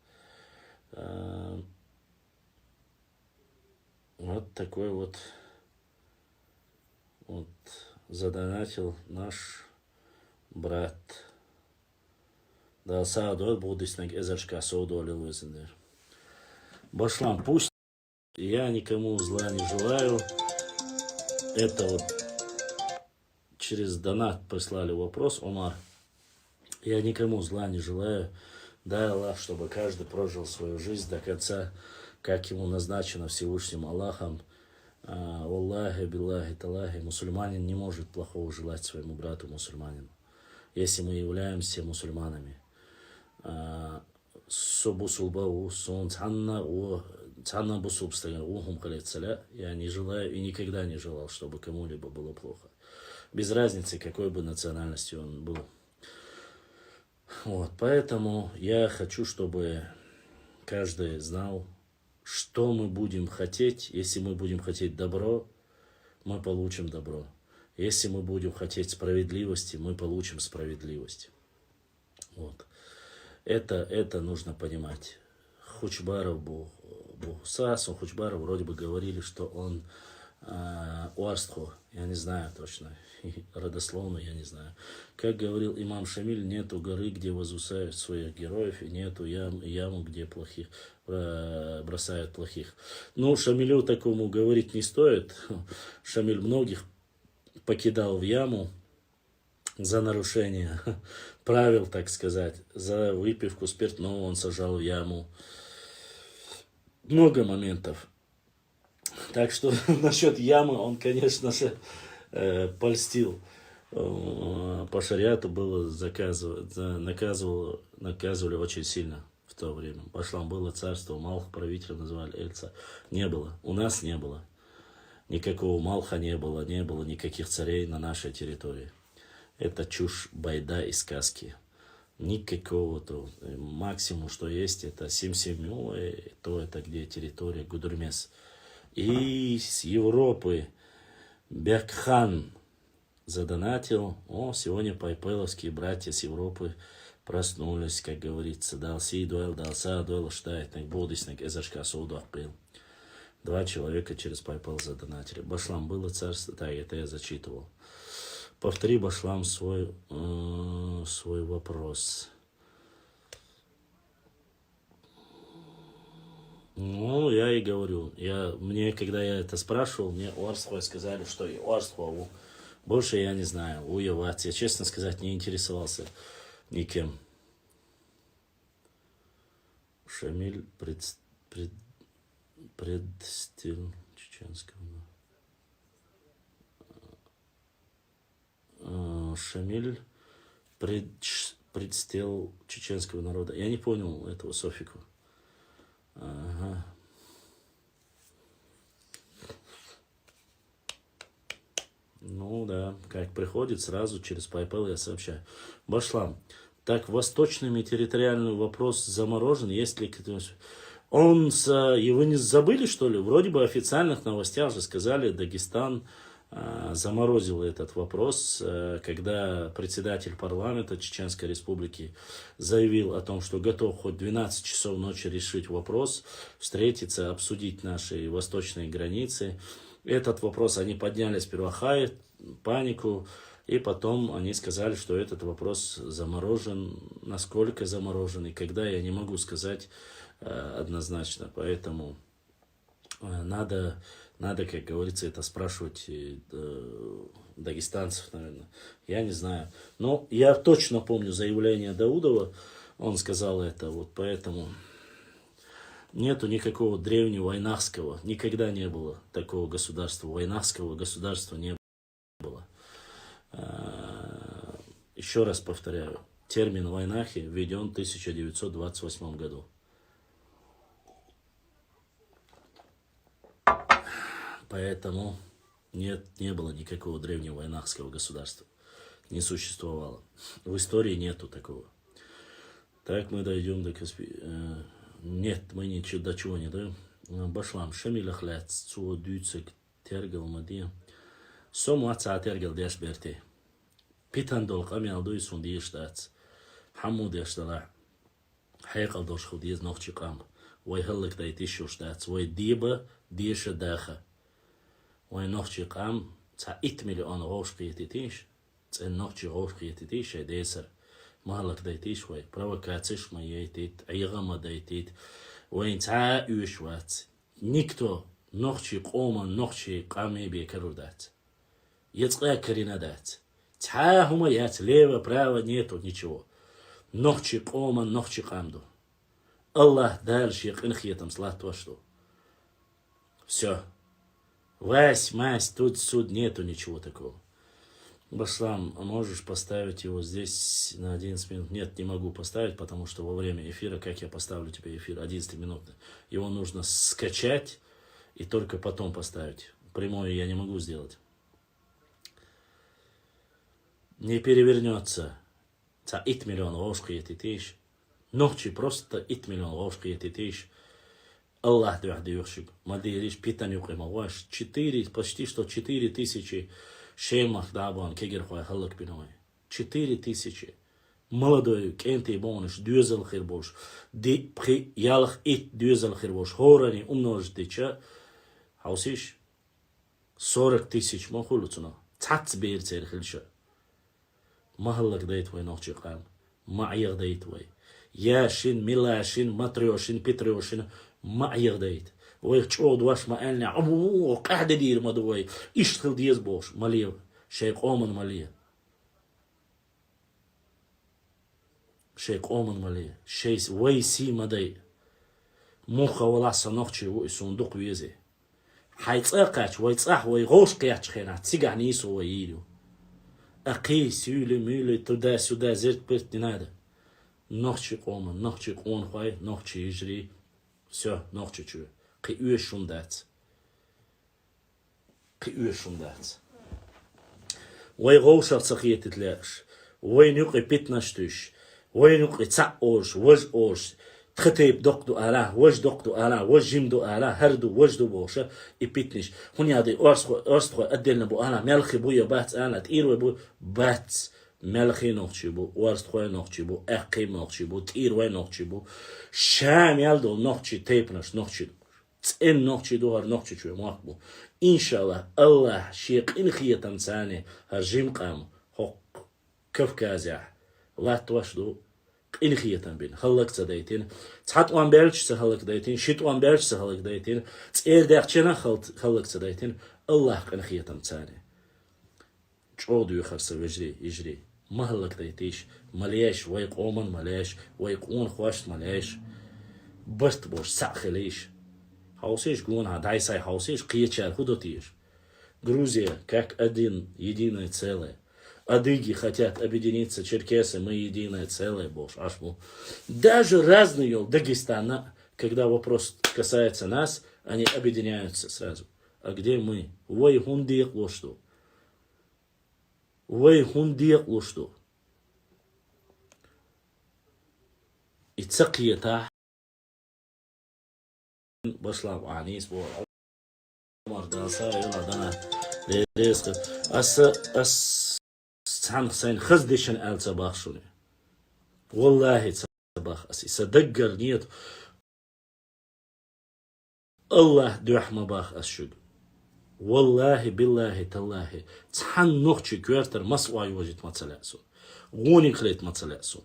Вот такой вот задонатил наш брат. Да саадуэл будиснег эзершка соудуэлил везендер. Башлам, пусть я никому зла не желаю. Это вот через донат прислали вопрос, Омар. Я никому зла не желаю. Дай Аллах, чтобы каждый прожил свою жизнь до конца, как ему назначено Всевышним Аллахом. Аллахи, биллахи, талахи. Мусульманин не может плохого желать своему брату мусульманину, если мы являемся мусульманами. Собусулбау, сон цанна бусубстаган, ухум халецаля. Я не желаю и никогда не желал, чтобы кому-либо было плохо. Без разницы, какой бы национальности он был. Вот, поэтому я хочу, чтобы каждый знал, что мы будем хотеть. Если мы будем хотеть добро, мы получим добро. Если мы будем хотеть справедливости, мы получим справедливость. Вот. Это нужно понимать. Хучбаров был Сас, Хучбаров вроде бы говорили, что он Уарстхо, я не знаю точно, родословно я не знаю. Как говорил имам Шамиль, нету горы, где возвышают своих героев, и нету яму, где плохих бросают плохих. Ну, Шамилю такому говорить не стоит. Шамиль многих покидал в яму за нарушение правил, так сказать, за выпивку спиртного он сажал в яму. Много моментов. Так что насчет ямы он, конечно же, польстил. По шариату было наказывали очень сильно в то время. Башлам было царство, Малх правителя называли Эльца. Не было. У нас не было. Никакого Малха не было никаких царей на нашей территории. Это чушь, байда и сказки. Никакого-то. Максимум, что есть, это Сим-Симю, то это где территория Гудурмес. И с Европы Бекхан задонатил. Сегодня пайпеловские братья с Европы проснулись, как говорится. Далси дуэл, далса дуэл, штайт, будисник, эзашка судах был. 2 человека через пайпел задонатили. Башлам было царство, так, это я зачитывал. Повтори, Башлам, свой вопрос. Ну, я и говорю. Когда я это спрашивал, мне Уарсхой сказали, что и Уарсхову. Больше я не знаю. Уевать. Я, честно сказать, не интересовался никем. Шамиль предстил чеченского. Шамиль предстил чеченского народа. Я не понял этого софику. Ага. Ну да, как приходит, сразу через PayPal я сообщаю. Башлам, так восточный территориальный вопрос заморожен, есть ли кто-нибудь? И вы не забыли, что ли? Вроде бы в официальных новостях же сказали, Дагестан заморозил этот вопрос, когда председатель парламента Чеченской Республики заявил о том, что готов хоть 12 часов ночи решить вопрос, встретиться, обсудить наши восточные границы. Этот вопрос они подняли сперва панику, и потом они сказали, что этот вопрос заморожен. Насколько заморожен и когда, я не могу сказать однозначно. Поэтому надо, как говорится, это спрашивать дагестанцев, наверное. Я не знаю. Но я точно помню заявление Даудова. Он сказал это. Вот поэтому нету никакого древнего войнахского. Никогда не было такого государства. Войнахского государства не было. Еще раз повторяю. Термин войнахи введен в 1928 году. Поэтому не было никакого древнего войнахского государства. Не существовало. В истории нету такого. Так мы дойдем до Нет, мы ничего до чего не дойдем. Башлам, Шамиль Ахляц, Цуо Дюцек, Тергал Мадия. Сому отца Тергал Деш Берте. Питан долг, амял дуйсун диештац. Хаму дештала. Хайкал дош худиез нохчикам. Вой хеллик дайти шуштац. Вой диба диеша даха. Вой нохчикам. Ца 1 миллион рош приетитиш. Цен нохчи рош приетитиш. Десер. Малак дайтиш вой. Провокациш маетит. Айгама дайтит. Вой ца юшвац. Никто нохчи кома нохчи каме бекарудат. Яцкая каринадат. Хума яц, лево, право, нету ничего. نخشي قوما نخشي قامدو. Allah дальше инхиетом слатва что. Все. Вась, мась, тут суд нету ничего такого. Баслам, можешь поставить его здесь на 11 минут? Нет, не могу поставить, потому что во время эфира, как я поставлю тебе эфир 11 минут, его нужно скачать и только потом поставить. Прямое я не могу сделать. Не перевернется. За 1 миллион ложку эти тысяч. Ночи просто 1 миллион ложку эти тысяч. Аллах дуахды юхшиб. Мадириш питан юхимаваш. 4, почти что 4 тысячи шеймах дабан кегер хуай халак биной. 4 тысячи. Молодой кенты бонуш дюзел хирбош. Ди при ялах ит дюзел хирбош. Хорани умножить ча. Хаусиш 40 тысяч махулуцуна. Цац бейр цер хилша. Махаллак дайт вай нохчи қам. Маъяг дайт вай. Яшин, милашин, матрёшин, петрёшин. Маъяг дайт. Вай чод ваш маэлня. Абу, قاعدة دير مدوي. اشتغل ديز بوش. ماليه. شيخ أومن ماليه. شيخ أومن ماليه. شيس وي سي مداي. موخا ولا صنوخشي وي صندوق ويزي. حيتصاقاش ويتصاح ويغوش قياتش خينا. تسيقع نيسو وييدو. أقي سيولي ميولي تدا سودا زرت برت نادا. نوخشي قومن نوخشي قون خواي نوخشي يجري. Все, نوخشي چو. قي اوه شوندات. قي اوه شوندات. وي غوشر سقية تتلاقش. وي نوقي بيتناشتوش. وي نوقي تسع اوش وج اوش. تختيب دقدو آله وج دقدو آله وج جيمدو آله هردو وجدو بوشة يبيتنش هون يادي أرسخو أدلنا بو آله ملخي بو يبات آله تيروي بو بات ملخي نوخشي بو أرسخو نوخشي بو أقي نوخشي بو تيروي نوخشي بو شام يالدو نوخشي تيبنش نوخشي تسئن نوخشي دوهر نوخشي شوي مواقبو إن شاء الله شيق إن خيطان ثاني هرجيم قام حق كيف كازح لا توشدو إن خيطان بين خلق تدايتين تحت وان بيرش سهلك دايتين شيت وان بيرش سهلك دايتين تسير داخشنا خلق تدايتين الله إن خيطان ثاني شعود يخرس يجري مهلك دايتيش مليش ويق أومن مليش ويق أون خواشت مليش برت بوش ساخليش حوسيش قون هداي ساي حوسيش قيتشار худотиш Грузия как один единое целое. Адыги хотят объединиться, черкесы, мы единое целое, Боже, аж был. Даже разные Дагестана, когда вопрос касается нас, они объединяются сразу. А где мы? Вой хундиек лошту. Вой хундиек лошту. И цакията. Баслав анис бор. Мардаса юнадана. Лереск. Ас سان حسين خزدشن آل صباح شوني والله صباح أسي صدقر نيت الله دوح مباخ أسشد والله بالله تالله تحن نوخشي كوارتر مسواي وجد متسلاسون غوني خليت متسلاسون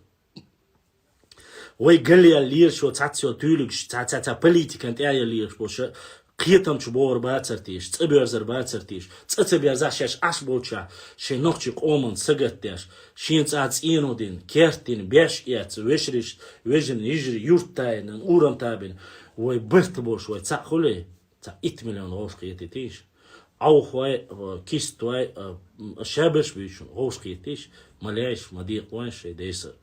وي قال لي الليرش وتعتسيو تولكش تعتا بوليتيك انت ايا الليرش بوشا قيتم شبور باترتيش تبيرزر باترتيش تبيرزاشش اش بوچا شي نوخشي قومن سغتيش شين صاص ينودين كيرتين بيش يات ويشريش ويجن يجري يورتاين اورم تابين وي برت بوش وي تاخولي تا 1 مليون روش قيتيش او خوي كيست واي شابش بيشون روش قيتيش ملاش مديق وين شي ديسر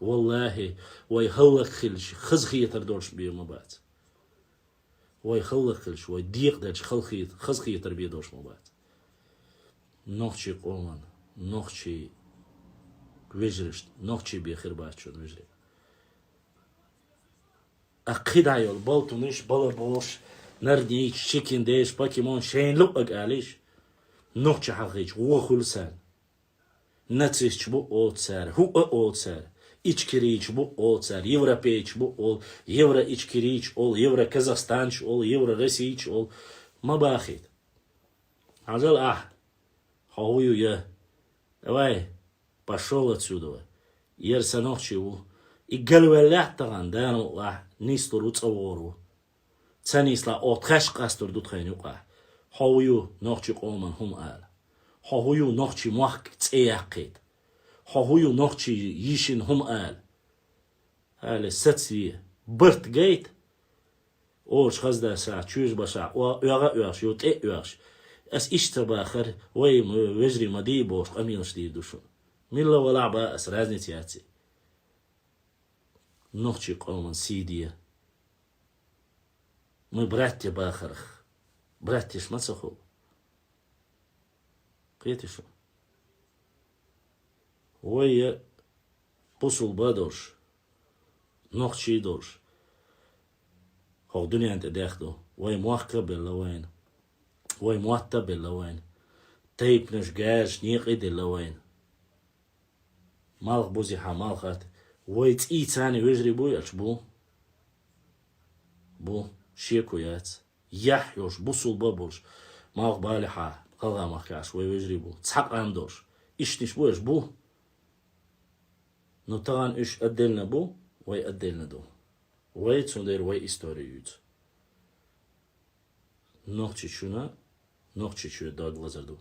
والله وي هلك خلش خزخيتر دورش بيما بات وي خلخلش وي ديق داش خزخي تربية دوش مبات نوخشي قومان نوخشي ويجرشت نوخشي بيخير باتشون ويجري أقيد عيال بالتونيش بلا بوش نردنيش شكين ديش باكيمون شين لقق عليش نوخشي حقيش هو خلسان نتسيش بو أوت سار هو أوت سار İçkiriç bu ol ser, Европейч bu ol, Евро içkiriç ol, Евро Казахстанч ol, Евро Российч ol. Мабахит. Азал хаую я. Давай, пошел отсюда. Ерсанох чего. И галвелях таган дану нистору цавору. Цанисла отхаш кастор дутхайнука. Хаую нохчи قومن هم آل. Хаую нохчи мах цеяқит. حهويو نوخشي يشين هم آل هالي ستسوية برت جيت أوش خزدا ساعة تشوش بساعة ويغا يوش يوتئ يوش أس إشتبا آخر وي وجري مدي بوش قميل شديد دوشو ملا ولا عبا أس رازني تياتي نوخشي قومن سيدية مي براتي باخرخ براتيش ما تسخو قيتي شو وي بوصل بادوش نوخشي دوش هو دنيا انت داخدو وي موخكب اللوين وي موتب اللوين تيب نشجاج نيقيد اللوين مالخ بوزي حمالخات وي تقي تاني ويجري بو يشبو بو شيكو يات يحيوش بوصل بابوش مالخ بالحا قلغا مخكاش وي ويجري بو تسحق عندوش إيش نش بو يشبو نو طبعا إيش أدلنا بو وي أدلنا دو وي تسوندير وي إستوريوت نوخشي شونا نوخشي شو داد لازردو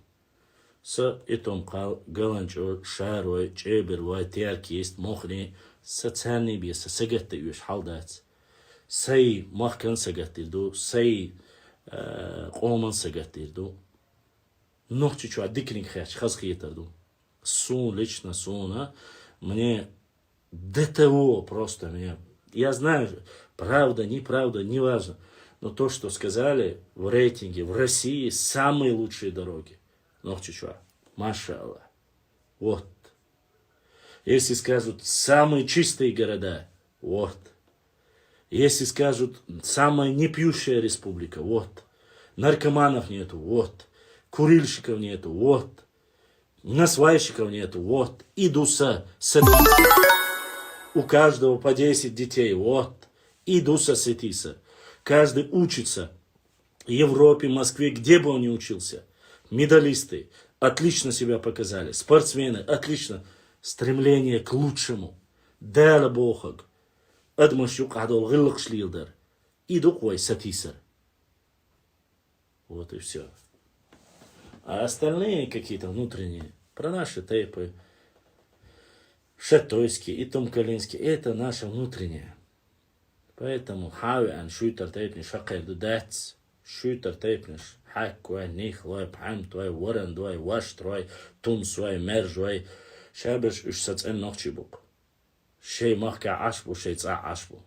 س إتوم قال قلنجو شاروي جيبر وي تياركيست مخني ستاني بيس سجت يوش حالدات سي مخكن سجت دو سي قومن سجت دو نوخشي شو عدكني خيش خزخيتر ду сун лично суна мне до того просто меня я знаю правда неправда неважно но то что сказали в рейтинге в России самые лучшие дороги нохчи чуа машаллах вот если скажут самые чистые города вот если скажут самая непьющая республика вот наркоманов нету вот курильщиков нету, вот. Насвайщиков нету, вот. Идуса сетиса. У каждого по 10 детей, вот. Идуса сетиса. Каждый учится. В Европе, Москве, где бы он ни учился. Медалисты отлично себя показали. Спортсмены отлично. Стремление к лучшему. Дала бохаг. Адмашюк адол гыллык шлилдер. Иду кой сетиса. Вот и все. А остальные какие-то внутренние, про наши тейпы, Шатойский и Томкалинский, это наше внутреннее. Поэтому хауи ан шуйтер тейпниш хакер дудац, шуйтер тейпниш хак вай них вай пхам твай ворен твай ваш твай тумс вай мерж вай шабеш уж сацэн нохчибук. Шей махка ашбу, шей ца ашбу.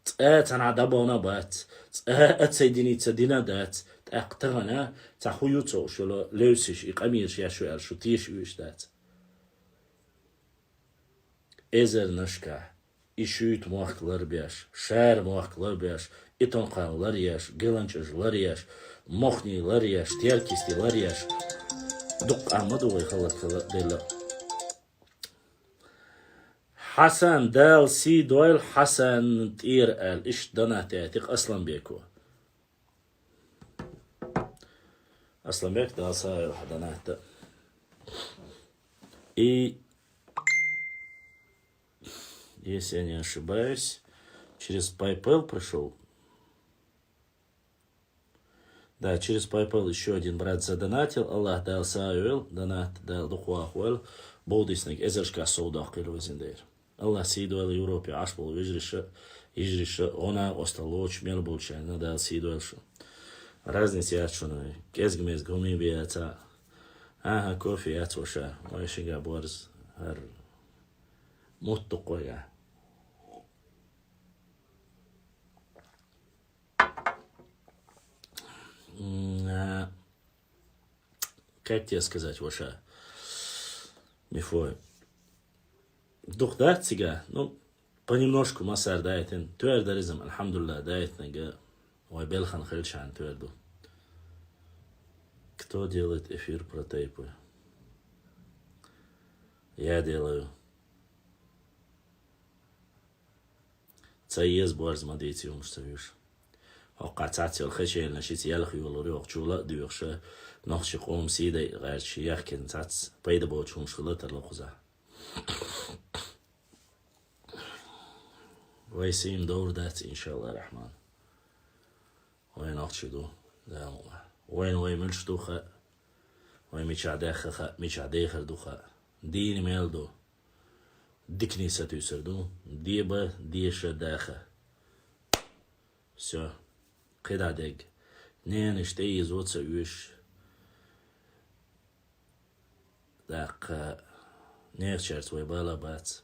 Цэцана дабона бац, цэцэдиница динадац, أقتغنا تحويوتو شلو لوسش إقاميش يشوال شو تيش ويشتات إزر نشكا إشويت موخلر بياش شار موخلر بياش إتنقان لرياش قلنجج لرياش مخني لرياش تياركيستي لرياش دق أحمدو ويخلق ديلا حسن دال سي دويل حسن تير آل إش داناتياتيق أصلا بيكو Асланбек Далсаев Хаданахта. И, если я не ошибаюсь, через PayPal пришел. Да, через PayPal еще один брат задонатил. Аллах Далсаев, донат дал духуахуэл. Болдисник эзершка соудах кирвазиндейр. Аллах сидуэл Европе ашбол вижриша, она осталоч мелбулчайна дал сидуэлшу. Разница ячуной. Кезгмез гуми бията. Ага, кофе ятуша. Ойшига борз. Хар. Мутту коя. Как тебе сказать, Воша? Мифой. Дух дартига, ну, понемножку масар дайтен. Туэрдаризм, альхамдулилlah, дайтнега. Ой, Белхан Хельчан тверду. Кто делает эфир про тейпы? Я делаю. Цаез борз мадейти умштавиш. Оqatati الخشين لشيت يلخي والريوق شولا ديوخش نخش قوم سيدي غير شيخ كنتات بيد بوچون شغلت الخزا. ويسيم دور دات إن شاء الله الرحمن. وين أخشدو لا وين ملش دوخا وين ميشعداخ دوخا ديني ميلدو Дикни сатюсерду. Диба, диша, даха. Все. Кидадег. Не, ниште изоца уж. Так, нерчер свой балабац.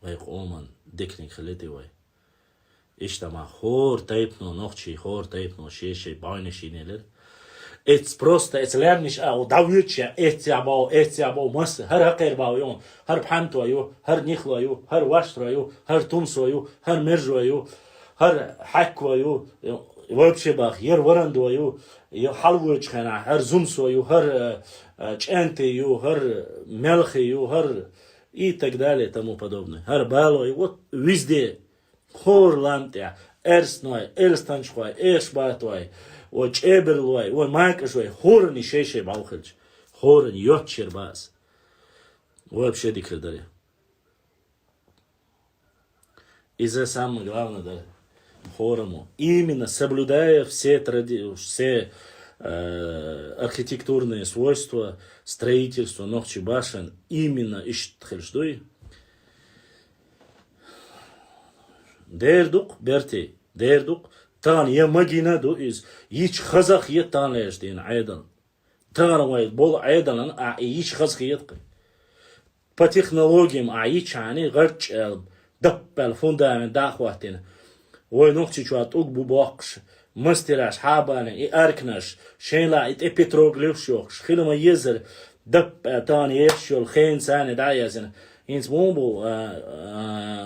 Вайк оман, дикник халити вай. Иштама хор тайпно, нохчи хор тайпно, шешей, байниши нелер. Это просто, это лерниш, давюча, эти або, мас, хар хакер бауйон, хар пхантуаю, хар нихлаю, хар ваштраю, хар тумсую, хар мержую, хар хакваю, вообще бах, ер варандую, халвучхана, хар зумсую, хар чентию, хар мелхию, хар и так далее, тому подобное. Хар балой, вот везде, хор лантя, эрстной, эрстанчхой, эшбатвай, o çeberloy, o майкашвай, хорни шешей баухельч, хорни йотчер бас. Вообще дикредаре. И за самое главное, да, хорому, именно соблюдая все архитектурные свойства, строительства нохчи башен, именно иштхельшдуй, дердук, берти, дердук, Тан я магинаду из ич хазах ет танлеш дин айдан. Тан вайд бол айдан ич хазах ет. По технологиям ич они гарч даппел фундамент дахватин. Ой нохчи чуат уг бубакш. Мастераш хабане и аркнаш. Шейла ит эпитроглюшок. Шхилма езер дап тан ешол хейн сане даязин. Инс мумбу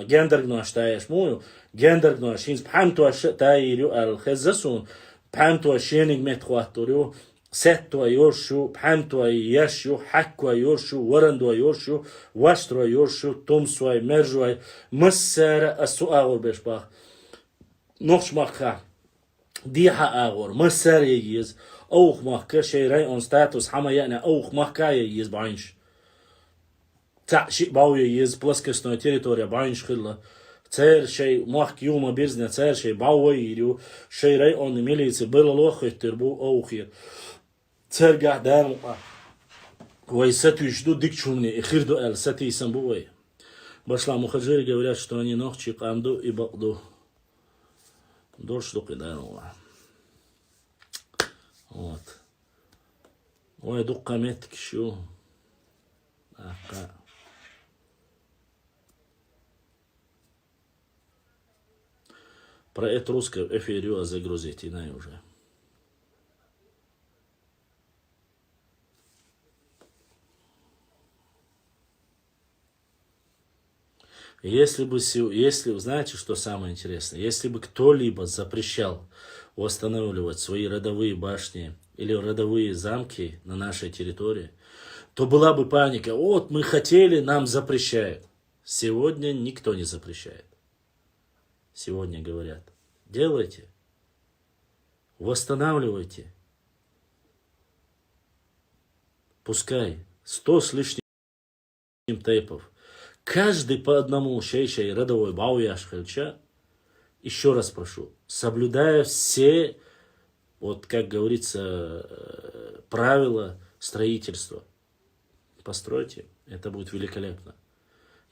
гендергнаш таеш мую. Гендергнаш инс пхантуаш таирю алхезасун. Пхантуаш шениг метхуатурю. Сеттуа йоршу, пхантуа яшу, хаккуа йоршу, варандуа йоршу, ваштруа йоршу, тумсуай, мержуай. Массара асу агор бешбах. Нохш махха. Диха агор. Массара егиз. Аух махка шейрай он статус. Хама яна аух махка егиз баинш. Ши бауя ез плоскостная территория Байншхилла. Цер шей мах юма бирзня цер шей бауа ирю. Шей район милиции было лохит тербу аухир. Цер гахдан вай сату жду дикчумни и хирду эл сати самбуай. Башла мухаджиры говорят, что они нохчи канду и бакду. Дождь штуки данула. Вот. Ой, дук метки шу. Ака. Про это русское эфирю загрузить и на уже. Если вы знаете, что самое интересное, если бы кто-либо запрещал восстанавливать свои родовые башни или родовые замки на нашей территории, то была бы паника. Вот мы хотели, нам запрещают. Сегодня никто не запрещает. Сегодня говорят, делайте, восстанавливайте. Пускай 100 с лишним тейпов. Каждый по одному шейшей родовой бауяш хельча. Еще раз прошу, соблюдая все, вот как говорится, правила строительства. Постройте, это будет великолепно.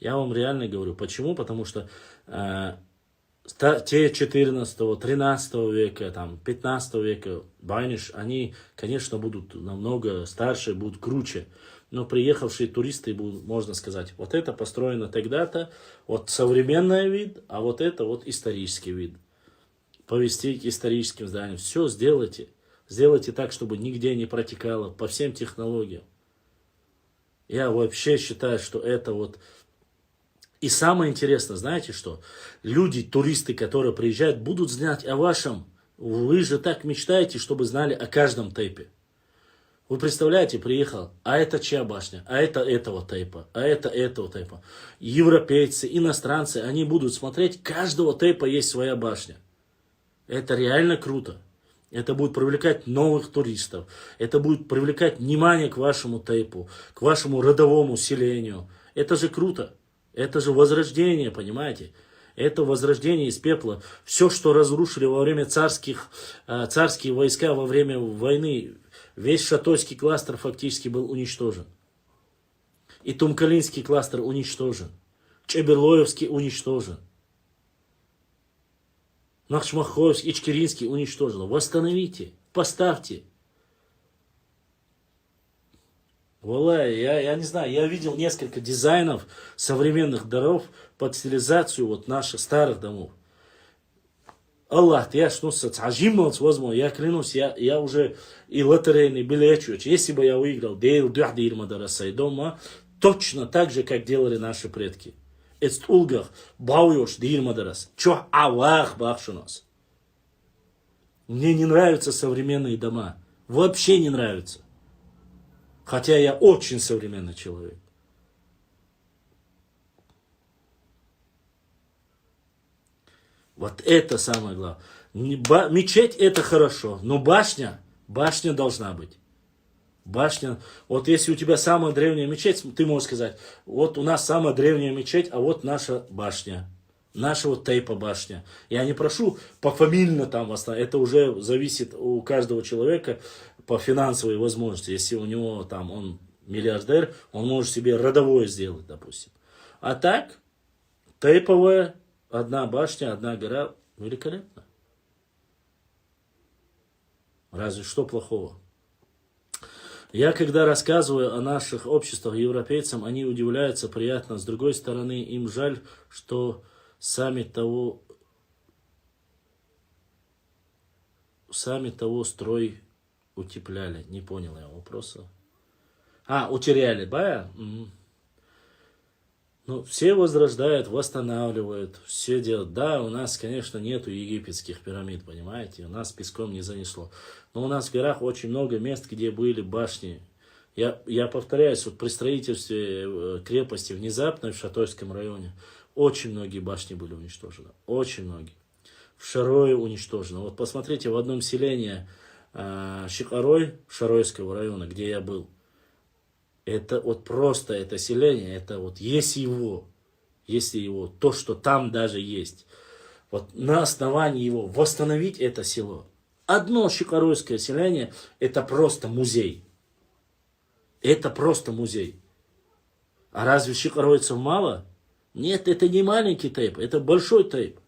Я вам реально говорю. Почему? Потому что те 14, 13 века, там, 15 века байниш, они, конечно, будут намного старше, будут круче. Но приехавшие туристы будут, можно сказать, вот это построено тогда-то, вот современный вид, а вот это вот исторический вид. Повести к историческим зданиям. Все сделайте. Сделайте так, чтобы нигде не протекало, по всем технологиям. Я вообще считаю, что это вот... И самое интересное, знаете что? Люди, туристы, которые приезжают, будут знать о вашем. Вы же так мечтаете, чтобы знали о каждом тейпе. Вы представляете, приехал, а это чья башня, а это этого тейпа, а это этого тейпа. Европейцы, иностранцы, они будут смотреть, каждого тейпа есть своя башня. Это реально круто. Это будет привлекать новых туристов. Это будет привлекать внимание к вашему тейпу, к вашему родовому селению. Это же круто. Это же возрождение, понимаете? Это возрождение из пепла. Все, что разрушили во время царские войска во время войны, весь Шатойский кластер фактически был уничтожен. И Тумкалинский кластер уничтожен. Чеберлоевский уничтожен. Нахчмаховский, Ичкеринский уничтожен. Восстановите, поставьте. Валай, я не знаю, я видел несколько дизайнов современных домов под стилизацию вот наших старых домов. Аллах, я возможно, я клянусь, я уже и лотерейный билет, если бы я выиграл дейл дюхдир мадараса и дома, точно так же, как делали наши предки. Эстулгах, бауёш дир мадарас. Чё Аллах бахшунос. Мне не нравятся современные дома. Вообще не нравятся. Хотя я очень современный человек. Вот это самое главное. Мечеть это хорошо, но башня должна быть. Башня, вот если у тебя самая древняя мечеть, ты можешь сказать, вот у нас самая древняя мечеть, а вот наша башня. Наша вот тейпа башня. Я не прошу пофамильно там восстановить, это уже зависит у каждого человека по финансовой возможности. Если у него там он миллиардер, он может себе родовое сделать, допустим. А так, тейповая, одна башня, одна гора, великолепно. Разве что плохого? Я когда рассказываю о наших обществах европейцам, они удивляются приятно. С другой стороны, им жаль, что сами того строй утепляли. Не понял я вопроса. Утеряли, да? Ну, все возрождают, восстанавливают, все делают. Да, у нас, конечно, нету египетских пирамид, понимаете? У нас песком не занесло. Но у нас в горах очень много мест, где были башни. Я повторяюсь, вот при строительстве крепости внезапной в Шатойском районе очень многие башни были уничтожены. Очень многие. В Шарое уничтожено. Вот посмотрите, в одном селении Шикарой Шаройского района, где я был, это вот просто это селение, это вот если его, то, что там даже есть, вот на основании его восстановить это село. Одно Шикаройское селение, это просто музей. Это просто музей. А разве шикаройцев мало? Нет, это не маленький тейп, это большой тейп.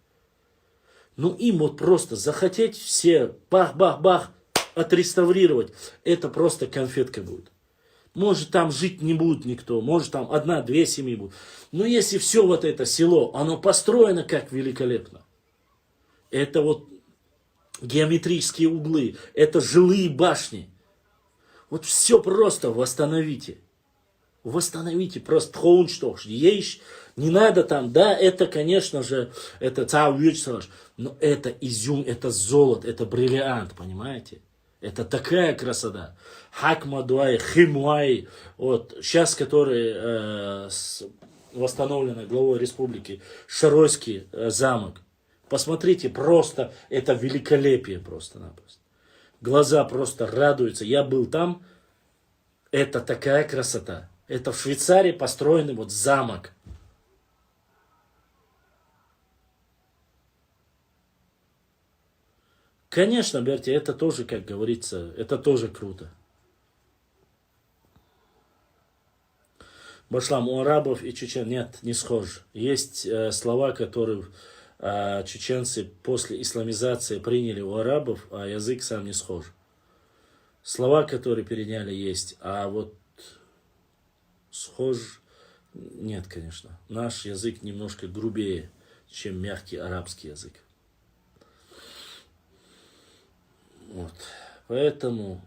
Ну им вот просто захотеть все бах-бах-бах отреставрировать, это просто конфетка будет. Может там жить не будет никто, может там 1-2 семьи будут. Но если все вот это село, оно построено как великолепно. Это вот геометрические углы, это жилые башни. Вот все просто восстановите. Восстановите, просто хоунштох. Есть, не надо там, да, это, конечно же, это но это изюм, это золото, это бриллиант, понимаете? Это красота. Хакмадуай, Химуай, вот, сейчас, который восстановлен главой республики, Шаройский замок. Посмотрите, просто, это великолепие просто-напросто. Глаза просто радуются. Я был там, это такая красота. Это в Швейцарии построенный вот замок. Конечно, Берти, это тоже, как говорится, это тоже круто. Башлам, у арабов и чечен нет, не схож. Есть слова, которые чеченцы после исламизации приняли у арабов, а язык сам не схож. Слова, которые переняли, есть, а вот схож нет, конечно. Наш язык немножко грубее, чем мягкий арабский язык. Вот. Поэтому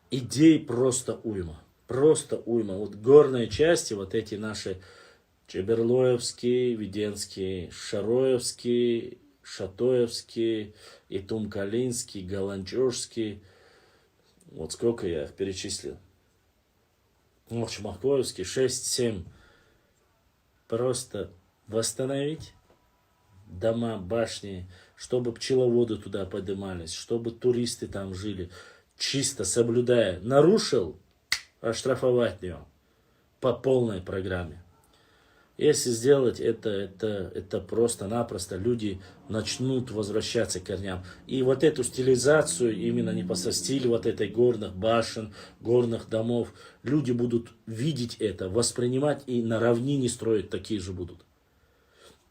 идей просто уйма. Просто уйма. Вот горные части, вот эти наши Чеберлоевские, Веденские, Шароевские, Шатоевские, Итумкалинский, Галанчожский. Вот сколько я их перечислил. Чмахковский, 6-7. Просто восстановить дома, башни, чтобы пчеловоды туда поднимались, чтобы туристы там жили, чисто соблюдая. Нарушил, оштрафовать его по полной программе. Если сделать это просто-напросто, люди начнут возвращаться к корням. И вот эту стилизацию, именно не по стилю вот этой горных башен, горных домов, люди будут видеть это, воспринимать и на равнине строить такие же будут.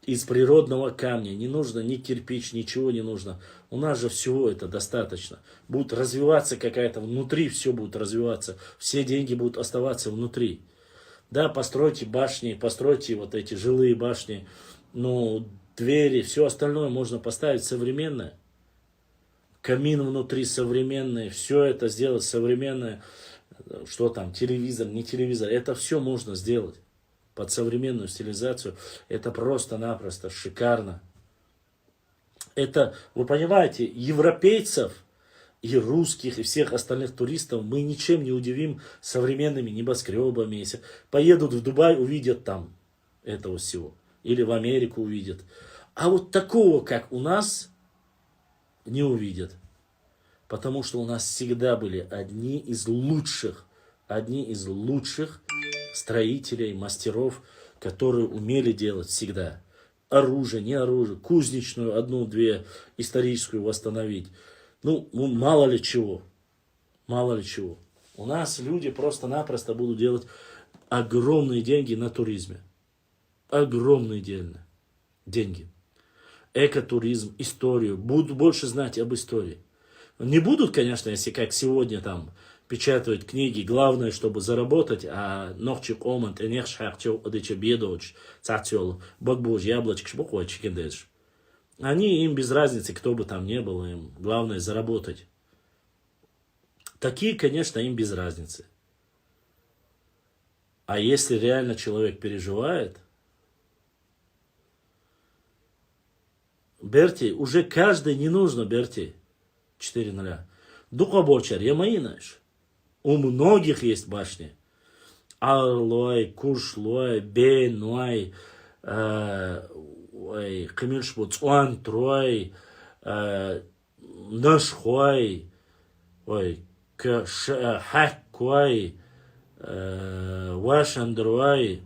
из природного камня. Не нужно ни кирпич, ничего не нужно. У нас же всего это достаточно. Будет развиваться какая-то внутри, все будет развиваться. Все деньги будут оставаться внутри. Да, постройте башни, постройте вот эти жилые башни, ну, двери, все остальное можно поставить современное. Камин внутри современный, все это сделать современное. Что там, телевизор, не телевизор, это все можно сделать под современную стилизацию. Это просто-напросто шикарно. Это, вы понимаете, европейцев и русских, и всех остальных туристов мы ничем не удивим современными небоскребами. Если поедут в Дубай, увидят там этого всего. Или в Америку увидят. А вот такого, как у нас, не увидят. Потому что у нас всегда были одни из лучших строителей, мастеров, которые умели делать всегда. Оружие, не оружие, кузнечную, одну-две, историческую восстановить. Ну, мало ли чего. Мало ли чего. У нас люди просто-напросто будут делать огромные деньги на туризме. Огромные деньги. Экотуризм, историю. Будут больше знать об истории. Не будут, конечно, если как сегодня там печатают книги, главное, чтобы заработать, а ногчик омант, и нехшахчев, одыча бедоч, цацел, богбуж, яблочек, шбухой, чикендеш. Они, им без разницы, кто бы там ни был, им главное заработать. Такие, конечно, им без разницы. А если реально человек переживает, Берти, уже каждый не нужно, Берти. 4-0. Дукобочер, ямаинаешь. У многих есть башни. Арлой, Кушлой, Бейной, Камильшбу, Цуан, Трой, Нашхой, Хаккой, Вашандрой,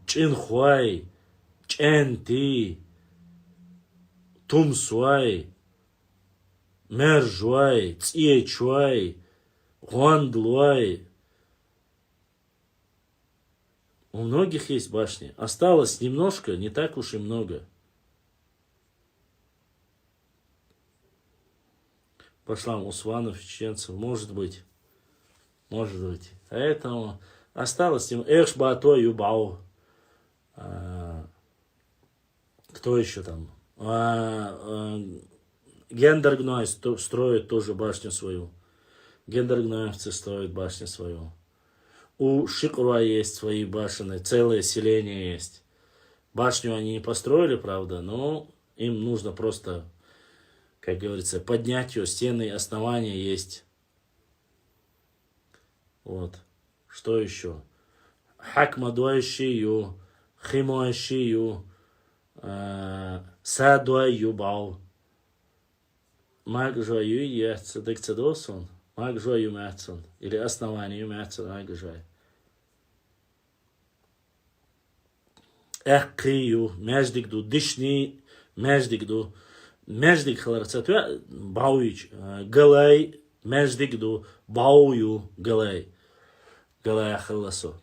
Чинхуай, Ченти, Тумсуай, Мержуай, Циечуай, Гуандлуай. У многих есть башни. Осталось немножко, не так уж и много. Пошла Усванов, чеченцев, может быть. Поэтому осталось им Эшбато Юбау. Кто еще там? Гендергной строит тоже башню свою. Гендергноевцы строят башню свою. У Шикруа есть свои башни, целое селение есть. Башню они не построили, правда, но им нужно просто, как говорится, поднять ее, стены и основания есть. Вот. Что еще? Хакмадуайшию, Химуайшию, Садуай Бау. Магжуаю яйца, декцедосон, магжуаю мяцон, или основание мяцон, магжуай. Эхкию, междикду, дышни, междикду, междик халарцатуя, бауич, галай, междикду, баую, галай, галай ахаласо.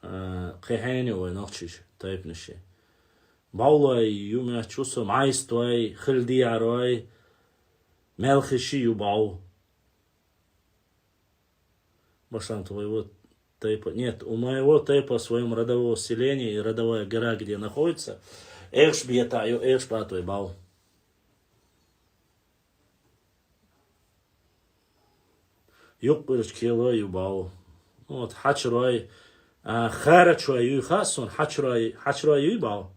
Кехеню, ночиш, тайпнеши. Баулай, юмячусо, майстуай, хильдиарой, мелхиши юбау. Башлам твоего тейпа. Нет, у моего тейпа в своем родовом селении и родовая гора, где находится, Эшбьетаю, Эшбатой бау. Юкбирчкело юбау. Вот, хачрой, харачуай юхасон, хачрой юбау.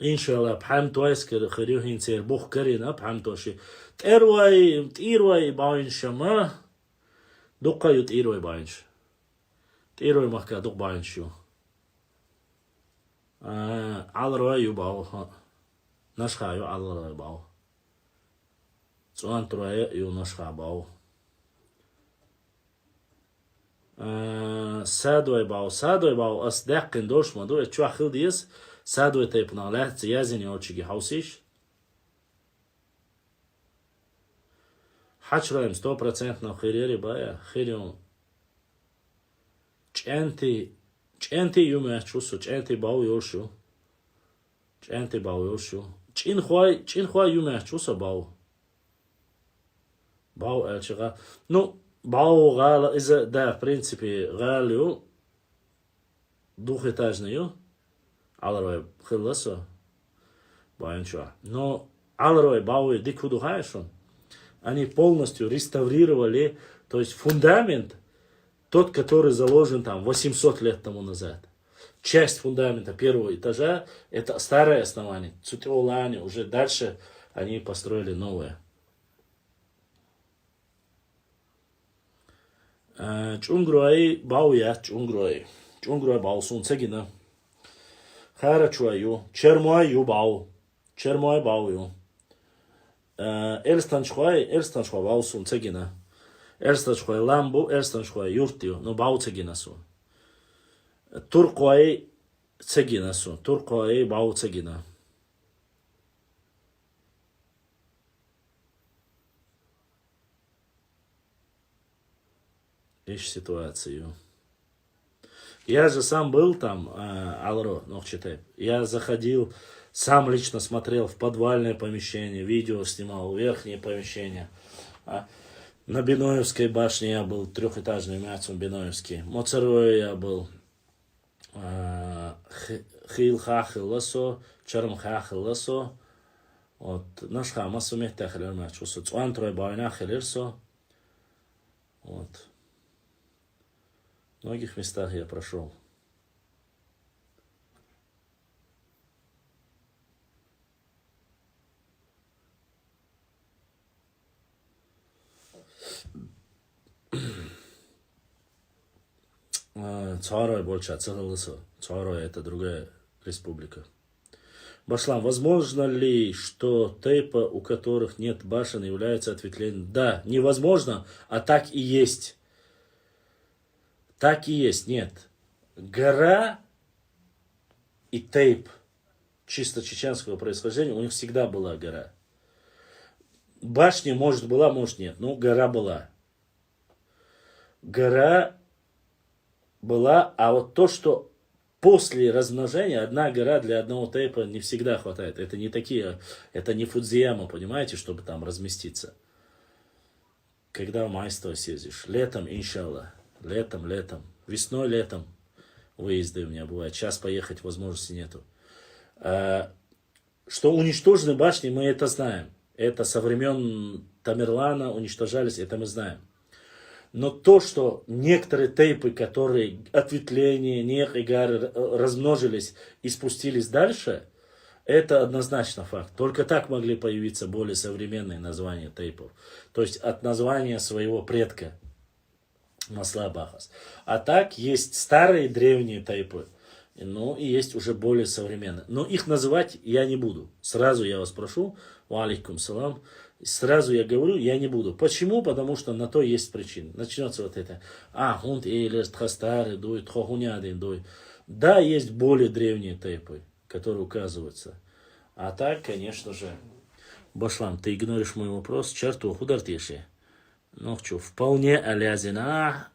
Иншалла, пхамтуайс харюхин цер бух карина пхамтуаши. Тирвай баиншама. Дукают ирвай баинш. Тирвай махка дук баиншу. Алрой юбау. Нашхаю алрой бау. Цуан трой ю нашха бау. Садвай бау. Ас дакин дош маду. Чуахил диес. Садвай тайпна лахт язини очиги хаусиш. Хачраем 100% хирири бая. Хирион. ჭენთი იუმეჩუსო, ჭენთი ბაუიოშო. ჭენთი ბაუიოშო. ჭინხვა იუმეჩუსო ბაუ. Бау элчига. Ну, бау гала из да, в принципе, галю двухэтажную. Аларой хилласо. Баинчуа. Но аларой бау дикуду хайшон. Они полностью реставрировали, то есть фундамент, тот, который заложен там 800 лет тому назад. Часть фундамента первого этажа, это старое основание. Цутеолани, уже дальше они построили новое. ჭუნგროი ბაუია ჭუნგროი ბაუსუნ ცეგინა ხარაჩუაიუ ჩერმოაიუ ბაუიუ ელსტანჩხვა ბაუსუნ ცეგინა ელსტანჩხვა ლამბუ ელსტანჩხვა იურტიუ ნო ბაუ ცეგინასუ თურყვაი ცეგინასუ თურყვაი ბაუ ცეგინა Ищ ситуацию. Я же сам был там, Алро, Нохчетеп. Я заходил, сам лично смотрел в подвальное помещение, видео снимал, верхнее помещение. На Биноевской башне я был, трехэтажный мяцун Биноевский. Моцарое я был. Хил-хахил ласо, чарм-хахил ласо. Вот, наш хамас умеет тахилер мяцусу. Цуан трой байнахилерсо. Вот. В многих местах я прошел. Царой больше оценился. Царой это другая республика. Башлам, возможно ли, что тейпы, у которых нет башен, являются ответвлением? Да, невозможно, а так и есть. Так и есть, нет. Гора и тейп чисто чеченского происхождения, у них всегда была гора. Башня, может, была, может, нет, но гора была. Гора была, а вот то, что после размножения одна гора для одного тейпа не всегда хватает. Это не такие, это не Фудзияма, понимаете, чтобы там разместиться. Когда в майство съездишь, летом, иншаллах. Летом. Весной, летом выезды у меня бывают. Сейчас поехать возможности нету. Что уничтожены башни, мы это знаем. Это со времен Тамерлана уничтожались, это мы знаем. Но то, что некоторые тейпы, которые ответвления, нех и гары размножились и спустились дальше, это однозначно факт. Только так могли появиться более современные названия тейпов. То есть от названия своего предка. Масла Бахас. А так есть старые древние тайпы, ну и есть уже более современные. Но их называть я не буду. Сразу я вас прошу, ва алейкум салам, сразу я говорю, я не буду. Почему? Потому что на то есть причины. Начнется вот это. Хунт эйлес, тхастары, дуй, тхохунядин, дуй. Да, есть более древние тайпы, которые указываются. А так, конечно же, Башлам, ты игноришь мой вопрос. Черту, худартеши. Ну, что, вполне алязина.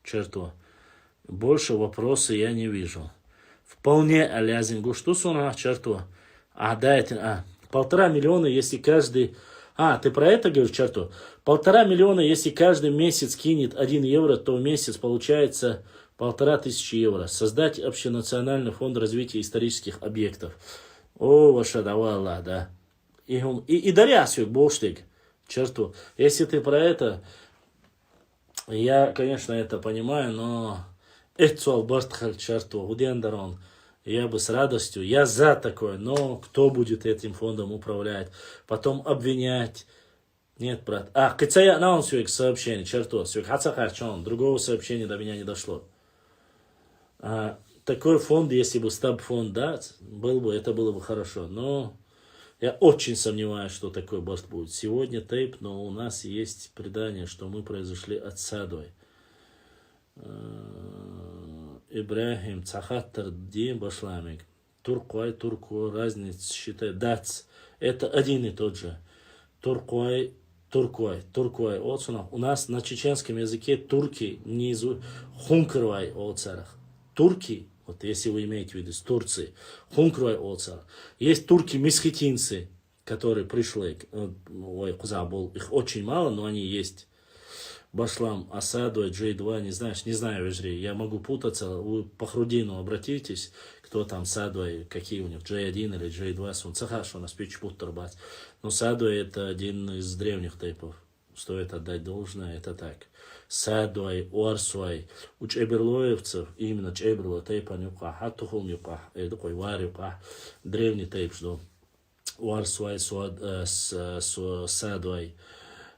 Черту. Больше вопроса я не вижу. Вполне алязин. Что сuna черту? Да, 1,5 миллиона, если каждый... ты про это говоришь, черту? 1,5 миллиона, если каждый месяц кинет 1 евро, то в месяц получается 1500 евро. Создать общенациональный фонд развития исторических объектов. О, ваша давала, да. И дарясю, болштык. Черту. Если ты про это, я, конечно, это понимаю, но черту, я бы с радостью, я за такое, но кто будет этим фондом управлять, потом обвинять. Нет, брат. Кцая анонсует сообщение, черту, другого сообщения до меня не дошло. Такой фонд, если бы стаб-фонд дать, это было бы хорошо, но... Я очень сомневаюсь, что такой борт будет. Сегодня тейп, но у нас есть предание, что мы произошли от Садой. Ибрахим, Цахаттар, Дим, Башламик. Турку, разница считает. Дац. Это один и тот же. Туркуай, Турквай оценах. У нас на чеченском языке турки не хункрвай оцарах. Турки, вот если вы имеете в виду с Турции, хункрвай оцарах. Есть турки-месхетинцы, которые пришли, ой, был, их очень мало, но они есть. Башлам, Асаду, J2, не знаешь, не знаю вежри, я могу путаться, вы по Хрудину обратитесь, кто там Садуай, какие у них, J1 или J2, Сунцаха, что у нас пич путтербать. Но Садуай это один из древних типов, стоит отдать должное, это так. Садуай, Уарсуай, у чеберлоевцев, именно чеберло типа нюка, хатухул нюка, такой варюка, древний тип, что Уарсуай, Садуай,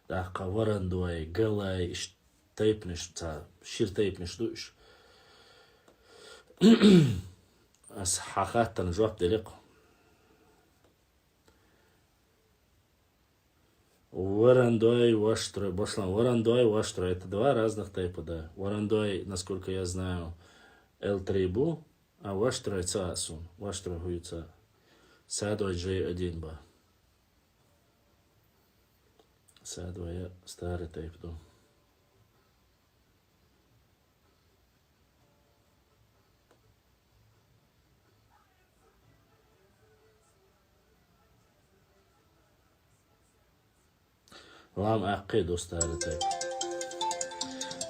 Дака, Варандуай, Галай, Тейпниш, Шир Тейпниш, душ. Ас хахаттан жуап делеко. Варандуай, Ваштрой, Башлам, Варандуай, Ваштрой, это два разных типа, да. Варандуай, насколько я знаю, L3бу, а Ваштрой Цаасун, Ваштрой Хуица, Садуай J1 ба. Садуая старый тайп, да. Лам акиду старый тайп.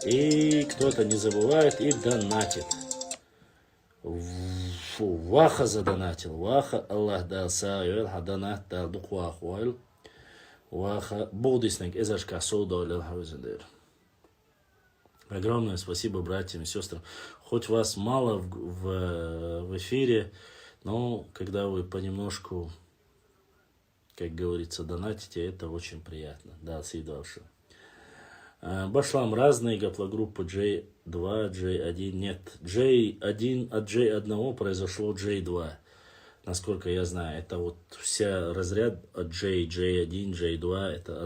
И кто-то не забывает и донатит. Ваха задонатил. Ваха Аллах дал саюэл, хаданат дал духуахуэль. Ваха Будисник Эзашка Соудо Лелхаузендер. Огромное спасибо братьям и сестрам. Хоть вас мало в эфире, но когда вы понемножку, как говорится, донатите, это очень приятно. Да, съедавши. Башлам разные гаплогруппы J2, J1. Нет, J1 от J1 произошло J2. Насколько я знаю, это вот вся разряд от J, J1, J2, это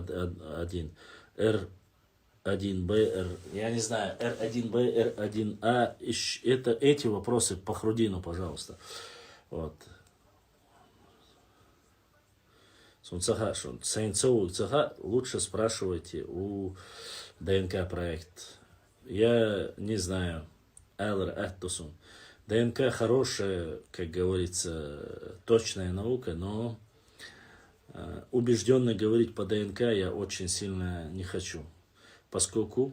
один. R1B, R, я не знаю, R1B, R1A, это эти вопросы по Хрудину, пожалуйста. Вот. Сайнцову цеха лучше спрашивайте у ДНК проект. Я не знаю. Элэр Эттусун. ДНК хорошая, как говорится, точная наука, но убежденно говорить по ДНК я очень сильно не хочу. Поскольку,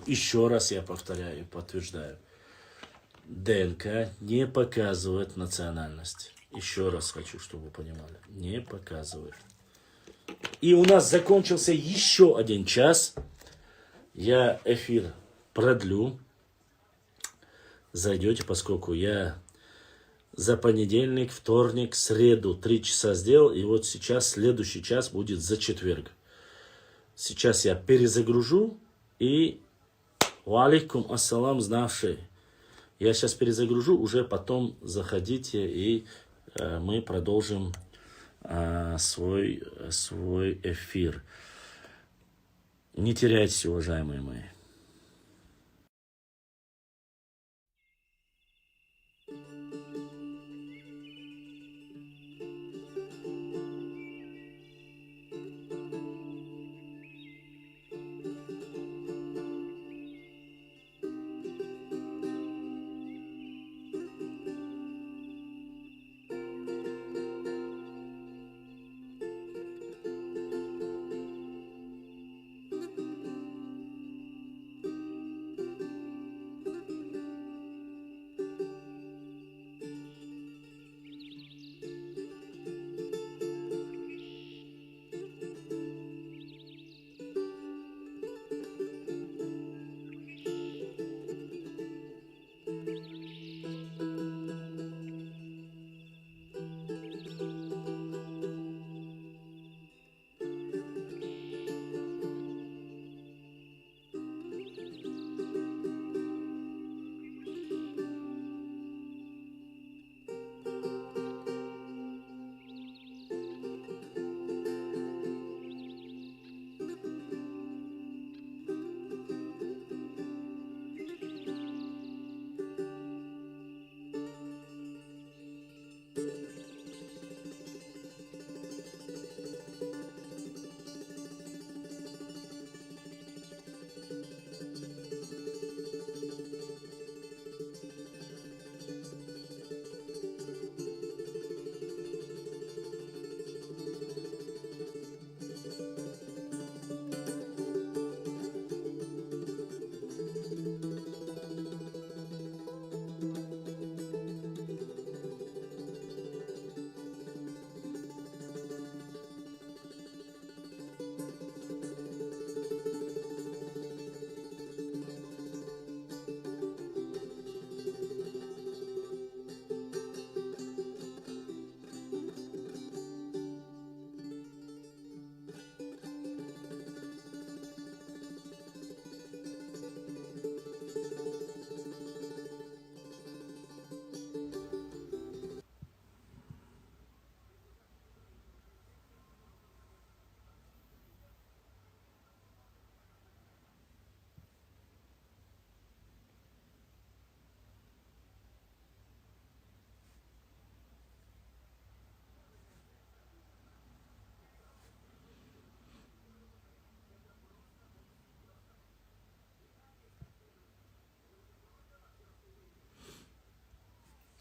еще раз я повторяю и подтверждаю, ДНК не показывает национальность. Еще раз хочу, чтобы вы понимали. Не показывает. И у нас закончился еще 1 час. Я эфир продлю. Зайдете, поскольку я за понедельник, вторник, среду 3 часа сделал. И вот сейчас следующий час будет за четверг. Сейчас я перезагружу. И валейкум ассалам, знавший. Я сейчас перезагружу, уже потом заходите, и мы продолжим свой эфир. Не теряйтесь, уважаемые мои.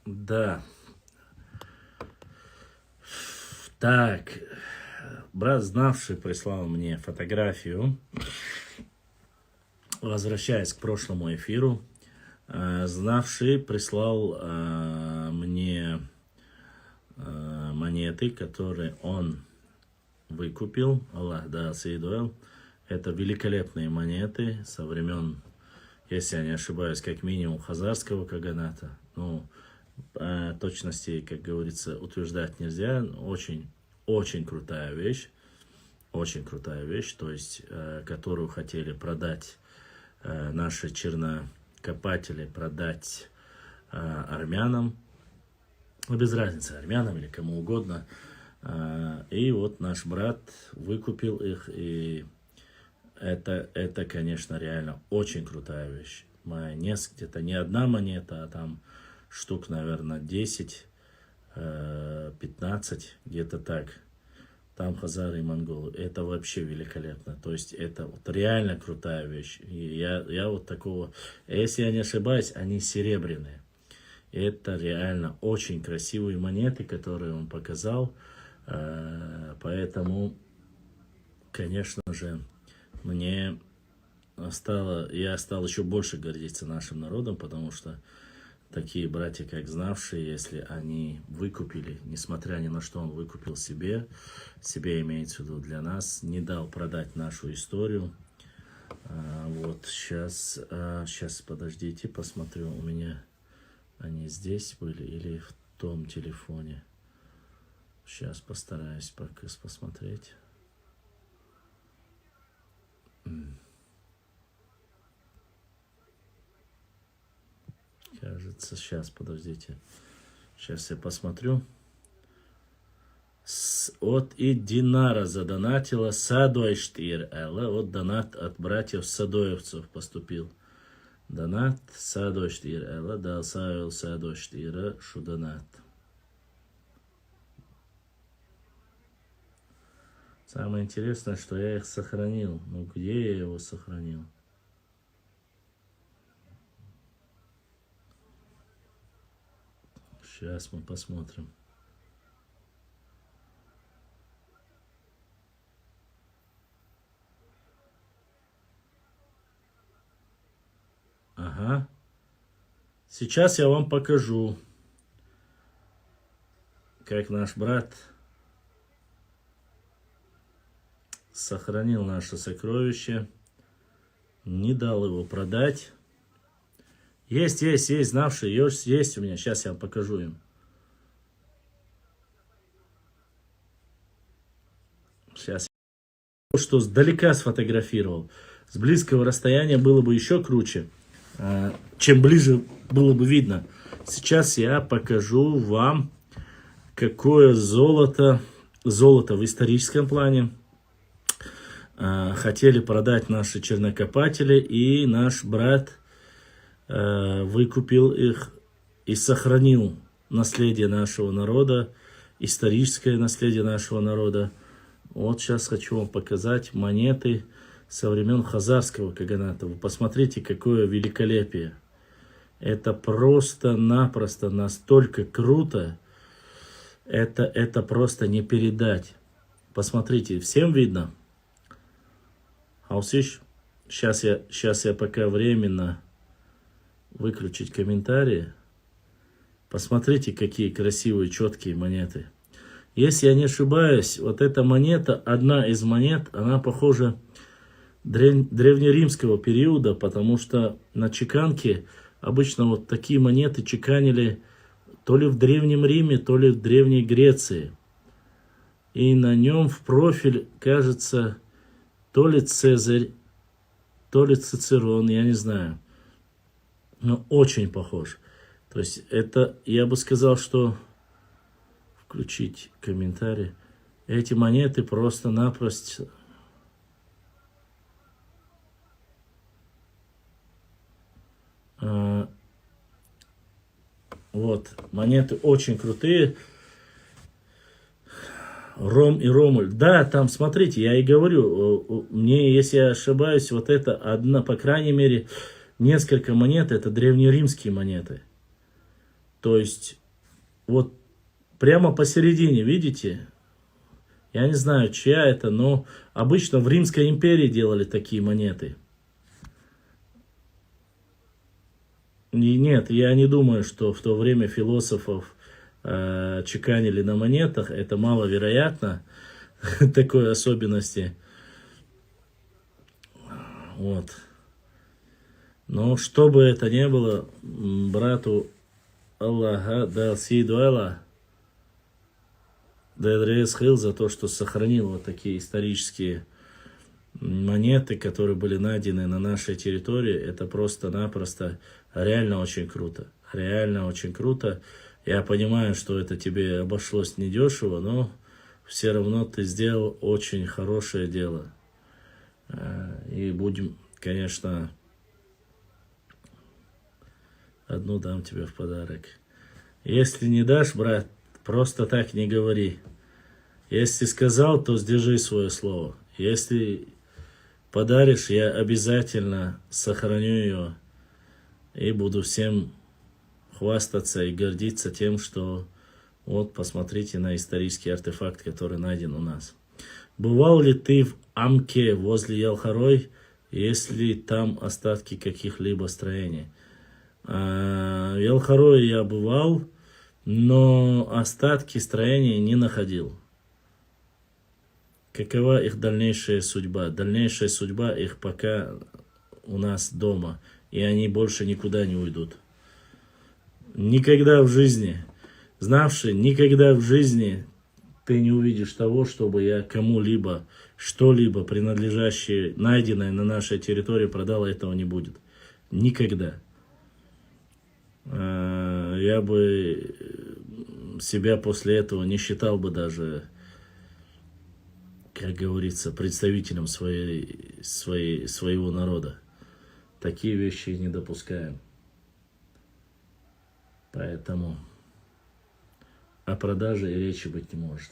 Да. Так, брат знавший прислал мне фотографию. Возвращаясь к прошлому эфиру, знавший прислал мне монеты, которые он выкупил. Аллах да сейдуэл. Это великолепные монеты со времен, если я не ошибаюсь, как минимум хазарского каганата. Ну, точности, как говорится, утверждать нельзя. Очень, очень крутая вещь. Очень крутая вещь, то есть, которую хотели продать наши чернокопатели, продать армянам. Ну, без разницы, армянам или кому угодно. И вот наш брат выкупил их, и это, конечно, реально очень крутая вещь. Где-то не одна монета, а там штук, наверное, 10, 15, где-то так. Там хазары и монголы. Это вообще великолепно. То есть это вот реально крутая вещь. И я вот такого... Если я не ошибаюсь, они серебряные. Это реально очень красивые монеты, которые он показал. Поэтому, конечно же, я стал еще больше гордиться нашим народом, потому что такие братья, как знавшие, если они выкупили, несмотря ни на что, он выкупил себе имеется в виду для нас, не дал продать нашу историю. Вот сейчас, подождите, посмотрю, у меня они здесь были или в том телефоне. Сейчас постараюсь пока посмотреть. Кажется, сейчас, подождите. Сейчас я посмотрю. От и Динара задонатила Садойштир Элла. Вот донат от братьев Садоевцев поступил. Донат Садойштир Элла. Дал Савел Садойштира Шудонат. Самое интересное, что я их сохранил. Ну, где я его сохранил? Сейчас мы посмотрим. Ага. Сейчас я вам покажу, как наш брат сохранил наше сокровище, не дал его продать. Есть, знавшие, есть у меня. Сейчас я вам покажу им. Сейчас. Что сдалека сфотографировал. С близкого расстояния было бы еще круче. Чем ближе было бы видно. Сейчас я покажу вам, какое золото в историческом плане хотели продать наши чернокопатели, и наш брат выкупил их и сохранил наследие нашего народа, историческое наследие нашего народа. Вот сейчас хочу вам показать монеты со времен хазарского каганата. Вы посмотрите, какое великолепие. Это просто-напросто настолько круто. Это просто не передать. Посмотрите, всем видно? Аусиш? Сейчас я пока временно выключить комментарии. Посмотрите, какие красивые, четкие монеты. Если я не ошибаюсь, вот эта монета, одна из монет, она похожа древнеримского периода, потому что на чеканке обычно вот такие монеты чеканили то ли в Древнем Риме, то ли в Древней Греции. И на нем в профиль, кажется, то ли Цезарь, то ли Цицерон, я не знаю. Но очень похож. То есть это, я бы сказал, что... Включить комментарий. Эти монеты просто-напросто... Вот, монеты очень крутые. Ром и Ромуль. Да, там, смотрите, я и говорю, мне, если я ошибаюсь, вот это одна, по крайней мере, несколько монет, это древнеримские монеты. То есть, вот прямо посередине, видите? Я не знаю, чья это, но обычно в Римской империи делали такие монеты. И нет, я не думаю, что в то время философов чеканили на монетах. Это маловероятно, такой особенности. Вот. Но что бы это ни было, брату Аллаха дал сидуэла, Хил за то, что сохранил вот такие исторические монеты, которые были найдены на нашей территории. Это просто-напросто реально очень круто. Реально очень круто. Я понимаю, что это тебе обошлось недешево, но все равно ты сделал очень хорошее дело. И будем, конечно, одну дам тебе в подарок. Если не дашь, брат, просто так не говори. Если сказал, то сдержи свое слово. Если подаришь, я обязательно сохраню ее и буду всем хвастаться и гордиться тем, что вот посмотрите на исторический артефакт, который найден у нас. Бывал ли ты в Амке возле Ялхарой, если там остатки каких-либо строений? В Ялхарое я бывал, но остатки строений не находил. Какова их дальнейшая судьба? Дальнейшая судьба их пока у нас дома, и они больше никуда не уйдут. Никогда в жизни, знавший, никогда в жизни ты не увидишь того, чтобы я кому-либо, что-либо принадлежащее, найденное на нашей территории, продал, этого не будет. Никогда. Я бы себя после этого не считал бы даже, как говорится, представителем своего народа. Такие вещи не допускаем. Поэтому о продаже и речи быть не может.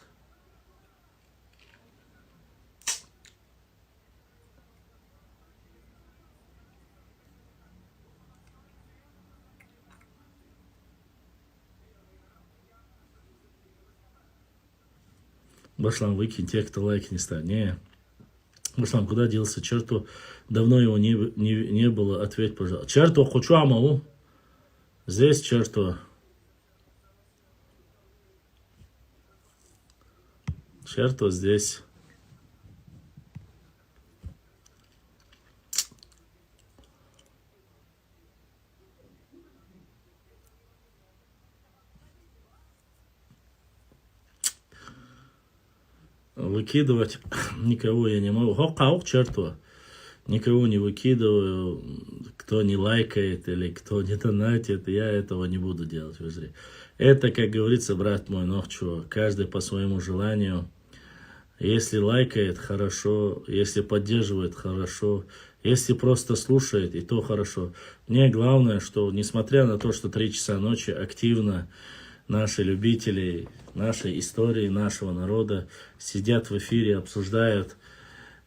Башлам, выкинь тех, кто лайк не ставит. Не. Башлам, куда делся черту? Давно его не было. Ответь, пожалуйста. Черту хочу амау. Здесь черту. Черту здесь. Выкидывать никого я не могу. Хокаук черту. Никого не выкидываю. Кто не лайкает или кто не донатит, я этого не буду делать. Это, как говорится, брат мой, нохчу. Каждый по своему желанию. Если лайкает, хорошо. Если поддерживает, хорошо. Если просто слушает, и то хорошо. Мне главное, что несмотря на то, что 3 часа ночи активно наши любители нашей истории, нашего народа сидят в эфире, обсуждают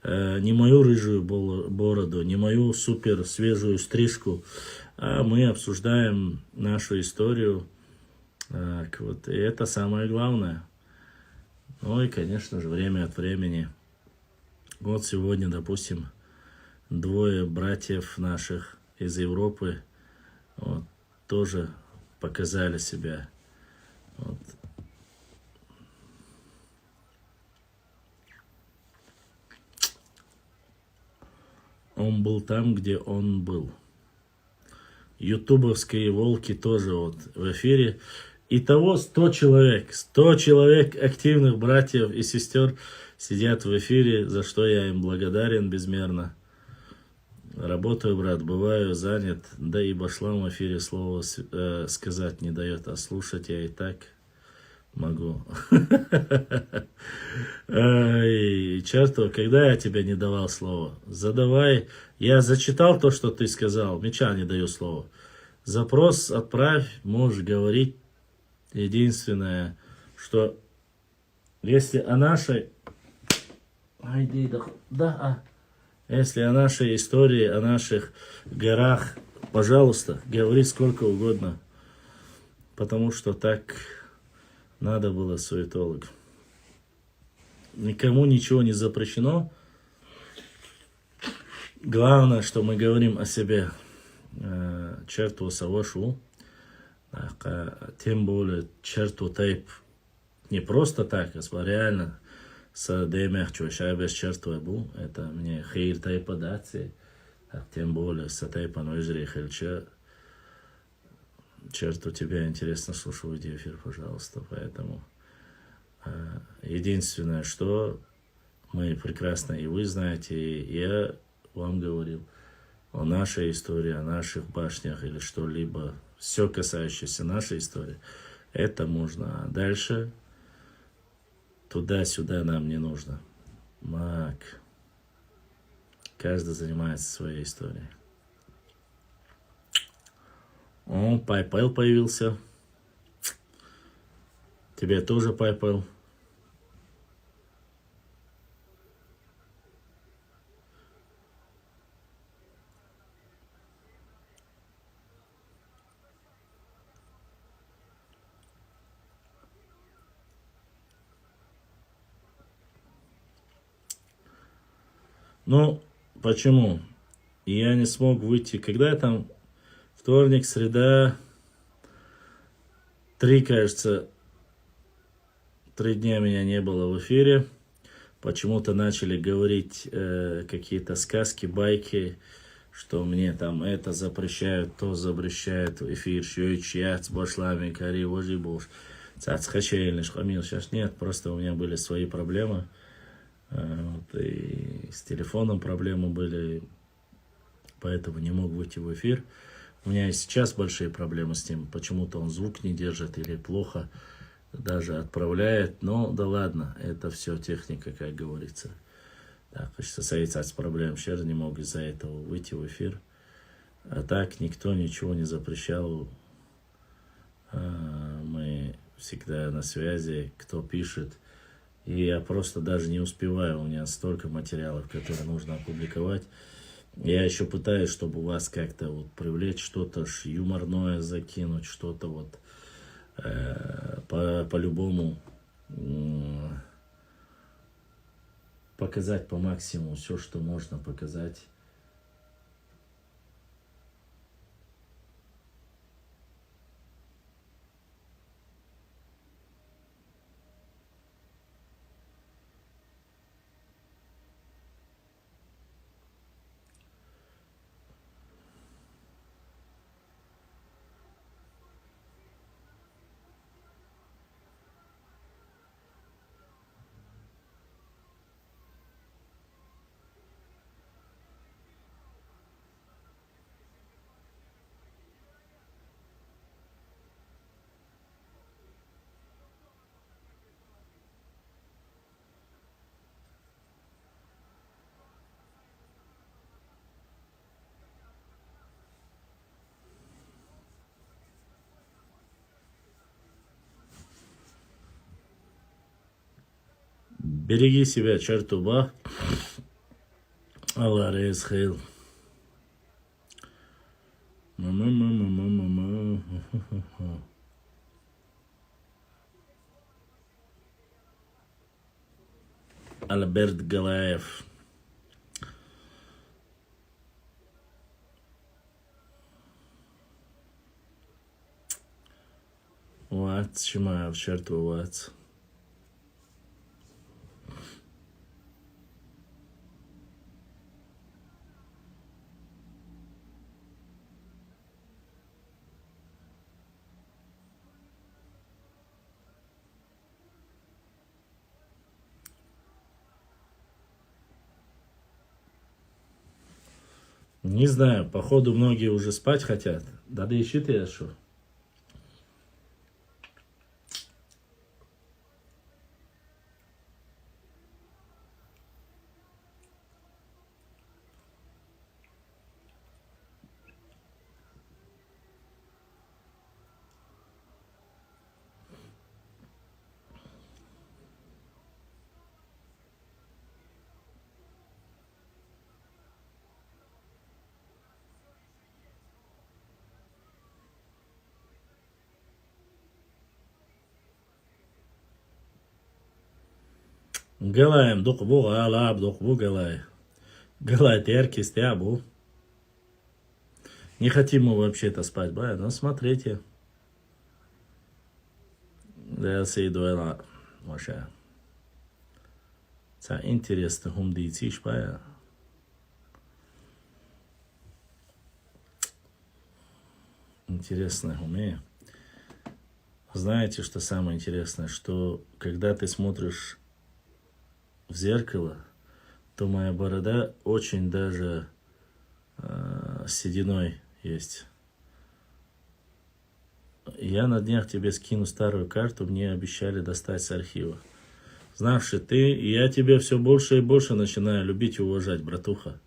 не мою рыжую бороду, не мою супер свежую стрижку, а мы обсуждаем нашу историю. Так, вот, и это самое главное. Ну и, конечно же, время от времени. Вот сегодня, допустим, 2 братьев наших из Европы вот, тоже показали себя. Вот. Он был там, где он был. Ютубовские волки тоже вот в эфире. Итого 100 человек. 100 человек активных братьев и сестер сидят в эфире, за что я им благодарен безмерно. Работаю, брат, бываю занят, да и башлам в эфире слово сказать не дает, а слушать я и так могу. Ай, чертов, когда я тебе не давал слово? Задавай. Я зачитал то, что ты сказал. Меча не даю слова. Запрос отправь, можешь говорить. Единственное, что если о нашей... Если о нашей истории, о наших горах, пожалуйста, говори сколько угодно. потому что так надо было, суетолог. Никому ничего не запрещено. Главное, что мы говорим о себе. Черту савошу. Тем более черту тайп не просто так, а реально с демях чушай без черту был. Это мне хейр тайпа дации. Тем более с тайпа нойзри хельча. Черту тебя интересно слушаю, уйди в эфир, пожалуйста. Поэтому единственное, что мы прекрасно и вы знаете, и я вам говорил о нашей истории, о наших башнях или что-либо, все касающееся нашей истории, это можно. А дальше туда-сюда нам не нужно. Мак. Каждый занимается своей историей. О, PayPal появился. Тебе тоже PayPal. Ну, почему? Я не смог выйти. Когда я там вторник, среда, 3 дня меня не было в эфире. Почему-то начали говорить какие-то сказки, байки, что мне там это запрещают, то запрещают, эфир, яц, башлами, кори, вожи, бош. Цацхачельныш, хамил. Сейчас нет, просто у меня были свои проблемы. Вот, и с телефоном проблемы были, поэтому не мог выйти в эфир. У меня и сейчас большие проблемы с ним. Почему-то он звук не держит или плохо даже отправляет. Но да ладно, это все техника, как говорится. Так, состоится с проблем. Вчера не мог из-за этого выйти в эфир. А так никто ничего не запрещал. Мы всегда на связи, кто пишет. И я просто даже не успеваю. У меня столько материалов, которые нужно опубликовать. Я еще пытаюсь, чтобы у вас как-то вот привлечь что-то юморное, закинуть, что-то вот по-любому показать по максимуму все, что можно показать. Береги себя, чертуба. Аллах резхил. Альберт Галаев. What? Шимаев, черту, what? Не знаю, походу многие уже спать хотят. Да ищи ты, а что? Галаем духбу галаб духбу галай. Галай терки стябу. Не хотим мы вообще-то спать, бая, но смотрите. Да, сейдуэла, вообще. Это интересно, хумдийцы, бая. Интересно, уме. Знаете, что самое интересное? Что когда ты смотришь в зеркало, то моя борода очень даже сединой есть. Я на днях тебе скину старую карту, мне обещали достать с архива. Знавший ты, я тебя все больше и больше начинаю любить и уважать, братуха.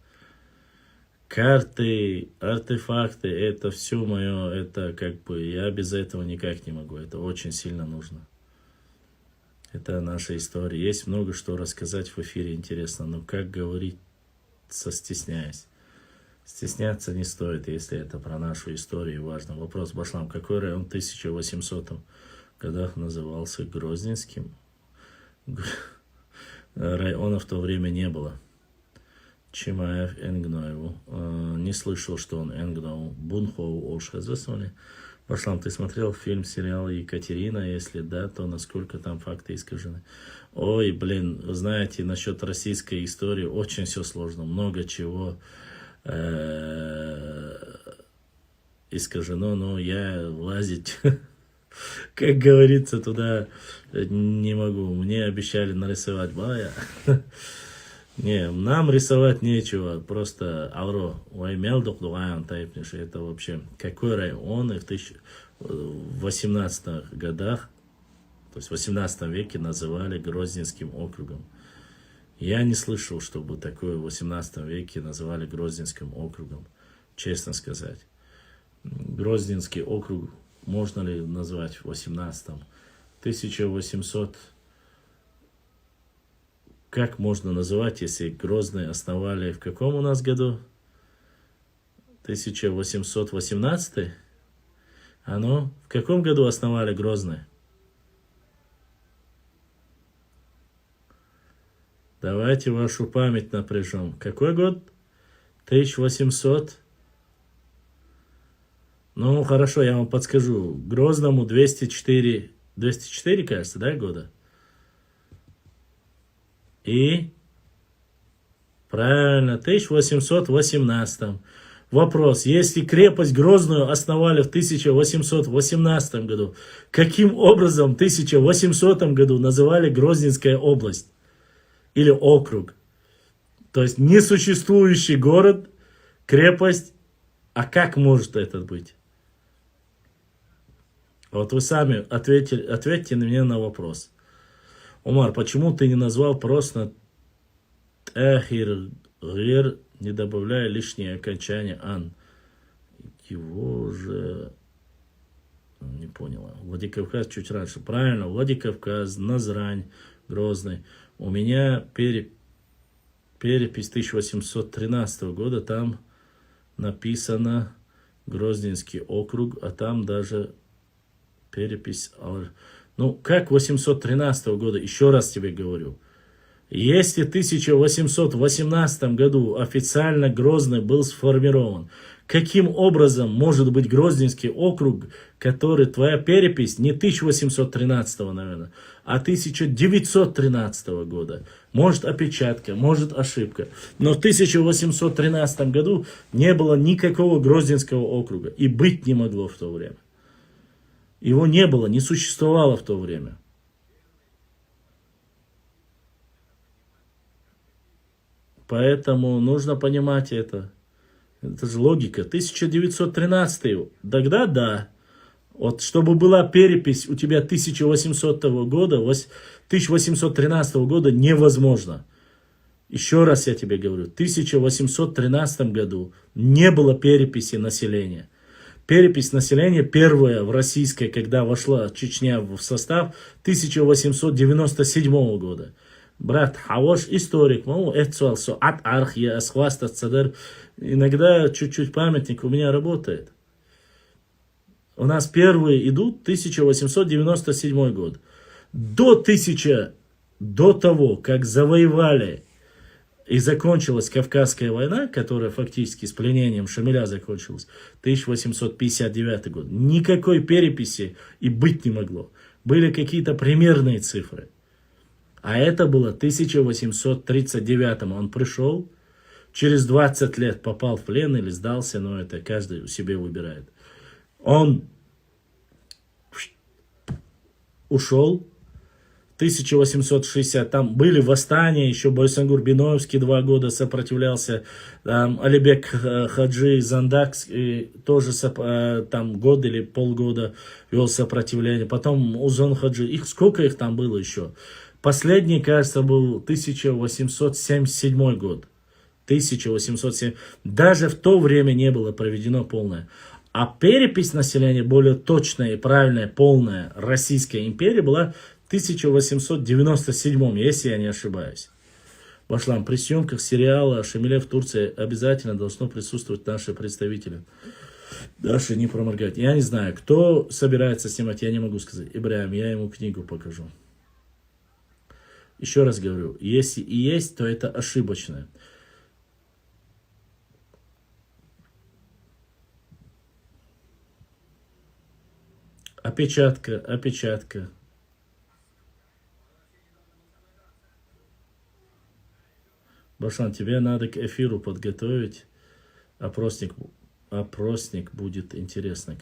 Карты, артефакты, это все мое, это как бы, я без этого никак не могу, это очень сильно нужно. Это наша история. Есть много что рассказать в эфире интересно, но как говорить, стесняясь. Стесняться не стоит, если это про нашу историю важно. Вопрос, Башлам, какой район в 1800 годах назывался Грозненским? Района в то время не было. Чимаев Энгноеву. Не слышал, что он Энгноу. Бунхоу Олшхазасоли. Башлам, ты смотрел фильм, сериал Екатерина? Если да, то насколько там факты искажены? Ой, блин, вы знаете, насчет российской истории очень все сложно. Много чего искажено, но я влазить, как говорится, туда не могу. Мне обещали нарисовать бая. Не, нам рисовать нечего, просто алро, это вообще какой район и в 18 годах, то есть в 18 веке называли Грозненским округом. Я не слышал, чтобы такое в 18 веке называли Грозненским округом, честно сказать. Грозненский округ можно ли назвать в 18-м? 1800... Как можно называть, если Грозный основали в каком у нас году? 1818? А ну, в каком году основали Грозный? Давайте вашу память напряжем. Какой год? 1800? Ну, хорошо, я вам подскажу. Грозному 204, кажется, да, года? И правильно, 1818. Вопрос, если крепость Грозную основали в 1818 году, каким образом в 1800 году называли Грозненская область или округ? То есть несуществующий город, крепость, а как может это быть? Вот вы сами ответьте мне на вопрос. Умар, почему ты не назвал просто эхир, гир, не добавляя лишнее окончание ан? Его же... Не поняла. Владикавказ чуть раньше. Правильно, Владикавказ, Назрань, Грозный. У меня перепись 1813 года, там написано Грозненский округ, а там даже перепись... Ну, как 813 года, еще раз тебе говорю, если в 1818 году официально Грозный был сформирован, каким образом может быть Грозненский округ, который твоя перепись не 1813, наверное, а 1913 года? Может опечатка, может ошибка. Но в 1813 году не было никакого Грозненского округа и быть не могло в то время. Его не было, не существовало в то время. Поэтому нужно понимать это. Это же логика. 1913, тогда да. Вот чтобы была перепись у тебя 1800 года, 1813 года невозможно. Еще раз я тебе говорю, в 1813 году не было переписи населения. Перепись населения первая в российской, когда вошла Чечня в состав 1897 года. Брат Хавош, историк, иногда чуть-чуть памятник у меня работает. У нас первые идут 1897 год. До до того, как завоевали и закончилась Кавказская война, которая фактически с пленением Шамиля закончилась, 1859 год, никакой переписи и быть не могло. Были какие-то примерные цифры. А это было 1839. Он пришел, через 20 лет попал в плен или сдался, но это каждый себе выбирает. Он ушел. 1860, там были восстания, еще Бойсангур Биноевский 2 года сопротивлялся, там Алибек Хаджи Зандакский тоже там год или полгода вел сопротивление, потом Узон Хаджи, сколько их там было еще? Последний, кажется, был 1877 год. 1807. Даже в то время не было проведено полное. А перепись населения, более точная и правильная, полная Российской империи была в 1897, если я не ошибаюсь. Башлам, при съемках сериала «Шамиле в Турции» обязательно должно присутствовать наши представители. Дальше не проморгать. Я не знаю, кто собирается снимать, я не могу сказать. Ибраим, я ему книгу покажу. Еще раз говорю, если и есть, то это ошибочное. Опечатка. Башлан, тебе надо к эфиру подготовить. Опросник будет интересно.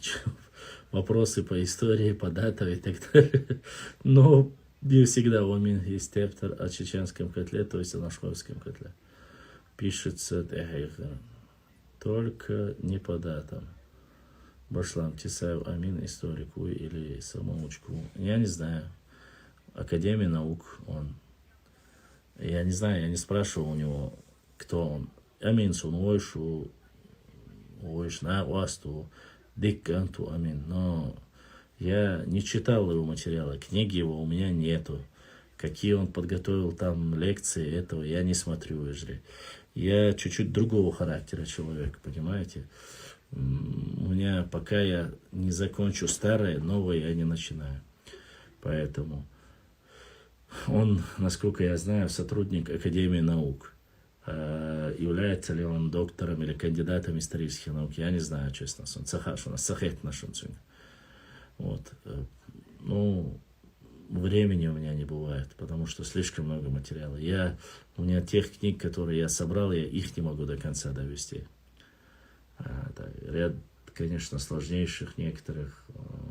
Вопросы по истории, по датам и так далее. Но не всегда у меня есть тептер о чеченском котле, то есть о нашховском котле. Пишется только не по датам. Башлам Тесаев Амин, историку или самоучку. Я не знаю. Академия наук он. Я не знаю, я не спрашивал у него, кто он. Амин сунойшу, ойшна уасту, дикканту амин. Но я не читал его материала, книги его у меня нету. Какие он подготовил там лекции, этого я не смотрю, ежели. Я чуть-чуть другого характера человек, понимаете? У меня, пока я не закончу старое, новое я не начинаю. Поэтому он, насколько я знаю, сотрудник Академии наук. Является ли он доктором или кандидатом исторических наук, я не знаю, честно. Он сахет нашим. Вот. Ну, времени у меня не бывает, потому что слишком много материала. У меня тех книг, которые я собрал, я их не могу до конца довести. Ряд, конечно, сложнейших некоторых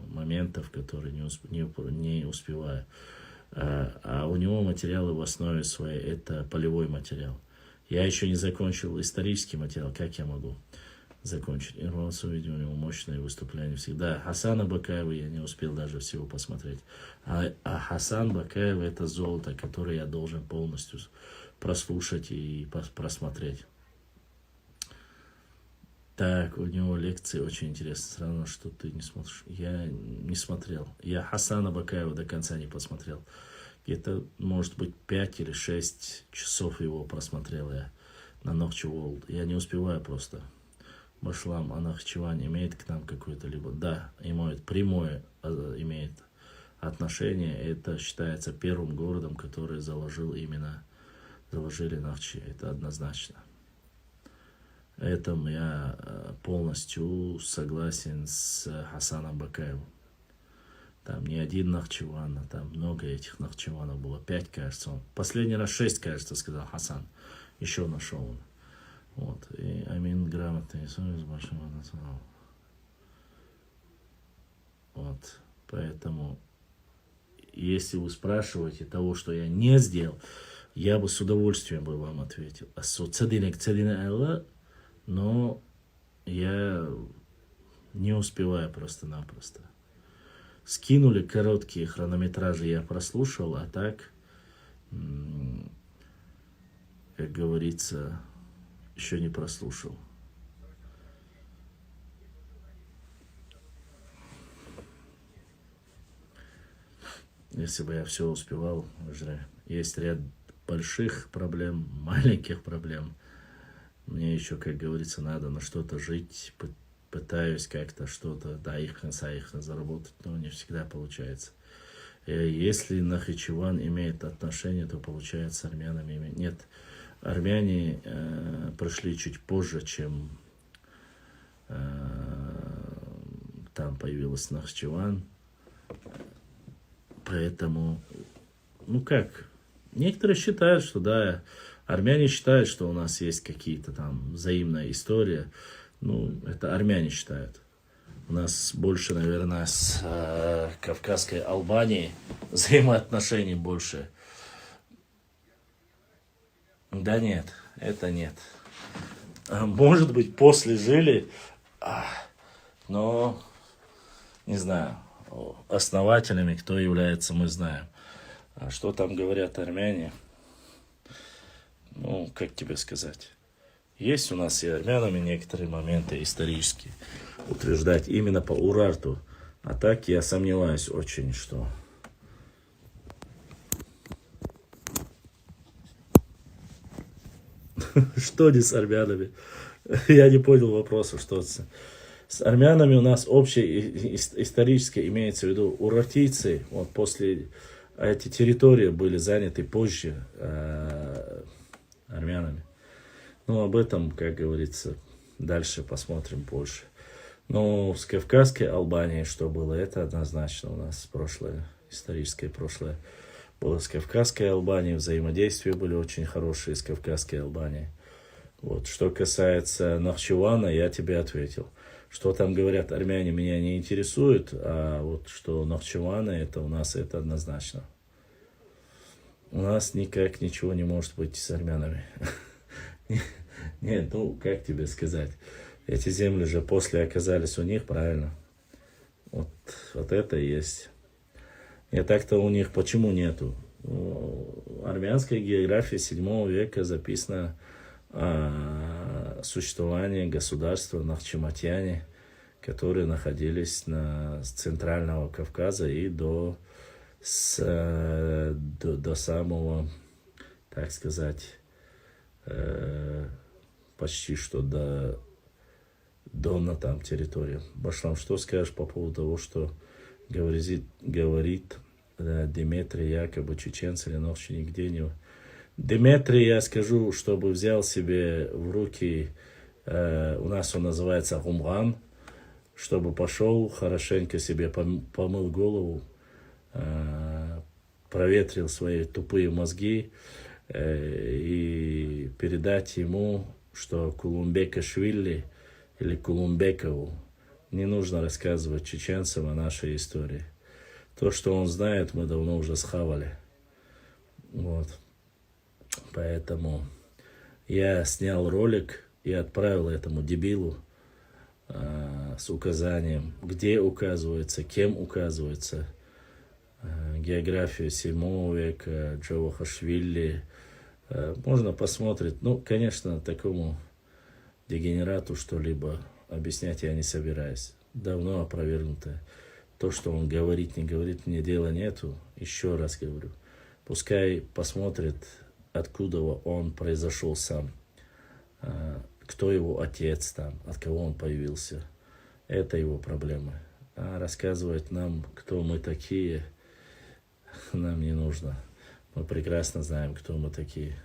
моментов, которые не успеваю. А у него материалы в основе своей это полевой материал. Я еще не закончил исторический материал, как я могу закончить? Информацию, видимо, у него мощные выступления всегда. Хасана Бакаева я не успел даже всего посмотреть. А Хасан Бакаев это золото, которое я должен полностью прослушать и просмотреть. Так, у него лекции очень интересные. Странно, что ты не смотришь. Я не смотрел. Я Хасана Бакаева до конца не посмотрел. Где-то, может быть, 5 или 6 часов его просмотрел я на Нохчи Ворлд. Я не успеваю просто. Башлам, а Нахчеван имеет к нам какое-то либо... Да, имеет прямое имеет отношение. Это считается первым городом, который заложили Нахчи. Это однозначно. Этом я полностью согласен с Хасаном Бакаевым. Там не один Нахчеван, а там много этих Нахчеванов было. 5, кажется. Он. Последний раз 6, кажется, сказал Хасан. Еще нашел он. Вот. И Амин грамотный с большим националом. Вот. Поэтому, если вы спрашиваете того, что я не сделал, я бы с удовольствием бы вам ответил. Но я не успеваю просто-напросто. Скинули короткие хронометражи, я прослушал, а так, как говорится, еще не прослушал. Если бы я все успевал, уже есть ряд больших проблем, маленьких проблем. Мне еще, как говорится, надо на что-то жить, пытаюсь как-то что-то, да, их конца их заработать, но не всегда получается. Если Нахичеван имеет отношение, то получается армянами имеет. Нет, армяне пришли чуть позже, чем там появилась Нахичеван. Поэтому, ну как, некоторые считают, что да, армяне считают, что у нас есть какие-то там взаимная история. Ну, это армяне считают. У нас больше, наверное, с Кавказской Албанией взаимоотношений больше. Да нет, это нет. Может быть, после жили, но не знаю, основателями кто является, мы знаем. А что там говорят армяне? Ну, как тебе сказать? Есть у нас и армянами некоторые моменты исторические. Утверждать именно по Урарту. А так я сомневаюсь очень, что... Что не с армянами? Я не понял вопроса, что с армянами у нас общее историческое имеется в виду урартийцы. Вот после эти территории были заняты позже армянами. Ну, об этом, как говорится, дальше посмотрим позже. Но с Кавказской Албанией что было, это однозначно у нас прошлое, историческое прошлое. Было с Кавказской Албанией, взаимодействия были очень хорошие с Кавказской Албанией. Вот. Что касается Нахчевана, я тебе ответил. Что там говорят армяне, меня не интересует, а вот что Нахчевана, это у нас это однозначно. У нас никак ничего не может быть с армянами. Нет, ну, как тебе сказать. Эти земли же после оказались у них, правильно? Вот это и есть. И так-то у них почему нету? В армянской географии 7 века записано существование государства Нахчиматьяне, которые находились с Центрального Кавказа и до самого, так сказать, почти что до Дона там территория. Башлам, что скажешь по поводу того, что говорит Дмитрий, якобы чеченцы или ночи нигде не... Дмитрий, я скажу, чтобы взял себе в руки, у нас он называется гумган, чтобы пошел, хорошенько себе помыл голову, проветрил свои тупые мозги и передать ему, что Кулумбекашвили или Кулумбекову не нужно рассказывать чеченцам о нашей истории. То, что он знает, мы давно уже схавали. Вот. Поэтому я снял ролик и отправил этому дебилу с указанием, где указывается, кем указывается, географию 7 века, Джавахашвили. Можно посмотреть. Ну, конечно, такому дегенерату что-либо объяснять я не собираюсь. Давно опровергнуто. То, что он говорит, не говорит, мне дела нету. Еще раз говорю. Пускай посмотрит, откуда он произошел сам. Кто его отец там, от кого он появился. Это его проблемы. А рассказывать нам, кто мы такие, нам не нужно. Мы прекрасно знаем, кто мы такие.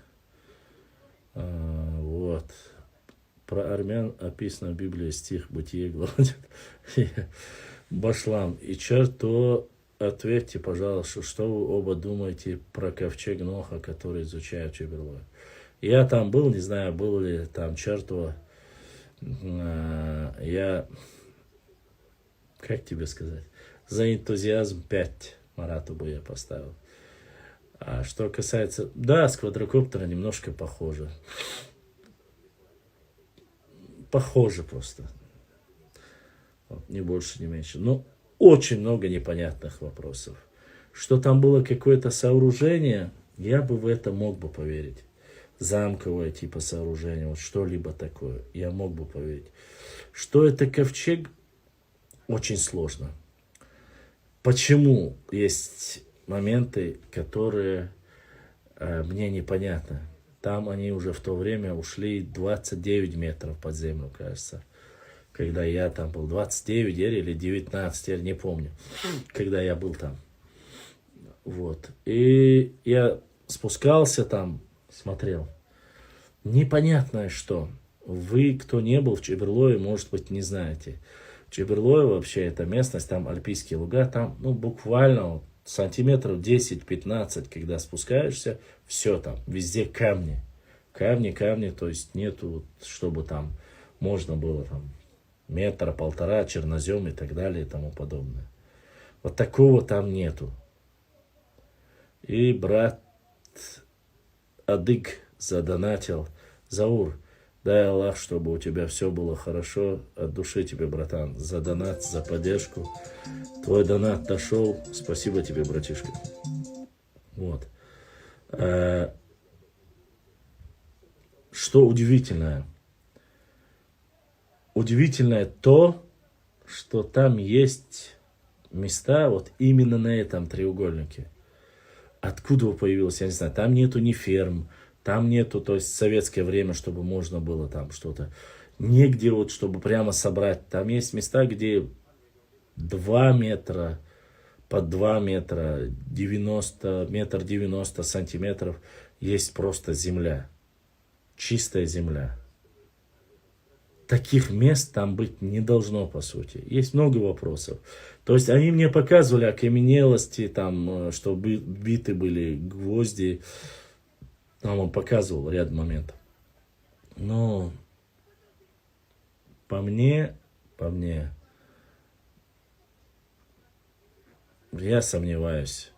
Вот. Про армян описано в Библии стих Бытие, глава. Башлам. И черто, ответьте, пожалуйста, что вы оба думаете про ковчег Ноха, который изучают Чеберлой. Я там был, не знаю, был ли там черто. Я, как тебе сказать, за энтузиазм 5 Марату бы я поставил. А что касается... Да, с квадрокоптера немножко похоже. Похоже просто. Вот, ни больше, ни меньше. Но очень много непонятных вопросов. Что там было какое-то сооружение, я бы в это мог бы поверить. Замковое типа сооружение, вот что-либо такое. Я мог бы поверить. Что это ковчег, очень сложно. Почему есть моменты, которые мне непонятны. Там они уже в то время ушли 29 метров под землю, кажется. Когда я там был, 29 или 19, я не помню, когда я был там. Вот. И я спускался там, смотрел. Непонятное что. Вы, кто не был в Чеберлое, может быть, не знаете. Чеберлое вообще это местность, там альпийские луга, там ну, буквально вот, сантиметров 10-15, когда спускаешься, все там, везде камни. Камни, то есть нету, вот, чтобы там можно было там метр, полтора, чернозем и так далее и тому подобное. Вот такого там нету. И брат Адык задонатил. Заур, дай Аллах, чтобы у тебя все было хорошо. От души тебе, братан, за донат, за поддержку. Твой донат дошел. Спасибо тебе, братишка. Вот. Что удивительное? Удивительное то, что там есть места вот именно на этом треугольнике. Откуда появилось, я не знаю, там нету ни ферм, там нету, то есть советское время, чтобы можно было там что-то, негде вот, чтобы прямо собрать. Там есть места, где 2 метра, под 2 метра, 90 сантиметров есть просто земля, чистая земля. Таких мест там быть не должно, по сути. Есть много вопросов. То есть они мне показывали окаменелости, там, что биты были гвозди. Там он показывал ряд моментов. Но по мне, я сомневаюсь.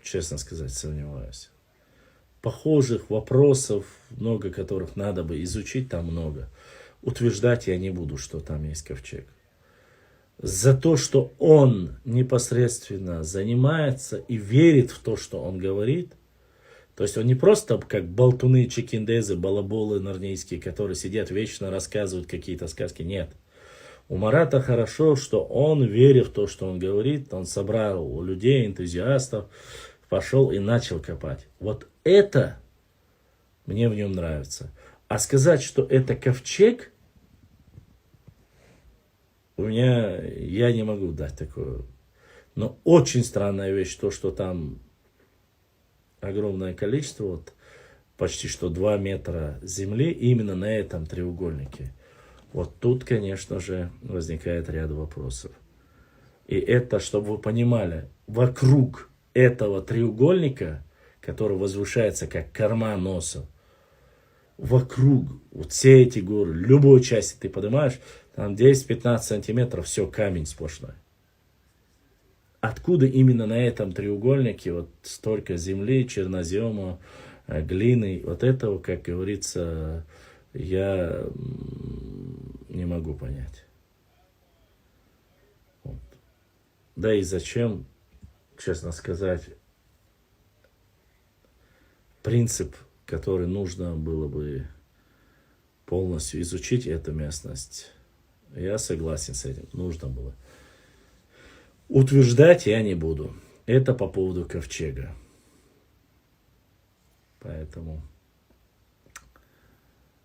Честно сказать, сомневаюсь. Похожих вопросов много, которых надо бы изучить, там много. Утверждать я не буду, что там есть ковчег. За то, что он непосредственно занимается и верит в то, что он говорит, то есть он не просто как болтуны, чекиндезы, балаболы нарнийские, которые сидят вечно, рассказывают какие-то сказки. Нет. У Марата хорошо, что он, веря в то, что он говорит, он собрал людей, энтузиастов, пошел и начал копать. Вот это мне в нем нравится. А сказать, что это ковчег, я не могу дать такое. Но очень странная вещь, то, что там огромное количество, вот, почти что 2 метра земли именно на этом треугольнике. Вот тут, конечно же, возникает ряд вопросов. И это, чтобы вы понимали, вокруг этого треугольника, который возвышается как корма носа, вокруг, вот все эти горы, любой части ты поднимаешь, там 10-15 сантиметров, все, камень сплошной. Откуда именно на этом треугольнике вот столько земли, чернозема, глины, вот этого, как говорится, я не могу понять. Вот. Да и зачем, честно сказать, принцип, который нужно было бы полностью изучить эту местность, я согласен с этим, нужно было. Утверждать я не буду. Это по поводу ковчега. Поэтому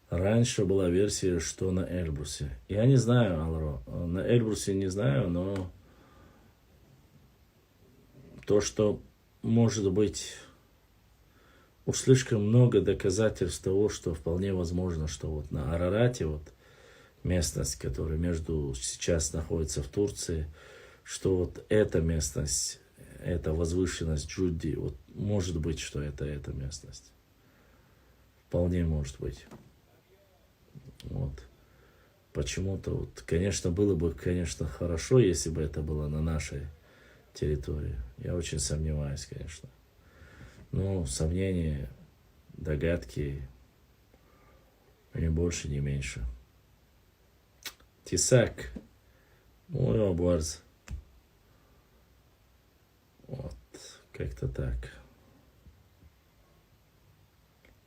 раньше была версия, что на Эльбрусе. Я не знаю, Алро, на Эльбрусе не знаю, но то, что может быть уж слишком много доказательств того, что вполне возможно, что вот на Арарате, вот местность, которая сейчас находится в Турции, что вот эта местность, эта возвышенность Джудди, вот может быть, что это эта местность. Вполне может быть. Вот. Почему-то, вот, конечно, было бы, конечно, хорошо, если бы это было на нашей территории. Я очень сомневаюсь, конечно. Но сомнения, догадки, ни больше, ни меньше. Тесак. Мой обварз. Вот, как-то так.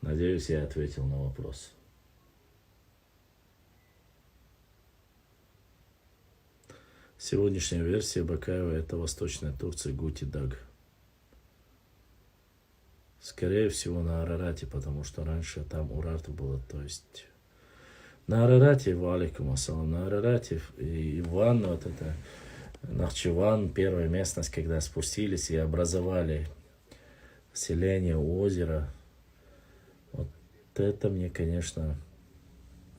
Надеюсь, я ответил на вопрос. Сегодняшняя версия Бакаева — это Восточная Турция, Гути-Даг. Скорее всего, на Арарате, потому что раньше там Урарт было, то есть... На Арарате, валикум ассалам, на Арарате и Иван, вот это, Нахчиван, первая местность, когда спустились и образовали селение у озера. Вот это мне, конечно,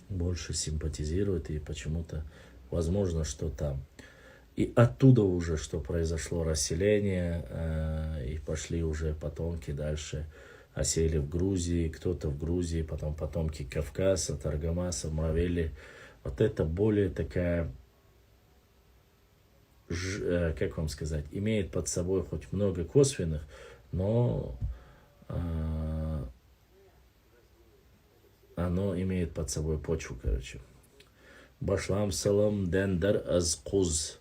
больше симпатизирует, и почему-то возможно, что там. И оттуда уже, что произошло расселение, и пошли уже потомки дальше, осели в Грузии, кто-то в Грузии, потом потомки Кавказа, Таргамаса, Мравели. Вот это более такая, как вам сказать, имеет под собой хоть много косвенных, но оно имеет под собой почву, короче. Башлам салам дендар аз куз.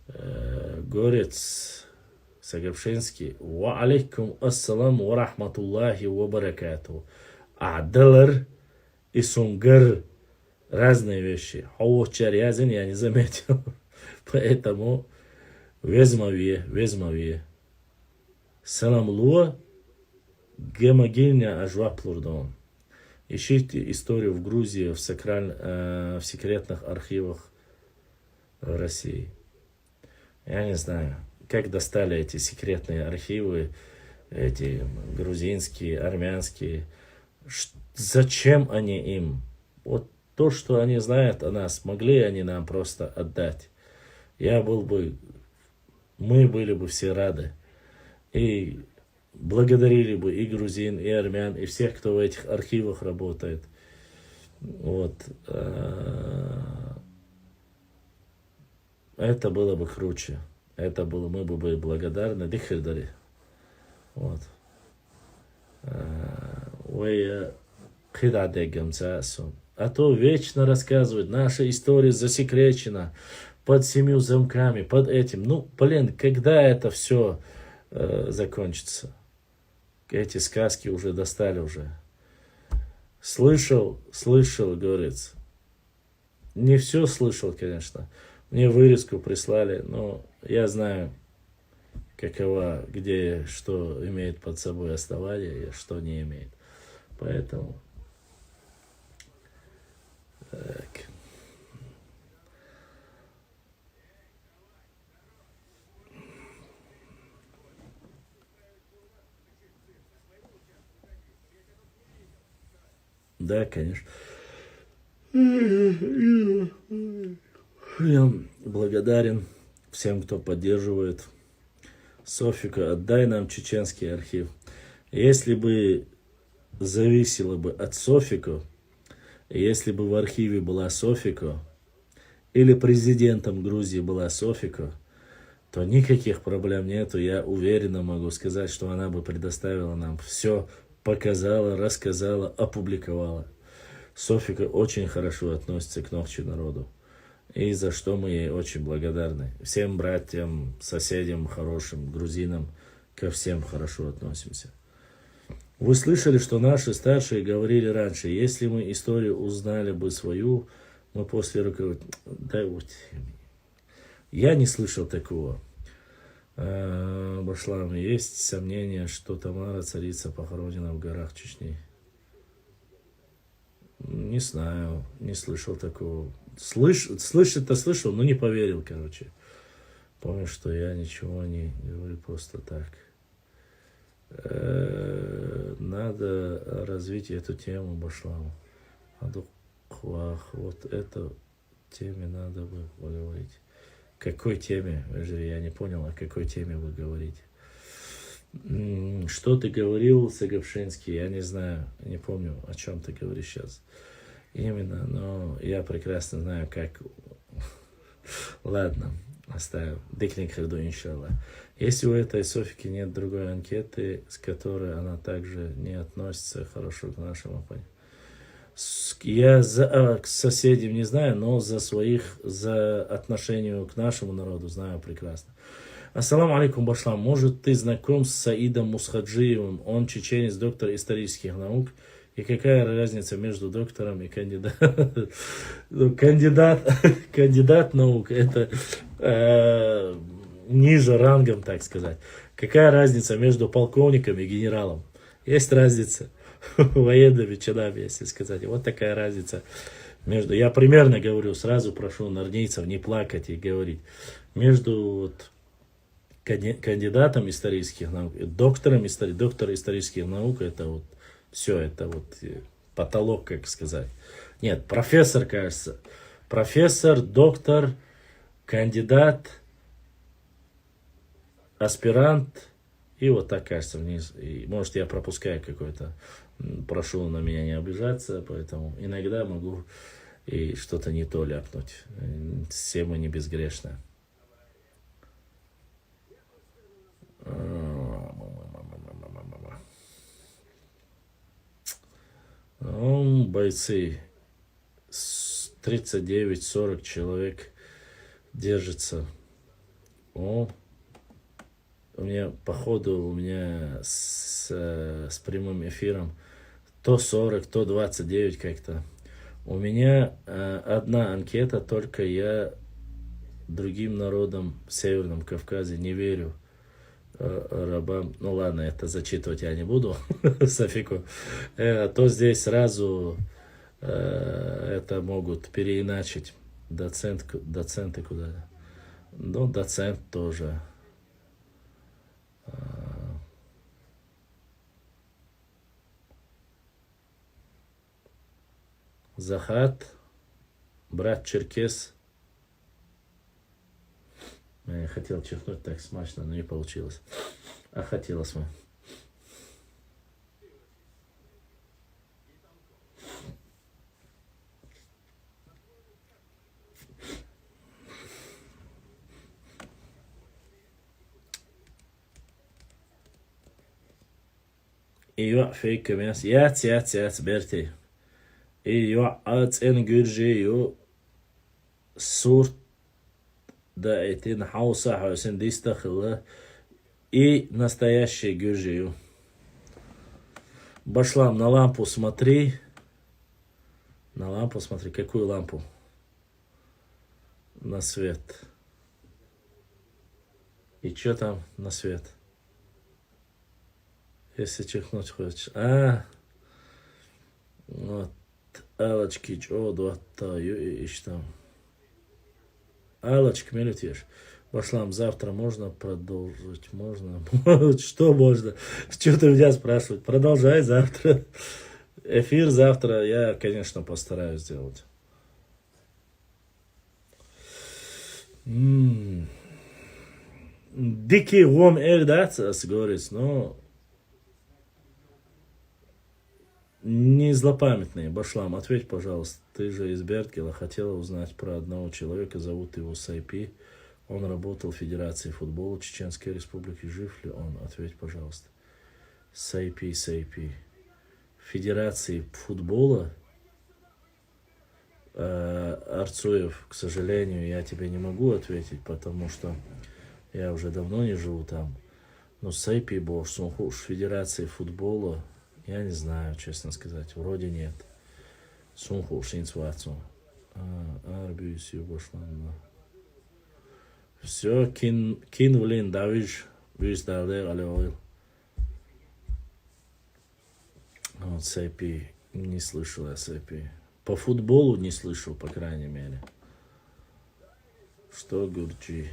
Горец Сагабшинский. Ва алейкум ассалам ва рахматуллахи ва баракату. Адалар и сунгар. Разные вещи. Хаучар язын я не заметил. Поэтому везмавие. Салам луа гемогильня ажваплурдон. Ищите историю в Грузии, в секретных архивах России. Я не знаю, как достали эти секретные архивы, эти грузинские, армянские. Зачем они им? Вот то, что они знают о нас, могли они нам просто отдать. Мы были бы все рады. И благодарили бы и грузин, и армян, и всех, кто в этих архивах работает. Вот. Это было бы круче. Мы бы были благодарны. Дихердари. Вот. А то вечно рассказывают, наша история засекречена под 7 замками, под этим. Ну, блин, когда это все закончится? Эти сказки уже достали уже. Слышал, говорится. Не все слышал, конечно. Мне вырезку прислали, но я знаю, какова, где, что имеет под собой основание, и что не имеет. Поэтому... Так. Да, конечно. Я благодарен всем, кто поддерживает. Софика, отдай нам чеченский архив. Если бы зависело бы от Софико, если бы в архиве была Софико, или президентом Грузии была Софико, то никаких проблем нету. Я уверенно могу сказать, что она бы предоставила нам все, показала, рассказала, опубликовала. Софика очень хорошо относится к Нохчи народу. И за что мы ей очень благодарны. Всем братьям, соседям хорошим, грузинам, ко всем хорошо относимся. Вы слышали, что наши старшие говорили раньше, если мы историю узнали бы свою, мы после руководителя... Да вот... Я не слышал такого. Башлам, есть сомнение, что Тамара, царица, похоронена в горах Чечни? Не знаю, не слышал такого. Слышать-то слышал, но не поверил, короче. Помню, что я ничего не говорю просто так. Надо развить эту тему, Башлам. Вот эту теме надо бы поговорить. Какой теме? Я не понял, о какой теме вы говорите. Что ты говорил, Сагабшинский? Я не знаю, не помню, о чем ты говоришь сейчас. Именно, но я прекрасно знаю, как... Ладно, оставим. Дикник хаду, иншаллах. Если у этой Софики нет другой анкеты, с которой она также не относится хорошо к нашему понятию. Я к соседям не знаю, но за отношение к нашему народу знаю прекрасно. Ассаламу алейкум, Башлам. Может, ты знаком с Саидом Мусхаджиевым? Он чеченец, доктор исторических наук. И какая разница между доктором и кандидатом? Кандидат наук, это ниже рангом, так сказать. Какая разница между полковником и генералом? Есть разница. Военными чинами, если сказать. Вот такая разница между... Я примерно говорю, сразу прошу нарнийцев не плакать и говорить. между вот кандидатом исторических наук, доктором доктор исторических наук, это вот все, это вот потолок, как сказать. Нет, профессор, кажется. Профессор, доктор, кандидат, аспирант, и вот так, кажется, вниз. И, может, я пропускаю какой-то, прошу на меня не обижаться, поэтому иногда могу и что-то не то ляпнуть. Все мы не безгрешны. Ну, бойцы, 39-40 человек держится. О, у меня, походу, у меня с прямым эфиром то 40, то 29 как-то. У меня одна анкета, только я другим народам в Северном Кавказе не верю. Рабам, ну ладно, это зачитывать я не буду, Софику, то здесь сразу это могут переиначить. Доценты куда? Ну, доцент тоже. Захат, брат Черкес. Я хотел чихнуть так смачно, но не получилось. А хотелось бы. ايوه فيك ماس يات بيرتي ايوه اتن جورجيو صورت да этин хауса хаусен дистахла и настоящий гюржию. Башлам, на лампу смотри. На лампу смотри. Какую лампу? На свет. И что там на свет? Если чихнуть хочешь. Вот. Алочки, чё, и что там? Аллочка, милютишь. Башлам, завтра можно продолжить? Можно? Что можно? Что ты меня спрашивать? Продолжай завтра. Эфир завтра я, конечно, постараюсь сделать. Дикий вом эльдацас, говорит, но не злопамятные. Башлам, ответь, пожалуйста. Ты же из Берткела, хотела узнать про одного человека, зовут его Сайпи. Он работал в Федерации футбола Чеченской Республики. Жив ли он? Ответь, пожалуйста. Сайпи. В Федерации футбола, Арцуев, к сожалению, я тебе не могу ответить, потому что я уже давно не живу там. Но Сайпи был в Федерации футбола, я не знаю, честно сказать, вроде нет. Сунхуш инсвацу. Арбиус Югошланда. Все, кинулин давиш, виш дардер алеоил. Вот Сайпи, не слышал я Сайпи. По футболу не слышал, по крайней мере. Что Гурджи?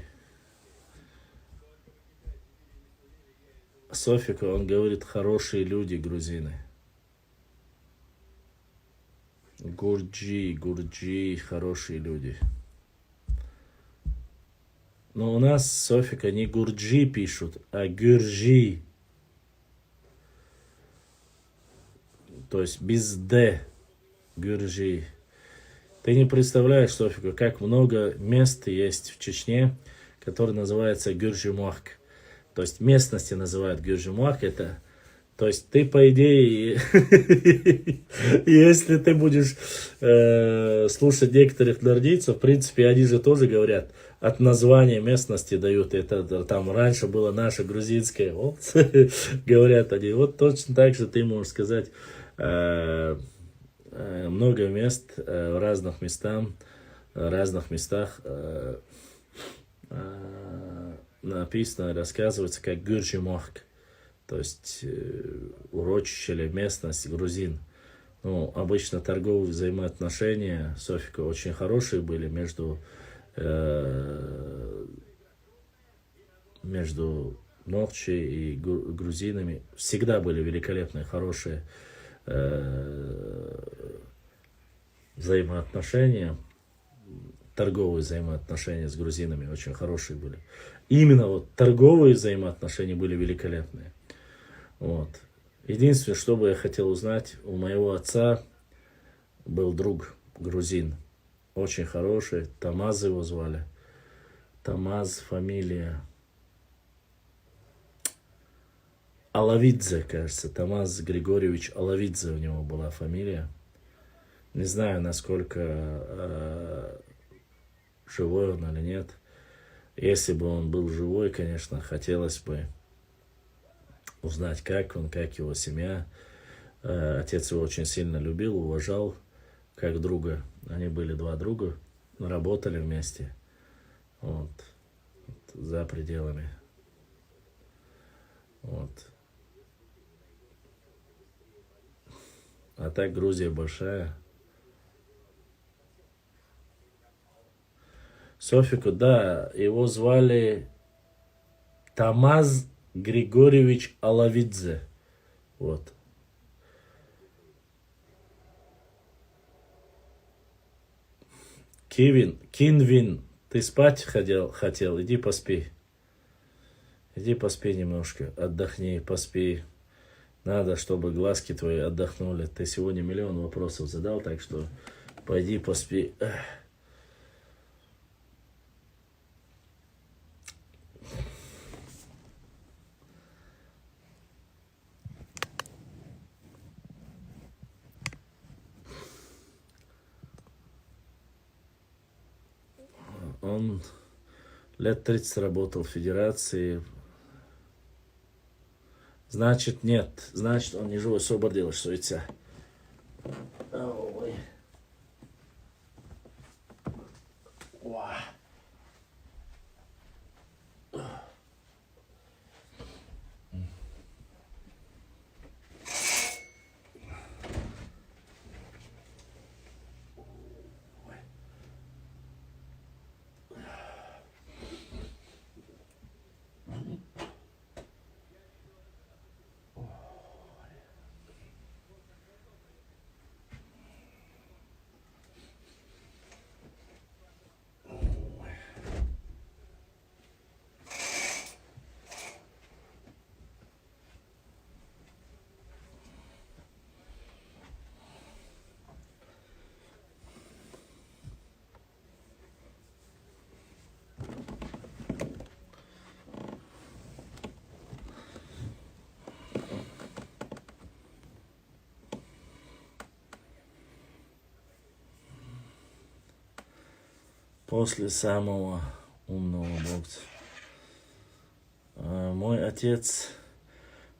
Софика, он говорит, хорошие люди, грузины. Гурджи, хорошие люди. Но у нас, Софика, не Гурджи пишут, а Гюрджи. То есть без «д». Гюрджи. Ты не представляешь, Софика, как много мест есть в Чечне, которые называются Гюрджимуак. То есть местности называют Гюрджимуак. Это, то есть ты, по идее, если ты будешь слушать некоторых нордийцев, в принципе, они же тоже говорят, от названия местности дают. Это там раньше было наше грузинское. Вот, говорят они. Вот точно так же ты можешь сказать много мест в разных местах написано, рассказывается как Гюрджимуак, то есть урочище или местность грузин. Ну, обычно торговые взаимоотношения, Софика, очень хорошие были между между Нохчи и грузинами всегда были великолепные, хорошие взаимоотношения, торговые взаимоотношения с грузинами очень хорошие были. Именно вот торговые взаимоотношения были великолепные. Вот. Единственное, что бы я хотел узнать, у моего отца был друг грузин, очень хороший, Тамаз его звали. Тамаз, фамилия Алавидзе, кажется, Тамаз Григорьевич Алавидзе у него была фамилия. Не знаю, насколько живой он или нет. Если бы он был живой, конечно, хотелось бы узнать, как он, как его семья. Отец его очень сильно любил, уважал, как друга. Они были два друга, работали вместе. Вот. За пределами. Вот. А так Грузия большая. Софику, да, его звали Тамаз Григорьевич Алавидзе. Вот. Кинвин, ты спать хотел, иди поспи. Иди поспи немножко, отдохни, поспи. Надо, чтобы глазки твои отдохнули. Ты сегодня миллион вопросов задал, так что пойди поспи. Он лет 30 работал в Федерации. Значит, нет. Значит, он не живой, освободил, что это. Ой. После самого умного бокса. Мой отец,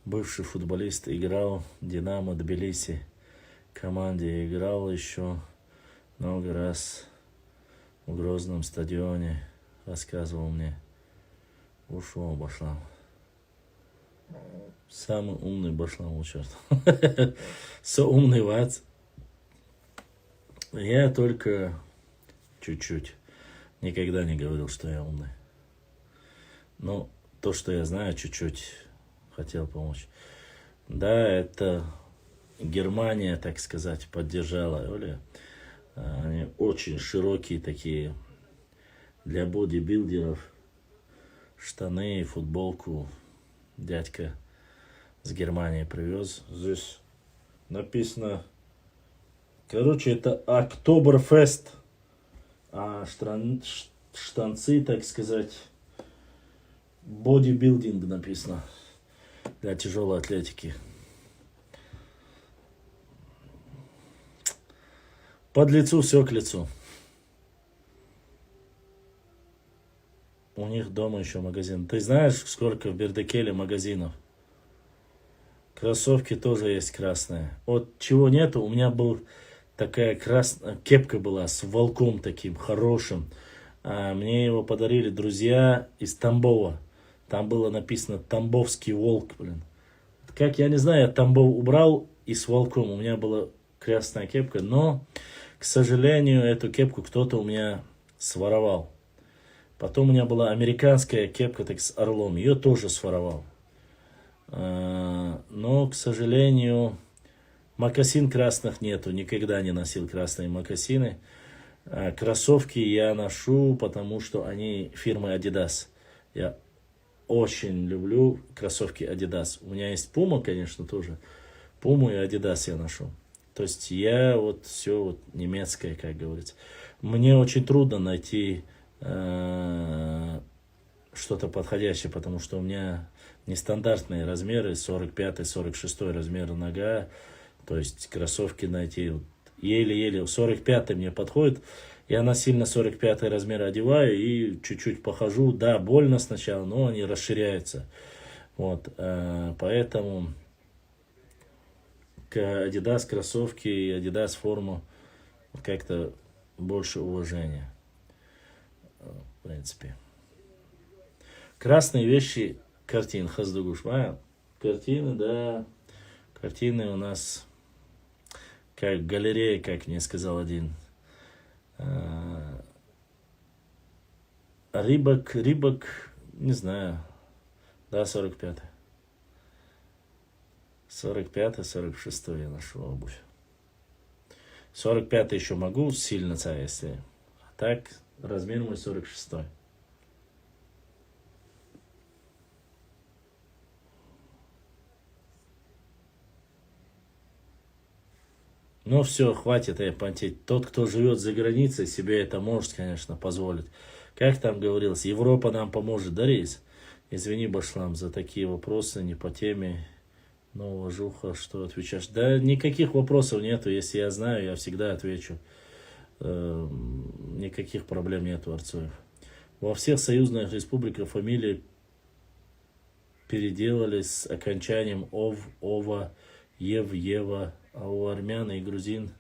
бывший футболист, играл в Динамо Тбилиси. Команде играл еще много раз в Грозном стадионе. Рассказывал мне. Ушел башлам. Самый умный башлам черт. Со умный вац. Я только чуть-чуть. Никогда не говорил, что я умный. Но то, что я знаю, чуть-чуть хотел помочь. Да, это Германия, так сказать, поддержала. Они очень широкие такие для бодибилдеров. Штаны и футболку дядька с Германии привез. Здесь написано, короче, это Октоберфест. А штанцы, так сказать, бодибилдинг написано для тяжелой атлетики. Под лицу все к лицу. У них дома еще магазин. Ты знаешь, сколько в Бердекеле магазинов? Кроссовки тоже есть красные. Вот чего нету, у меня был такая красная кепка была с волком таким хорошим. Мне его подарили друзья из Тамбова. Там было написано «Тамбовский волк», блин. Как, я не знаю, я Тамбов убрал и с волком. У меня была красная кепка, но, к сожалению, эту кепку кто-то у меня своровал. Потом у меня была американская кепка так с орлом. Ее тоже своровал. Но, к сожалению, мокасин красных нету. Никогда не носил красные мокасины. Кроссовки я ношу, потому что они фирмы Adidas. Я очень люблю кроссовки Adidas. У меня есть Puma, конечно, тоже. Puma и Adidas я ношу. То есть я вот все вот немецкое, как говорится. Мне очень трудно найти что-то подходящее, потому что у меня нестандартные размеры, 45-46 размер нога. То есть кроссовки найти вот, еле-еле. 45 мне подходит. Я насильно 45 размер одеваю и чуть-чуть похожу. Да, больно сначала, но они расширяются. Вот, поэтому к Adidas кроссовки и Adidas форму как-то больше уважения. В принципе. Красные вещи картин. Хаздугуш. Картины, да. Картины у нас как галерея, как мне сказал один. Рибок, не знаю. Да, 45-й. 45-й, 46-й я нашел обувь. 45-й еще могу сильно если. А так, размер мой 46-й. Ну все, хватит понтить. Тот, кто живет за границей, себе это может, конечно, позволить. Как там говорилось, Европа нам поможет. Да, Рейс? Извини, Башлам, за такие вопросы, не по теме. Но, уважуха, что отвечаешь? Да никаких вопросов нету. Если я знаю, я всегда отвечу. Никаких проблем нету, Арцуев. Во всех союзных республиках фамилии переделали с окончанием ов, ова, ев, ева. А у армян и грузин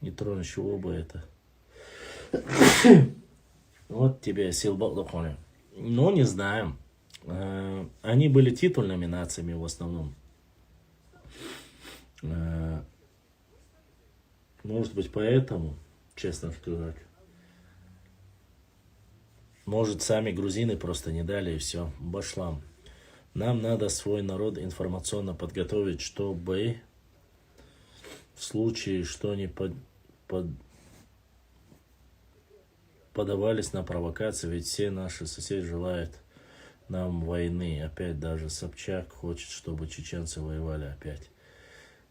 не тронешь оба это. Вот тебе силбалдахоне. Но не знаю. Они были титульными нациями в основном. Может быть поэтому, честно сказать. Может сами грузины просто не дали и все. Башлам. Нам надо свой народ информационно подготовить, чтобы в случае, что они подавались на провокации, ведь все наши соседи желают нам войны. Опять даже Собчак хочет, чтобы чеченцы воевали опять.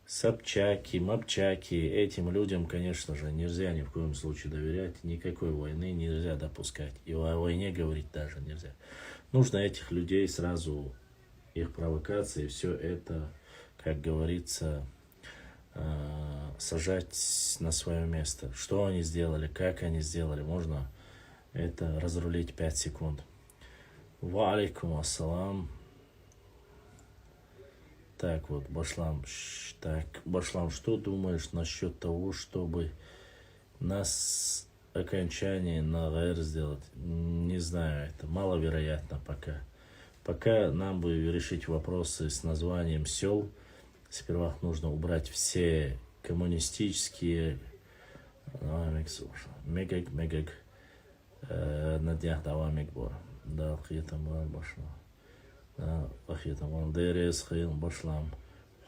Собчаки, мопчаки, этим людям, конечно же, нельзя ни в коем случае доверять. Никакой войны нельзя допускать. И о войне говорить даже нельзя. Нужно этих людей сразу, их провокации, все это, как говорится, сажать на свое место. Что они сделали, как они сделали, можно это разрулить 5 секунд. Ва алейкум ассалам. Так вот, Башлам, что думаешь насчет того, чтобы нас окончание на ГР сделать? Не знаю, это маловероятно пока. Пока нам бы решить вопросы с названием сел. Сперва нужно убрать все коммунистические мегаг на днях давамик бор. Да, хитам бар башлам. Да, хитам бар. Дерес хил башлам.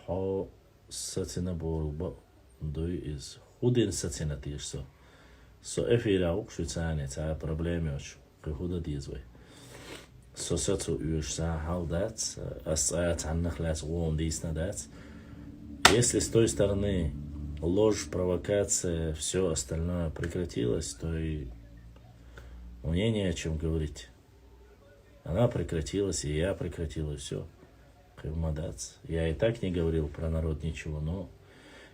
Хо сатина бор дуй из худин сатина тишсо. So эфира укшуцане та проблемы оч худа дизвай. So сату юшса халдат асаят аннахлас вон диснадат. Если с той стороны ложь, провокация, все остальное прекратилось, то и мне не о чем говорить. Она прекратилась, и я прекратил, и все. Хавмадац. Я и так не говорил про народ ничего, но,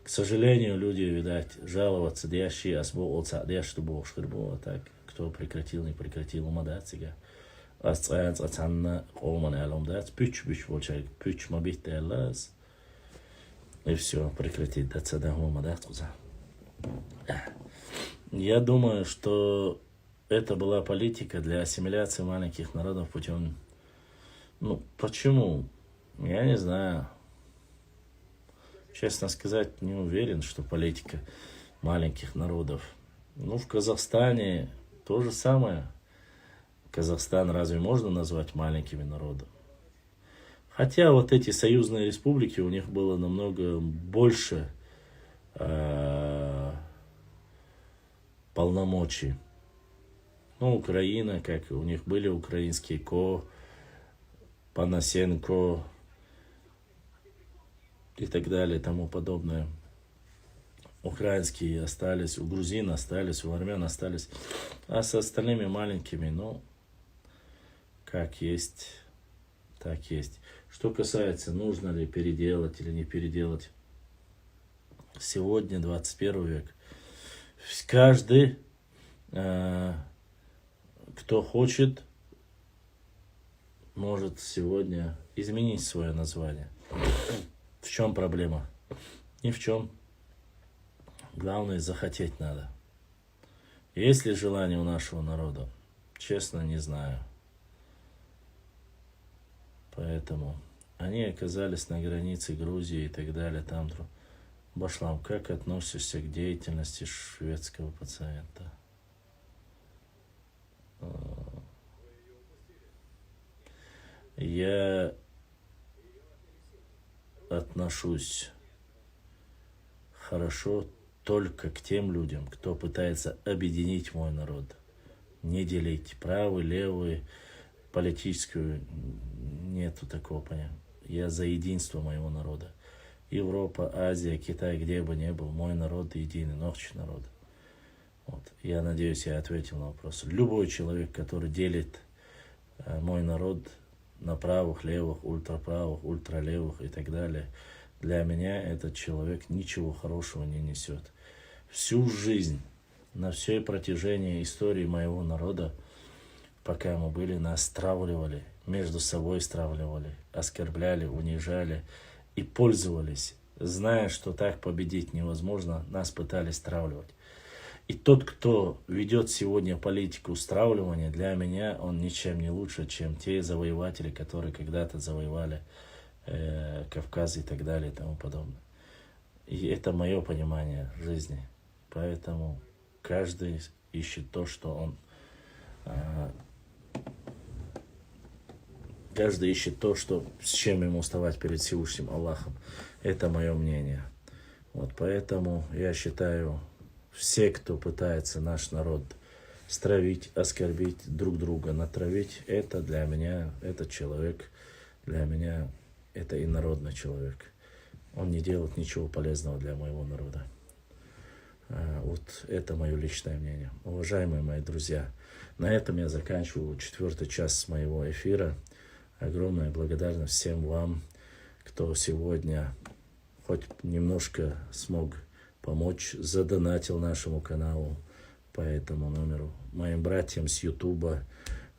к сожалению, люди, видать, жаловаться, дящие, асбо, отца, дящу, бог, шкрбо, так, кто прекратил, не прекратил, умадацига. Асцац, ацанна, оман, аломдац, пüч, волчай, пüч, мабит, эллаз. И все, прекратить. Я думаю, что это была политика для ассимиляции маленьких народов путем... Ну, почему? Я не знаю. Честно сказать, не уверен, что политика маленьких народов. Ну, в Казахстане то же самое. Казахстан разве можно назвать маленьким народом? Хотя вот эти союзные республики, у них было намного больше полномочий. Ну, Украина, как у них были украинские Ко, Панасенко и так далее, и тому подобное. Украинские остались, у грузин остались, у армян остались. А с остальными маленькими, ну, как есть, так есть. Что касается, нужно ли переделать или не переделать. Сегодня 21 век. Каждый, кто хочет, может сегодня изменить свое название. В чем проблема? Ни в чем. Главное, захотеть надо. Есть ли желание у нашего народа? Честно, не знаю. Поэтому они оказались на границе Грузии и так далее. Там, Башлам, как относишься к деятельности шведского пациента? Я отношусь хорошо только к тем людям, кто пытается объединить мой народ. Не делить правый, левый, политическую. Нету такого понятия. Я за единство моего народа. Европа, Азия, Китай, где бы ни был, мой народ единый, наш народ. Вот. Я надеюсь, я ответил на вопрос. Любой человек, который делит мой народ на правых, левых, ультраправых, ультралевых и так далее, для меня этот человек ничего хорошего не несет. Всю жизнь, на всей протяжении истории моего народа, пока мы были, нас стравливали, между собой стравливали, оскорбляли, унижали и пользовались. Зная, что так победить невозможно, нас пытались стравливать. И тот, кто ведет сегодня политику стравливания, для меня он ничем не лучше, чем те завоеватели, которые когда-то завоевали Кавказ и так далее и тому подобное. И это мое понимание жизни. Поэтому каждый ищет то, что он... Каждый ищет то, что, с чем ему вставать перед Всевышним Аллахом. Это мое мнение. Вот поэтому я считаю, все, кто пытается наш народ стравить, оскорбить друг друга, натравить, это для меня, этот человек, для меня это инородный человек. Он не делает ничего полезного для моего народа. Вот это мое личное мнение. Уважаемые мои друзья, на этом я заканчиваю 4-й час моего эфира. Огромная благодарность всем вам, кто сегодня хоть немножко смог помочь, задонатил нашему каналу по этому номеру. Моим братьям с Ютуба,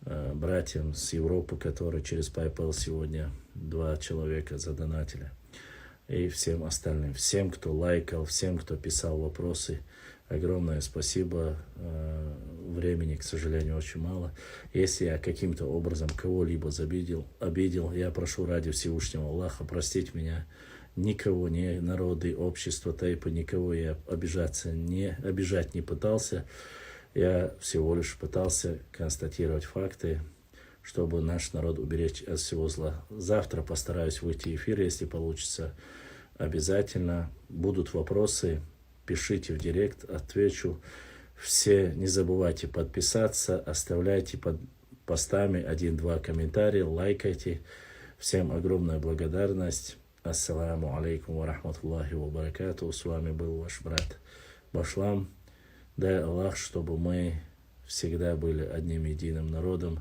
братьям с Европы, которые через PayPal сегодня 2 человека задонатили. И всем остальным, всем, кто лайкал, всем, кто писал вопросы. Огромное спасибо. Времени, к сожалению, очень мало. Если я каким-то образом кого-либо обидел, я прошу ради Всевышнего Аллаха простить меня. Никого, ни народы, общество, тайпы, никого я обижать не пытался. Я всего лишь пытался констатировать факты, чтобы наш народ уберечь от всего зла. Завтра постараюсь выйти в эфир, если получится. Обязательно будут вопросы, пишите в директ, отвечу. Все не забывайте подписаться, оставляйте под постами 1-2 комментария, лайкайте. Всем огромная благодарность. Ассаламу алейкум ва рахматуллахи ва баракату. С вами был ваш брат Башлам. Дай Аллах, чтобы мы всегда были одним единым народом.